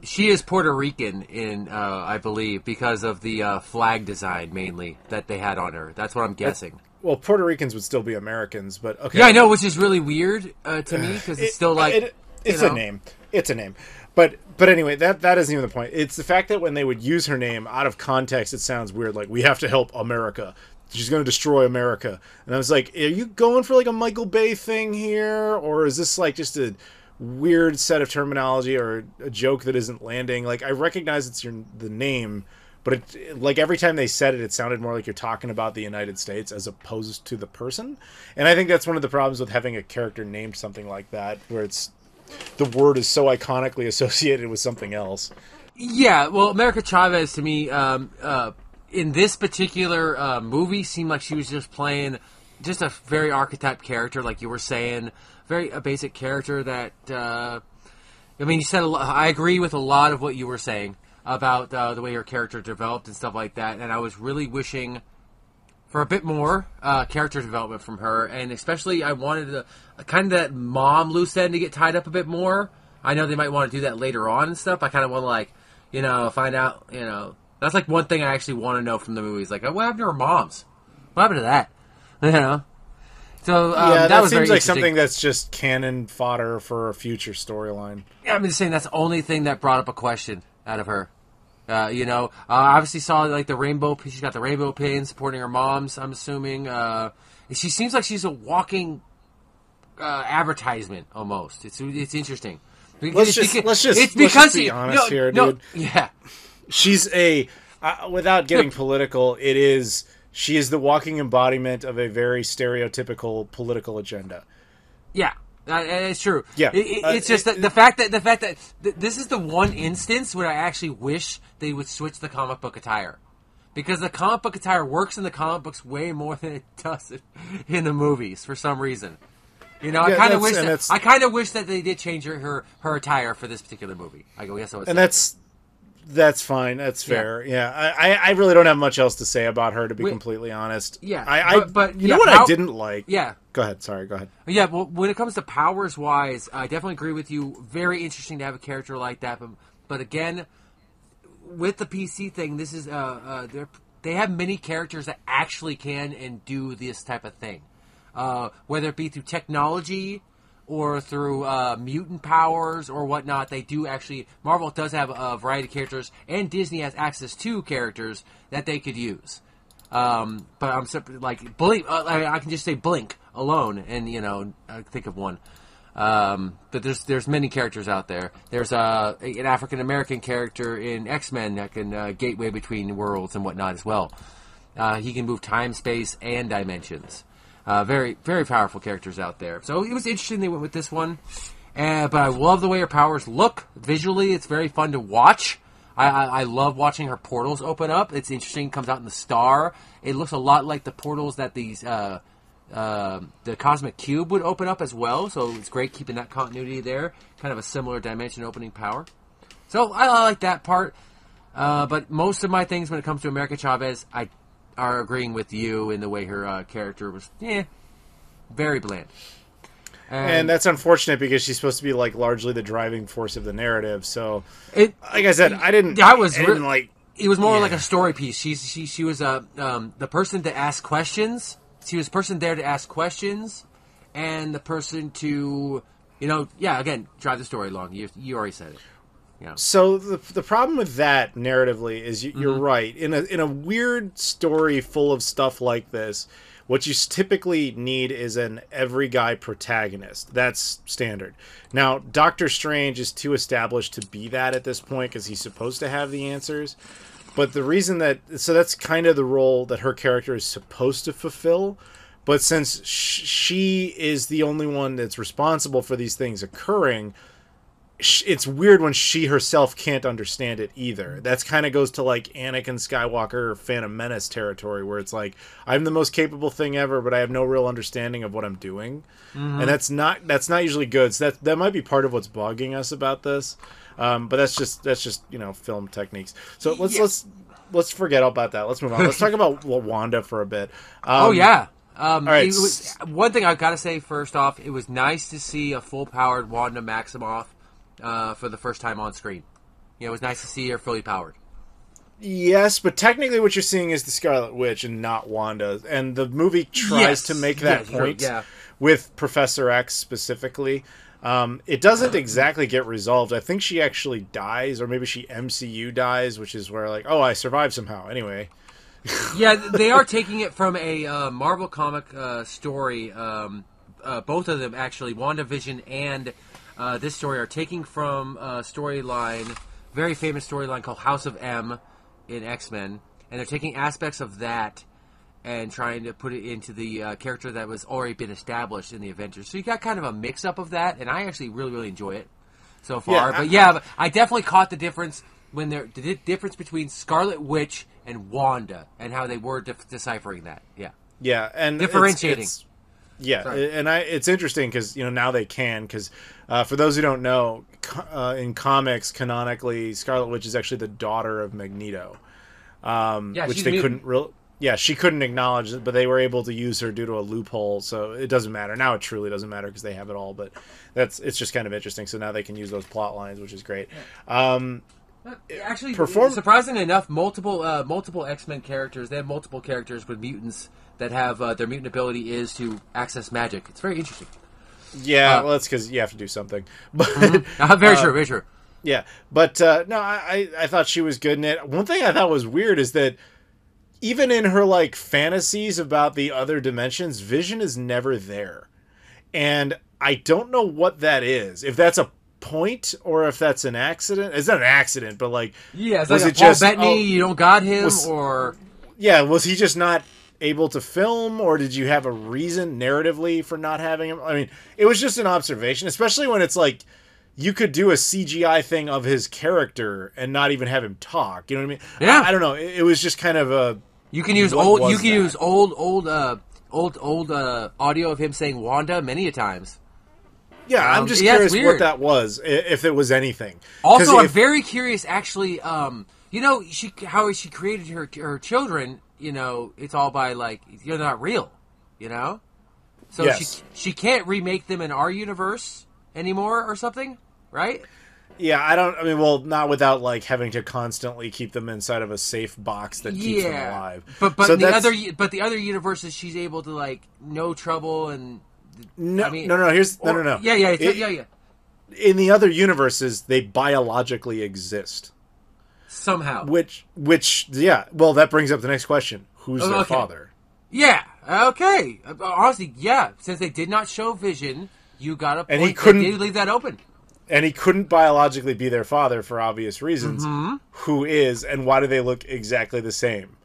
She is Puerto Rican I believe, because of the flag design mainly that they had on her. That's what I'm guessing. Well, Puerto Ricans would still be Americans, but okay. Yeah, I know, which is really weird to me, because it's still like... It's a name. It's a name. But anyway, that isn't even the point. It's the fact that when they would use her name out of context, it sounds weird. Like, we have to help America. She's going to destroy America. And I was like, are you going for like a Michael Bay thing here? Or is this like just a weird set of terminology or a joke that isn't landing? Like, I recognize it's the name, but like every time they said it, it sounded more like you're talking about the United States as opposed to the person. And I think that's one of the problems with having a character named something like that, where the word is so iconically associated with something else. Yeah, well, America Chavez, to me, in this particular movie, seemed like she was just playing just a very archetype character, like you were saying, a basic character that, I mean, you said I agree with a lot of what you were saying about the way her character developed and stuff like that, and I was really wishing for a bit more character development from her, and especially I wanted kind of that mom loose end to get tied up a bit more. I know they might want to do that later on and stuff. I kind of want to, like, find out, that's like one thing I actually want to know from the movies. Like, what happened to her moms? What happened to that? So yeah, that was seems very like something that's just canon fodder for a future storyline. Yeah, I'm just saying that's the only thing that brought up a question out of her. Obviously saw like the rainbow. She's got the rainbow pin supporting her moms. I'm assuming. She seems like she's a walking advertisement almost. It's interesting. Let's just be honest here, dude. Yeah. She's without getting political, she is the walking embodiment of a very stereotypical political agenda. Yeah, it's true. Yeah, it's just the fact that this is the one instance where I actually wish they would switch the comic book attire, because the comic book attire works in the comic books way more than it does in the movies for some reason. I kind of wish that they did change her attire for this particular movie. That's fine. That's fair. Yeah. I really don't have much else to say about her, to be completely honest. Yeah. But you know what I didn't like? Yeah. Go ahead. Sorry. Go ahead. Yeah. Well, when it comes to powers wise, I definitely agree with you. Very interesting to have a character like that. But again, with the PC thing, this is they have many characters that actually can and do this type of thing, whether it be through technology or through mutant powers or whatnot. They do actually. Marvel does have a variety of characters, and Disney has access to characters that they could use. But I'm like Blink. I can just say Blink alone, and think of one. But there's many characters out there. There's an African American character in X-Men that can gateway between worlds and whatnot as well. He can move time, space, and dimensions. Very, very powerful characters out there. So it was interesting they went with this one. But I love the way her powers look. Visually, it's very fun to watch. I love watching her portals open up. It's interesting. It comes out in the star. It looks a lot like the portals that the Cosmic Cube would open up as well. So it's great keeping that continuity there. Kind of a similar dimension opening power. So I like that part. But most of my things when it comes to America Chavez, I are agreeing with you in the way her character was, very bland. And that's unfortunate because she's supposed to be like largely the driving force of the narrative. So, like I said, I didn't like. It was more like a story piece. She was the person to ask questions. She was the person there to ask questions, and the person to again drive the story along. You already said it. Yeah. So the problem with that narratively is you're right. In a weird story full of stuff like this, what you typically need is an every guy protagonist. That's standard. Now, Doctor Strange is too established to be that at this point because he's supposed to have the answers. But the reason that's kind of the role that her character is supposed to fulfill. But since she is the only one that's responsible for these things occurring, it's weird when she herself can't understand it either. That's kind of goes to like Anakin Skywalker Phantom Menace territory, where it's like, I'm the most capable thing ever, but I have no real understanding of what I'm doing. And that's not usually good. So that might be part of what's bugging us about this. But that's just film techniques. So let's forget about that. Let's move on. Let's talk about Wanda for a bit. All right. One thing I've got to say first off, it was nice to see a full-powered Wanda Maximoff for the first time on screen. It was nice to see her fully powered. Yes, but technically what you're seeing is the Scarlet Witch and not Wanda. And the movie tries to make that point with Professor X specifically. It doesn't exactly get resolved. I think she actually dies, or maybe she MCU dies, which is where like, I survived somehow. Anyway. Yeah, they are taking it from a Marvel comic story. Both of them, actually, WandaVision and this story are taking from a storyline, very famous storyline called House of M in X-Men, and they're taking aspects of that and trying to put it into the character that was already been established in the Avengers. So you got kind of a mix-up of that, and I actually really, really enjoy it so far. But I definitely caught the difference when the difference between Scarlet Witch and Wanda and how they were deciphering that. Yeah, and differentiating. It's interesting because now they can, because for those who don't know, in comics canonically, Scarlet Witch is actually the daughter of Magneto, which they couldn't really. Yeah, she couldn't acknowledge it, but they were able to use her due to a loophole, so it doesn't matter. Now it truly doesn't matter because they have it all, but it's just kind of interesting. So now they can use those plot lines, which is great. Actually, surprisingly enough, multiple X-Men characters, they have multiple characters with mutants that have their mutant ability is to access magic. It's very interesting. Yeah, well, that's because you have to do something. But, very true, very true. Yeah, but no, I thought she was good in it. One thing I thought was weird is that even in her like fantasies about the other dimensions, Vision is never there. And I don't know what that is. If that's a point or if that's an accident. It's not an accident, but like, it's was like it Paul just Bettany, you don't got him, or was he just not able to film, or did you have a reason narratively for not having him? I mean, it was just an observation, especially when it's like you could do a CGI thing of his character and not even have him talk. You know what I mean? Yeah. I don't know. It was just kind of a. You can use old audio of him saying Wanda many a times. Yeah, I'm just curious what that was, if it was anything. Also, I'm very curious, actually, how she created her children, it's all by, like, they're not real, So she can't remake them in our universe anymore or something, right? Yeah, not without, like, having to constantly keep them inside of a safe box that keeps them alive. But the other universes, she's able to, like, no trouble and... No. Yeah. In the other universes, they biologically exist somehow. Which, well, that brings up the next question: who's their father? Yeah. Okay. Honestly, yeah. Since they did not show Vision, you got a point. And he couldn't leave that open. And he couldn't biologically be their father for obvious reasons. Mm-hmm. Who is, and why do they look exactly the same?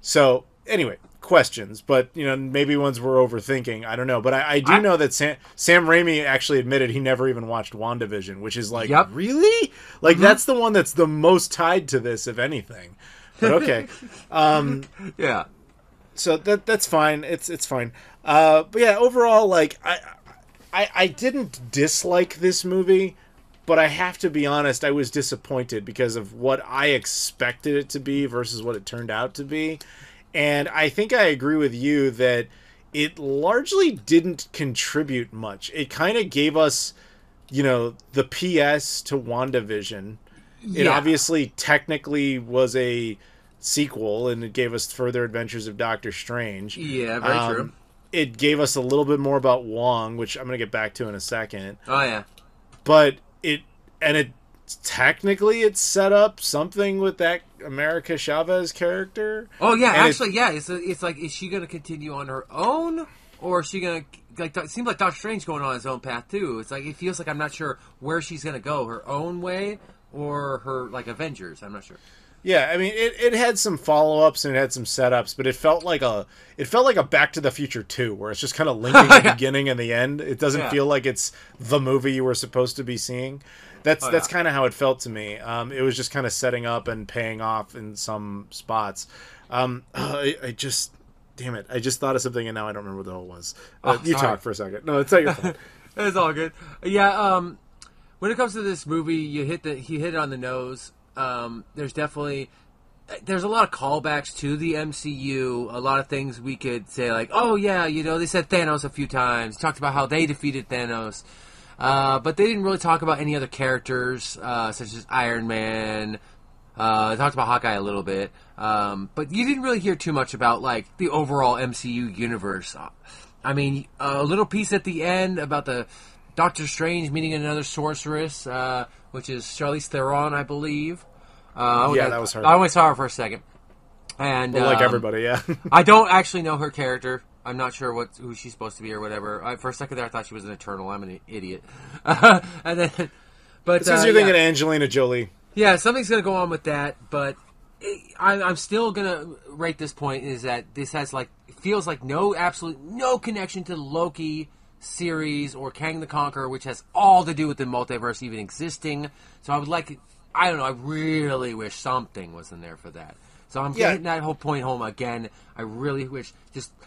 So, anyway. Questions, but maybe ones we're overthinking. I don't know, but I do know that Sam Raimi actually admitted he never even watched WandaVision, which is like, really? Like, that's the one that's the most tied to this, if anything. But okay. Yeah. So that's fine. It's fine. But yeah, overall, like, I didn't dislike this movie, but I have to be honest, I was disappointed because of what I expected it to be versus what it turned out to be. And I think I agree with you that it largely didn't contribute much. It kind of gave us, the PS to WandaVision. Yeah. It obviously technically was a sequel, and it gave us further adventures of Doctor Strange. Yeah, very true. It gave us a little bit more about Wong, which I'm going to get back to in a second. Oh, yeah. But it technically it set up something with that America Chavez character. Oh, yeah, and actually, yeah. It's like, is she going to continue on her own? Or is she going to... it seems like Doctor Strange going on his own path, too. It's like, it feels like I'm not sure where she's going to go. Her own way or her, Avengers. I'm not sure. Yeah, I mean, it had some follow-ups and it had some setups, but it felt like a Back to the Future 2, where it's just kind of linking the beginning and the end. It doesn't feel like it's the movie you were supposed to be seeing. That's kind of how it felt to me. It was just kind of setting up and paying off in some spots. I just thought of something and now I don't remember what the hell it was. You talk for a second. No, it's not your fault. It's all good. Yeah. When it comes to this movie, he hit it on the nose. There's a lot of callbacks to the MCU, a lot of things we could say like, oh yeah, they said Thanos a few times, talked about how they defeated Thanos, but they didn't really talk about any other characters, such as Iron Man. They talked about Hawkeye a little bit, but you didn't really hear too much about the overall MCU universe. I mean, a little piece at the end about the Doctor Strange meeting another sorceress, which is Charlize Theron, I believe. That was her. I only saw her for a second. And like everybody, yeah. I don't actually know her character. I'm not sure who she's supposed to be or whatever. For a second there, I thought she was an Eternal. I'm an idiot. But it's because you're thinking Angelina Jolie. Yeah, something's going to go on with that, but I'm still going to rate this point is that this has feels like absolute no connection to the Loki series or Kang the Conqueror, which has all to do with the multiverse even existing. So I would I really wish something was in there for that. So I'm getting that whole point home again. I really wish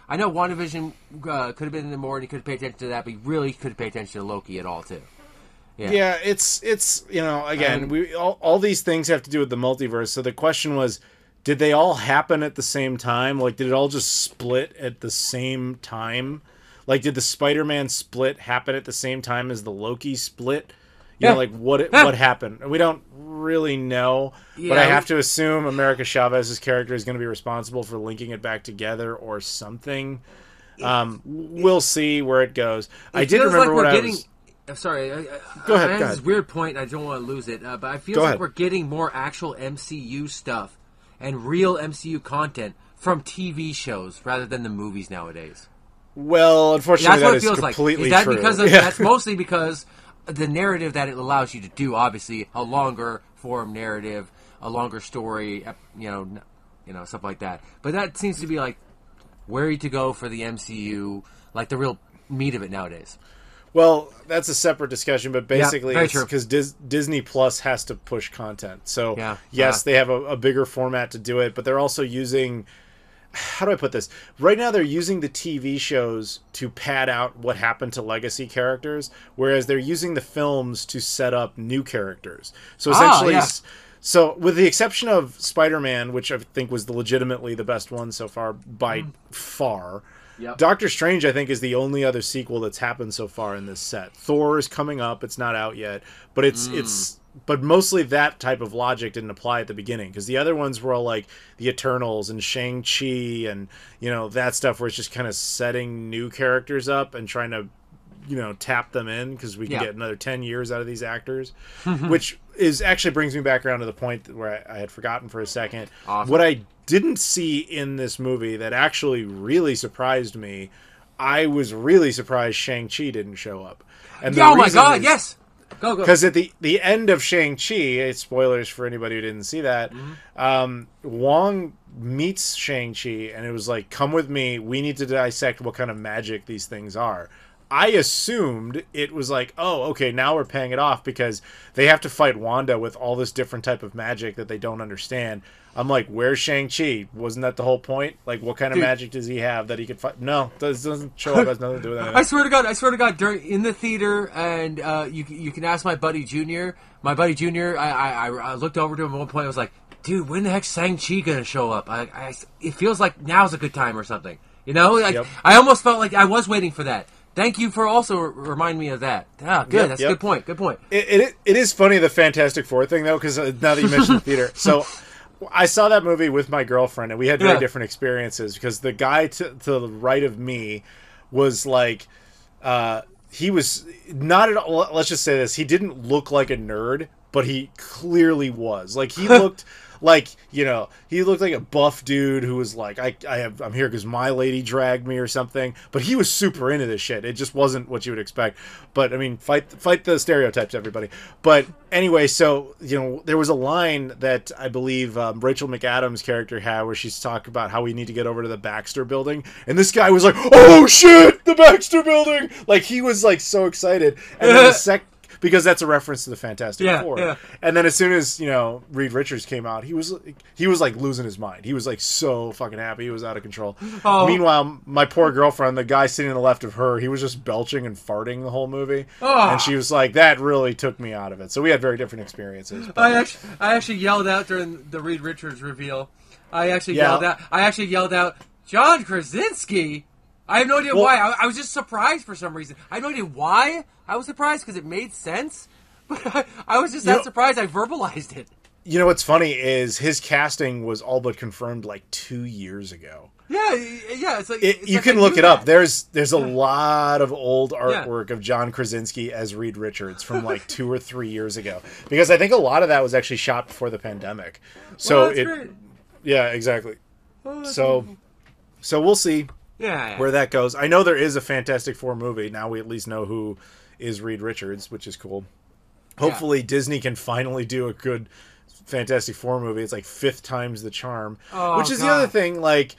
I know WandaVision could have been in there more and you could have paid attention to that, but you really could have paid attention to Loki at all too. Yeah, it's again, all these things have to do with the multiverse. So the question was, did they all happen at the same time? Did it all just split at the same time? Did the Spider-Man split happen at the same time as the Loki split? What happened? We don't really know, but I have to assume America Chavez's character is going to be responsible for linking it back together or something. We'll see where it goes. I did remember what I was... Sorry, go ahead. I have this weird point. I don't want to lose it, but I feel like we're getting more actual MCU stuff and real MCU content from TV shows rather than the movies nowadays. Well, unfortunately, that is completely true. Because that's mostly because the narrative that it allows you to do, obviously, a longer form narrative, a longer story, stuff like that. But that seems to be where to go for the MCU, the real meat of it nowadays. Well, that's a separate discussion, but basically it's because Disney Plus has to push content. So, yes, they have a bigger format to do it, but they're also using... How do I put this? Right now they're using the TV shows to pad out what happened to legacy characters, whereas they're using the films to set up new characters. So essentially... So, with the exception of Spider-Man, which I think was legitimately the best one so far by far... Yep. Doctor Strange, I think, is the only other sequel that's happened so far in this set. Thor is coming up; it's not out yet, but but mostly that type of logic didn't apply at the beginning because the other ones were all like the Eternals and Shang-Chi and that stuff where it's just kind of setting new characters up and trying to tap them in because we can get another 10 years out of these actors, which is actually brings me back around to the point where I had forgotten for a second. Awesome. What I didn't see in this movie that actually really surprised me, I was really surprised Shang-Chi didn't show up. And oh my god, yes! Go. Because at the end of Shang-Chi, spoilers for anybody who didn't see that, Wong meets Shang-Chi and it was like, come with me, we need to dissect what kind of magic these things are. I assumed it was like, oh, okay, now we're paying it off because they have to fight Wanda with all this different type of magic that they don't understand. I'm like, where's Shang-Chi? Wasn't that the whole point? What kind of magic does he have that he could fight? No, doesn't show up. Has nothing to do with that. I swear to God, in the theater, and you can ask my buddy Junior. My buddy Junior, I looked over to him at one point. I was like, dude, when the heck's Shang-Chi gonna show up? It feels like now's a good time or something. You know, like, Yep. I almost felt like I was waiting for that. Thank you for also reminding me of that. Ah, good. Yep, That's yep. a good point. Good point. It is funny, the Fantastic Four thing, though, because now that you mentioned the theater. So I saw that movie with my girlfriend, and we had very different experiences, because the guy to the right of me was like, he was not at all, let's just say this, he didn't look like a nerd, but he clearly was. Like, he looked like, you know, he looked like a buff dude who was like, I'm here because my lady dragged me or something. But he was super into this shit. It just wasn't what you would expect. But I mean, fight the stereotypes, everybody. But anyway, so, you know, there was a line that I believe Rachel McAdams' character had where she's talking about how we need to get over to the Baxter Building, and this guy was like, "Oh shit, the Baxter Building!" Like, he was like so excited. And then because that's a reference to the Fantastic Four. Yeah. And then as soon as, you know, Reed Richards came out, he was like losing his mind. He was like so fucking happy. He was out of control. Oh. Meanwhile, my poor girlfriend, the guy sitting on the left of her, he was just belching and farting the whole movie. Oh. And she was like, that really took me out of it. So we had very different experiences. I actually yelled out during the Reed Richards reveal. I actually yelled out, John Krasinski. I have no idea why. I was just surprised for some reason. I have no idea why I was surprised, because it made sense. But I was just that surprised I verbalized it. You know what's funny is his casting was all but confirmed like 2 years ago. Yeah. It's like you can look it up. There's a lot of old artwork of John Krasinski as Reed Richards from like 2 or 3 years ago, because I think a lot of that was actually shot before the pandemic. So great. Yeah, exactly. So we'll see. Yeah. Where that goes. I know there is a Fantastic Four movie. Now we at least know who is Reed Richards, which is cool. Hopefully Disney can finally do a good Fantastic Four movie. It's like 5th time's the charm. Which is the other thing, like,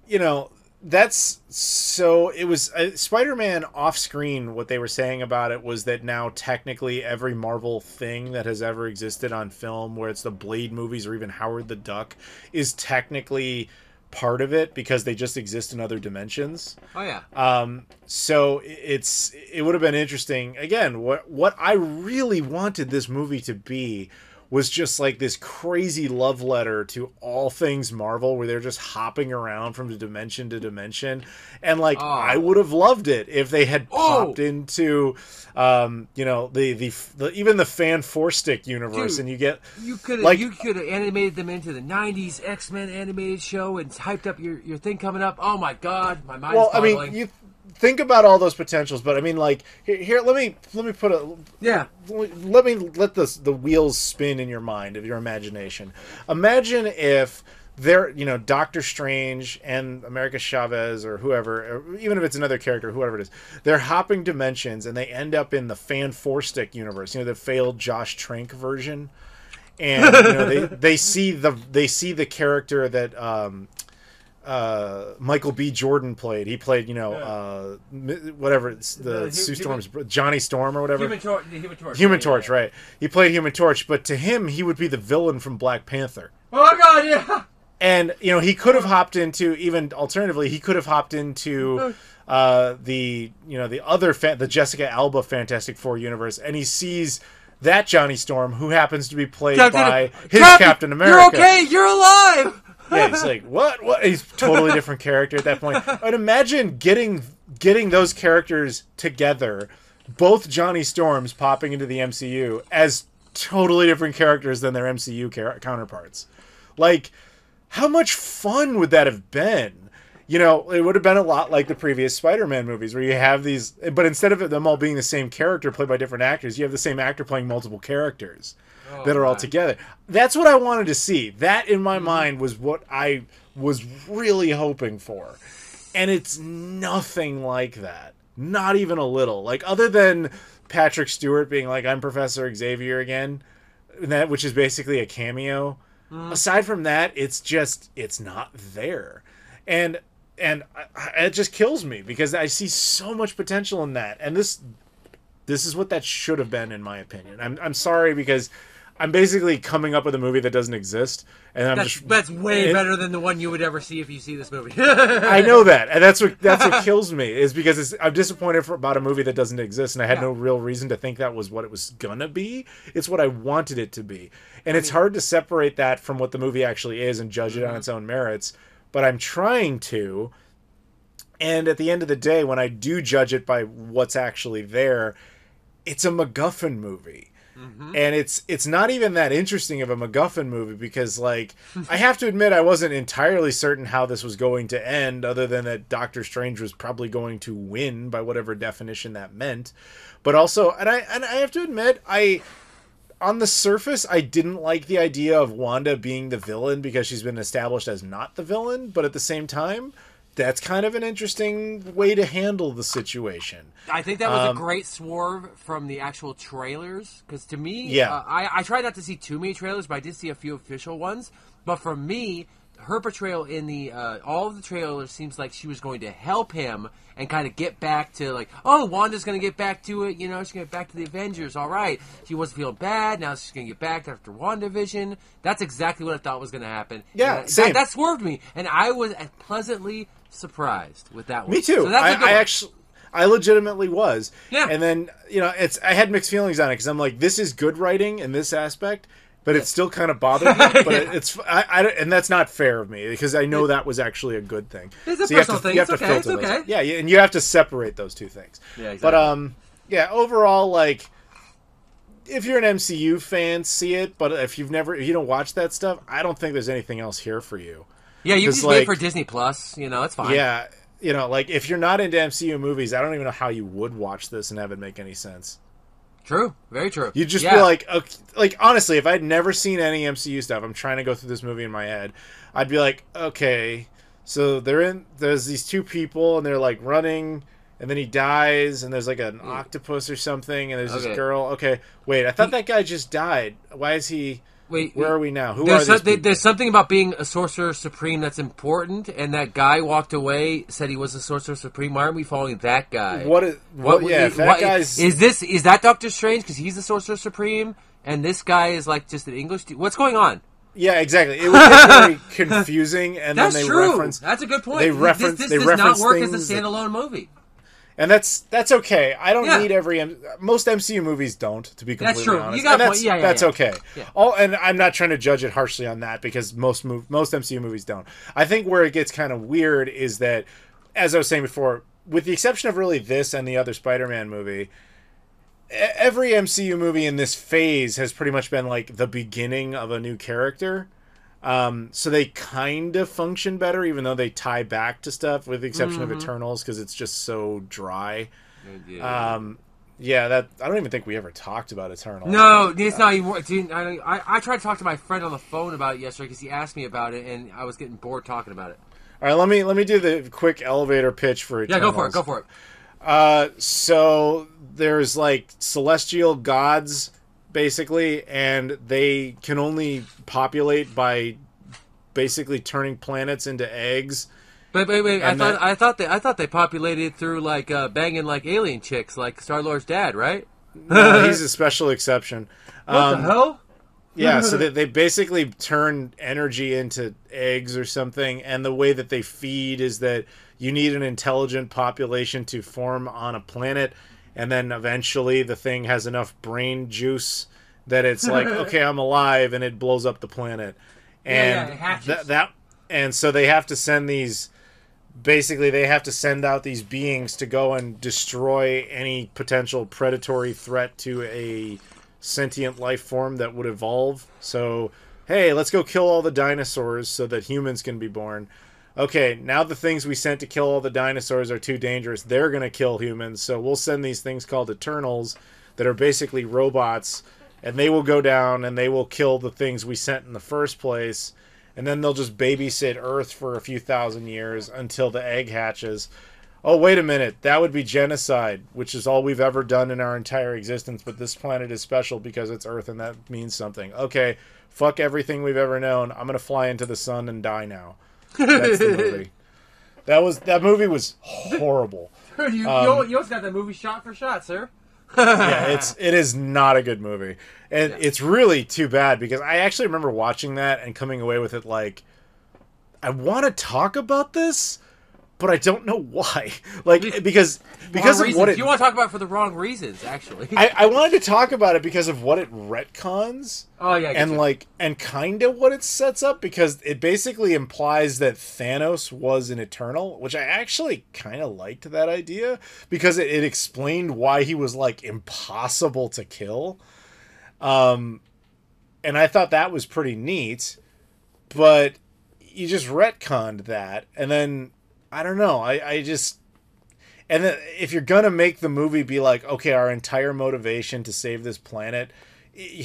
you know, that's so... It was... Spider-Man off-screen, what they were saying about it was that now technically every Marvel thing that has ever existed on film, where it's the Blade movies or even Howard the Duck, is technically part of it, because they just exist in other dimensions. Oh yeah. So it would have been interesting. Again, what I really wanted this movie to be was just like this crazy love letter to all things Marvel, where they're just hopping around from dimension to dimension. And like, I would have loved it if they had popped into, you know, the even the Fan Four Stick universe. Dude, and you could have animated them into the 90s X-Men animated show and hyped up your thing coming up. Oh my God, my mind's boggling. I mean, you think about all those potentials, but I mean, like, here, let me put a... Yeah. Let me let the wheels spin in your mind, of your imagination. Imagine if they're, you know, Doctor Strange and America Chavez or whoever, or even if it's another character, whoever it is, they're hopping dimensions and they end up in the Fan Four Stick universe, you know, the failed Josh Trank version. And, you know, they see the character that... Michael B. Jordan played. He played, you know, whatever, it's Sue Storm's Johnny Storm or whatever. Human Torch, right? He played Human Torch, but to him, he would be the villain from Black Panther. Oh God, yeah. And you know, he could have hopped into, even alternatively, he could have hopped into the Jessica Alba Fantastic Four universe, and he sees that Johnny Storm, who happens to be played by his Captain America. You're okay. You're alive. Yeah, he's like, what? He's a totally different character at that point. I'd imagine getting those characters together, both Johnny Storms popping into the MCU as totally different characters than their MCU counterparts. Like, how much fun would that have been? You know, it would have been a lot like the previous Spider-Man movies, where you have these, but instead of them all being the same character played by different actors, you have the same actor playing multiple characters that are all together. That's what I wanted to see. That, in my mind, was what I was really hoping for. And it's nothing like that. Not even a little. Like, other than Patrick Stewart being like, I'm Professor Xavier again, which is basically a cameo. Aside from that, it's not there. And it just kills me, because I see so much potential in that. And this is what that should have been, in my opinion. I'm sorry, because I'm basically coming up with a movie that doesn't exist, and that's way better than the one you would ever see if you see this movie. I know that, and that's what kills me, is because I'm disappointed about a movie that doesn't exist, and I had no real reason to think that was what it was gonna be. It's what I wanted it to be, and it's hard to separate that from what the movie actually is and judge it on its own merits. But I'm trying to, And at the end of the day, when I do judge it by what's actually there, it's a MacGuffin movie. Mm-hmm. And it's not even that interesting of a MacGuffin movie because, like, I have to admit I wasn't entirely certain how this was going to end, other than that Doctor Strange was probably going to win by whatever definition that meant. But also, and I have to admit, on the surface, I didn't like the idea of Wanda being the villain because she's been established as not the villain. But at the same time, that's kind of an interesting way to handle the situation. I think that was a great swerve from the actual trailers. Because to me, I tried not to see too many trailers, but I did see a few official ones. But for me, her portrayal in the all of the trailers seems like she was going to help him and kind of get back to, like, oh, Wanda's going to get back to it. You know, she's going to get back to the Avengers. All right. She wasn't feeling bad. Now she's going to get back after WandaVision. That's exactly what I thought was going to happen. Yeah, same. That swerved me. And I was pleasantly surprised with that one. Me too. So I legitimately was. Yeah. And then, you know, I had mixed feelings on it because I'm like, this is good writing in this aspect, but it still kind of bothered me. But and that's not fair of me because I know that was actually a good thing. It's a personal thing. It's okay. It's okay. Yeah, and you have to separate those two things. Yeah, exactly. But overall, like, if you're an MCU fan, see it. But if you don't watch that stuff, I don't think there's anything else here for you. Yeah, you can just wait for Disney Plus. You know, it's fine. Yeah, you know, like, if you're not into MCU movies, I don't even know how you would watch this and have it make any sense. True. Very true. You'd just be like, okay, like, honestly, if I'd never seen any MCU stuff, I'm trying to go through this movie in my head, I'd be like, okay, so there's these two people, and they're, like, running, and then he dies, and there's, like, an octopus or something, and there's this girl. Okay, wait, I thought that guy just died. Why is he... Wait, where are we now? Who are these people? There's something about being a Sorcerer Supreme that's important, and that guy walked away, said he was a Sorcerer Supreme. Why aren't we following that guy? Is that Doctor Strange? Because he's the Sorcerer Supreme, and this guy is like just an English dude. What's going on? Yeah, exactly. It was very confusing, and that's then they true. reference. That's a good point. This does not work as a standalone movie. And that's okay. I don't need most MCU movies don't, to be completely honest. You got a point. That's okay. Yeah. And I'm not trying to judge it harshly on that because most MCU movies don't. I think where it gets kind of weird is that, as I was saying before, with the exception of really this and the other Spider-Man movie, every MCU movie in this phase has pretty much been like the beginning of a new character. So they kind of function better, even though they tie back to stuff, with the exception of Eternals, because it's just so dry. I don't even think we ever talked about Eternals. No, it's not even. I tried to talk to my friend on the phone about it yesterday because he asked me about it, and I was getting bored talking about it. All right, let me do the quick elevator pitch for Eternals. Yeah, go for it. So there's like celestial gods, basically, and they can only populate by basically turning planets into eggs. Wait! I thought they populated through like banging like alien chicks, like Star-Lord's dad, right? No, he's a special exception. What the hell? Yeah, so they basically turn energy into eggs or something, and the way that they feed is that you need an intelligent population to form on a planet, and then eventually the thing has enough brain juice that it's like, okay, I'm alive, and it blows up the planet. And it hatches. And so they have to send these. Basically, they have to send out these beings to go and destroy any potential predatory threat to a sentient life form that would evolve. So, hey, let's go kill all the dinosaurs so that humans can be born. Okay, now the things we sent to kill all the dinosaurs are too dangerous. They're going to kill humans, so we'll send these things called Eternals that are basically robots, and they will go down and they will kill the things we sent in the first place, and then they'll just babysit Earth for a few thousand years until the egg hatches. Oh, wait a minute, that would be genocide, which is all we've ever done in our entire existence, but this planet is special because it's Earth and that means something. Okay, fuck everything we've ever known. I'm going to fly into the sun and die now. That's the movie. That movie was horrible. You almost got that movie shot for shot, sir. Yeah, it is not a good movie. And it's really too bad because I actually remember watching that and coming away with it like, I want to talk about this, but I don't know why. Like, because of what it... You want to talk about it for the wrong reasons, actually. I wanted to talk about it because of what it retcons. Oh, yeah. And kind of what it sets up, because it basically implies that Thanos was an Eternal, which I actually kind of liked that idea, because it explained why he was, like, impossible to kill. And I thought that was pretty neat, but you just retconned that, and then... I don't know. I just... And then if you're going to make the movie be like, okay, our entire motivation to save this planet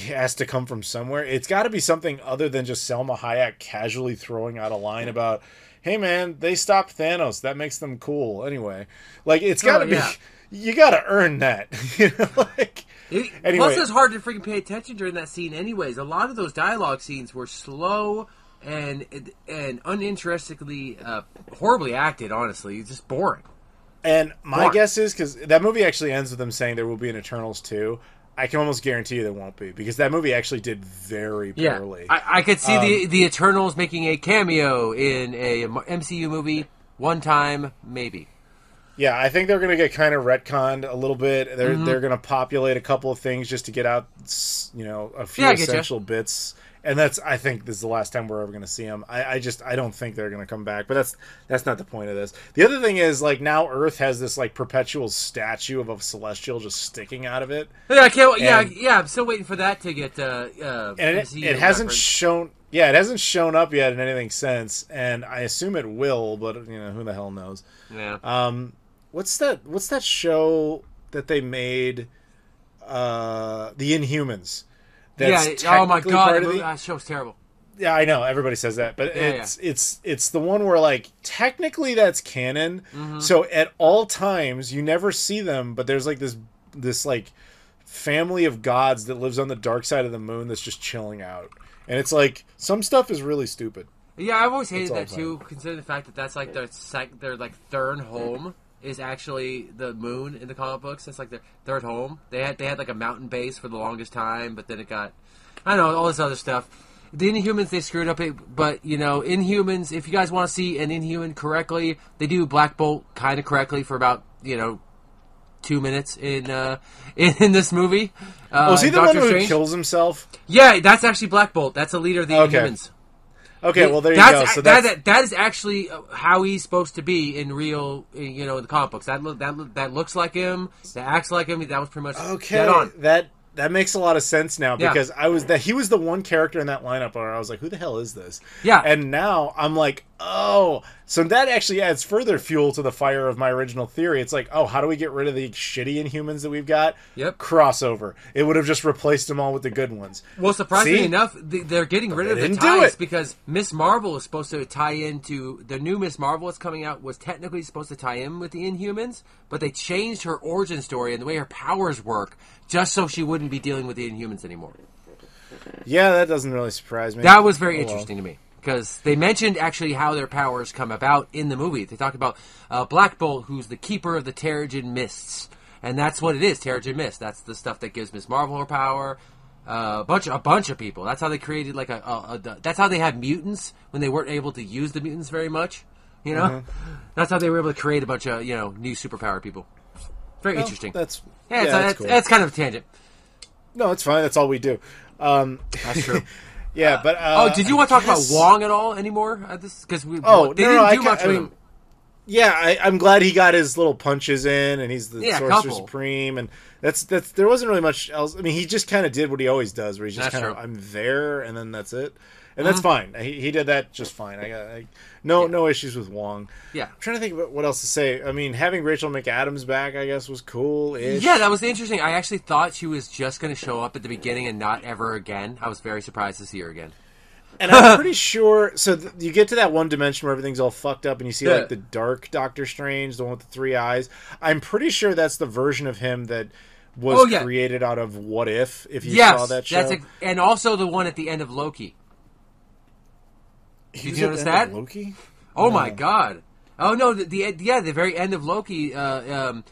has to come from somewhere, it's got to be something other than just Selma Hayek casually throwing out a line about, hey, man, they stopped Thanos. That makes them cool. Anyway. Like, it's got to be... You got to earn that. You know, like... Anyway. Plus, it's hard to freaking pay attention during that scene anyways. A lot of those dialogue scenes were slow... And uninterestingly, horribly acted, honestly. It's just boring. And my guess is, because that movie actually ends with them saying there will be an Eternals 2, I can almost guarantee you there won't be, because that movie actually did very poorly. I could see the Eternals making a cameo in a MCU movie one time, maybe. Yeah, I think they're going to get kind of retconned a little bit. They're going to populate a couple of things just to get out, a few essential bits. And I think this is the last time we're ever going to see them. I don't think they're going to come back. But that's not the point of this. The other thing is, like, now Earth has this, like, perpetual statue of a Celestial just sticking out of it. Yeah, I can't. I'm still waiting for that to get. And it hasn't shown. Yeah, it hasn't shown up yet in anything since, and I assume it will. But who the hell knows? Yeah. What's that show that they made? The Inhumans. Oh my god, that show's terrible. Yeah, I know, everybody says that, but it's the one where, like, technically that's canon. So at all times you never see them, but there's like this like family of gods that lives on the dark side of the moon that's just chilling out, and it's like some stuff is really stupid. Yeah, I've always hated that too, considering the fact that that's like their like third home is actually the moon in the comic books. That's like their third home. They had like a mountain base for the longest time, but then it got, I don't know, all this other stuff. The Inhumans, they screwed up it, but Inhumans, if you guys want to see an Inhuman correctly, they do Black Bolt kind of correctly for about 2 minutes in this movie. Is he the one who kills himself? Yeah, that's actually Black Bolt. That's the leader of the Inhumans. Okay, well, there you go. So that is actually how he's supposed to be in real, in the comic books. That looks like him. That acts like him. That was pretty much dead on. That makes a lot of sense now, because he was the one character in that lineup where I was like, who the hell is this? Yeah. And now I'm like, oh, so that actually adds further fuel to the fire of my original theory. It's like, oh, how do we get rid of the shitty Inhumans that we've got? Yep. Crossover. It would have just replaced them all with the good ones. Well, surprisingly enough, they're getting rid of the ties, because Miss Marvel is supposed to tie into the new Miss Marvel that's coming out, was technically supposed to tie in with the Inhumans, but they changed her origin story and the way her powers work just so she wouldn't be dealing with the Inhumans anymore. Yeah, that doesn't really surprise me. That was very interesting to me, because they mentioned actually how their powers come about in the movie. They talk about Black Bolt, who's the keeper of the Terrigen Mists, and that's what it is, Terrigen Mist. That's the stuff that gives Miss Marvel her power. A bunch of people. That's how they created that's how they had mutants when they weren't able to use the mutants very much. That's how they were able to create a bunch of new superpower people. Very interesting. That's cool. That's kind of a tangent. No, it's fine. That's all we do. That's true. Yeah, but did you want to talk about Wong at all anymore? Because they didn't do much with him. Yeah, I'm glad he got his little punches in, and he's the Sorcerer Supreme, and that's there wasn't really much else. I mean, he just kind of did what he always does, where he's just kind of, I'm there, and then that's it. And that's fine. He did that just fine. I got no issues with Wong. Yeah. I'm trying to think about what else to say. I mean, having Rachel McAdams back, I guess, was cool-ish. Yeah, that was interesting. I actually thought she was just going to show up at the beginning and not ever again. I was very surprised to see her again. And I'm pretty sure... So you get to that one dimension where everything's all fucked up, and you see like the dark Doctor Strange, the one with the 3 eyes. I'm pretty sure that's the version of him that was created out of What If you saw that show. And also the one at the end of Loki. Did you notice that? Loki? Oh my god! Oh no, the very end of Loki. Doctor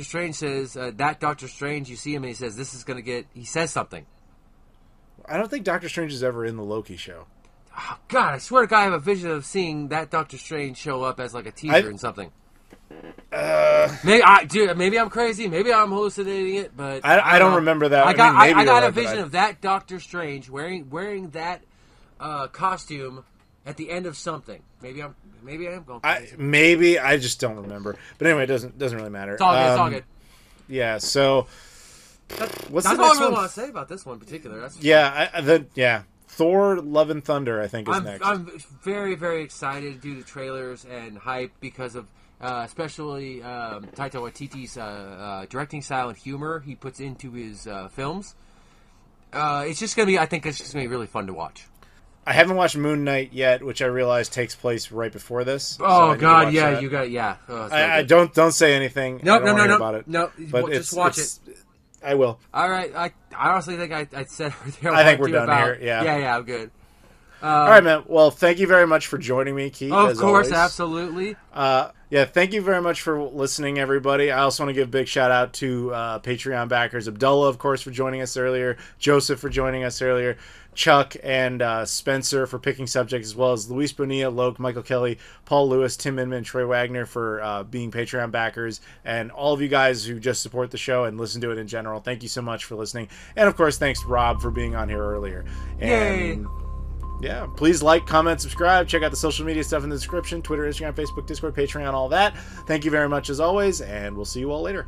Strange says that Doctor Strange. You see him, and he says, "This is going to get." He says something. I don't think Doctor Strange is ever in the Loki show. God, I swear to God, I have a vision of seeing that Doctor Strange show up as like a teaser in something. Maybe I'm crazy. Maybe I'm hallucinating it, but I don't remember that. I got a vision of that Doctor Strange wearing that costume at the end of something. Maybe I am going crazy. I just don't remember. But anyway, it doesn't really matter. It's all good. Yeah. So what's that's the all next I really one? want to say about this one in particular. Thor: Love and Thunder, I think, is next. I'm very, very excited due to trailers and hype because of especially Taika Waititi's directing style and humor he puts into his films. I think it's just gonna be really fun to watch. I haven't watched Moon Knight yet, which I realize takes place right before this. Oh God, yeah, that. you got I don't say anything. No, about it. No, but just watch it. I will. All right, I honestly think I said everything. I think we're done here. Yeah, I'm good. All right, man. Well, thank you very much for joining me, Keith. Of course, always. Absolutely. Thank you very much for listening, everybody. I also want to give a big shout out to Patreon backers. Abdullah, of course, for joining us earlier. Joseph for joining us earlier. Chuck and Spencer for picking subjects, as well as Luis Bonilla, Loke, Michael Kelly, Paul Lewis, Tim Inman, Troy Wagner for being Patreon backers, and all of you guys who just support the show and listen to it in general. Thank you so much for listening. And, of course, thanks to Rob for being on here earlier. And, Yay! Yeah, please like, comment, subscribe. Check out the social media stuff in the description. Twitter, Instagram, Facebook, Discord, Patreon, all that. Thank you very much as always, and we'll see you all later.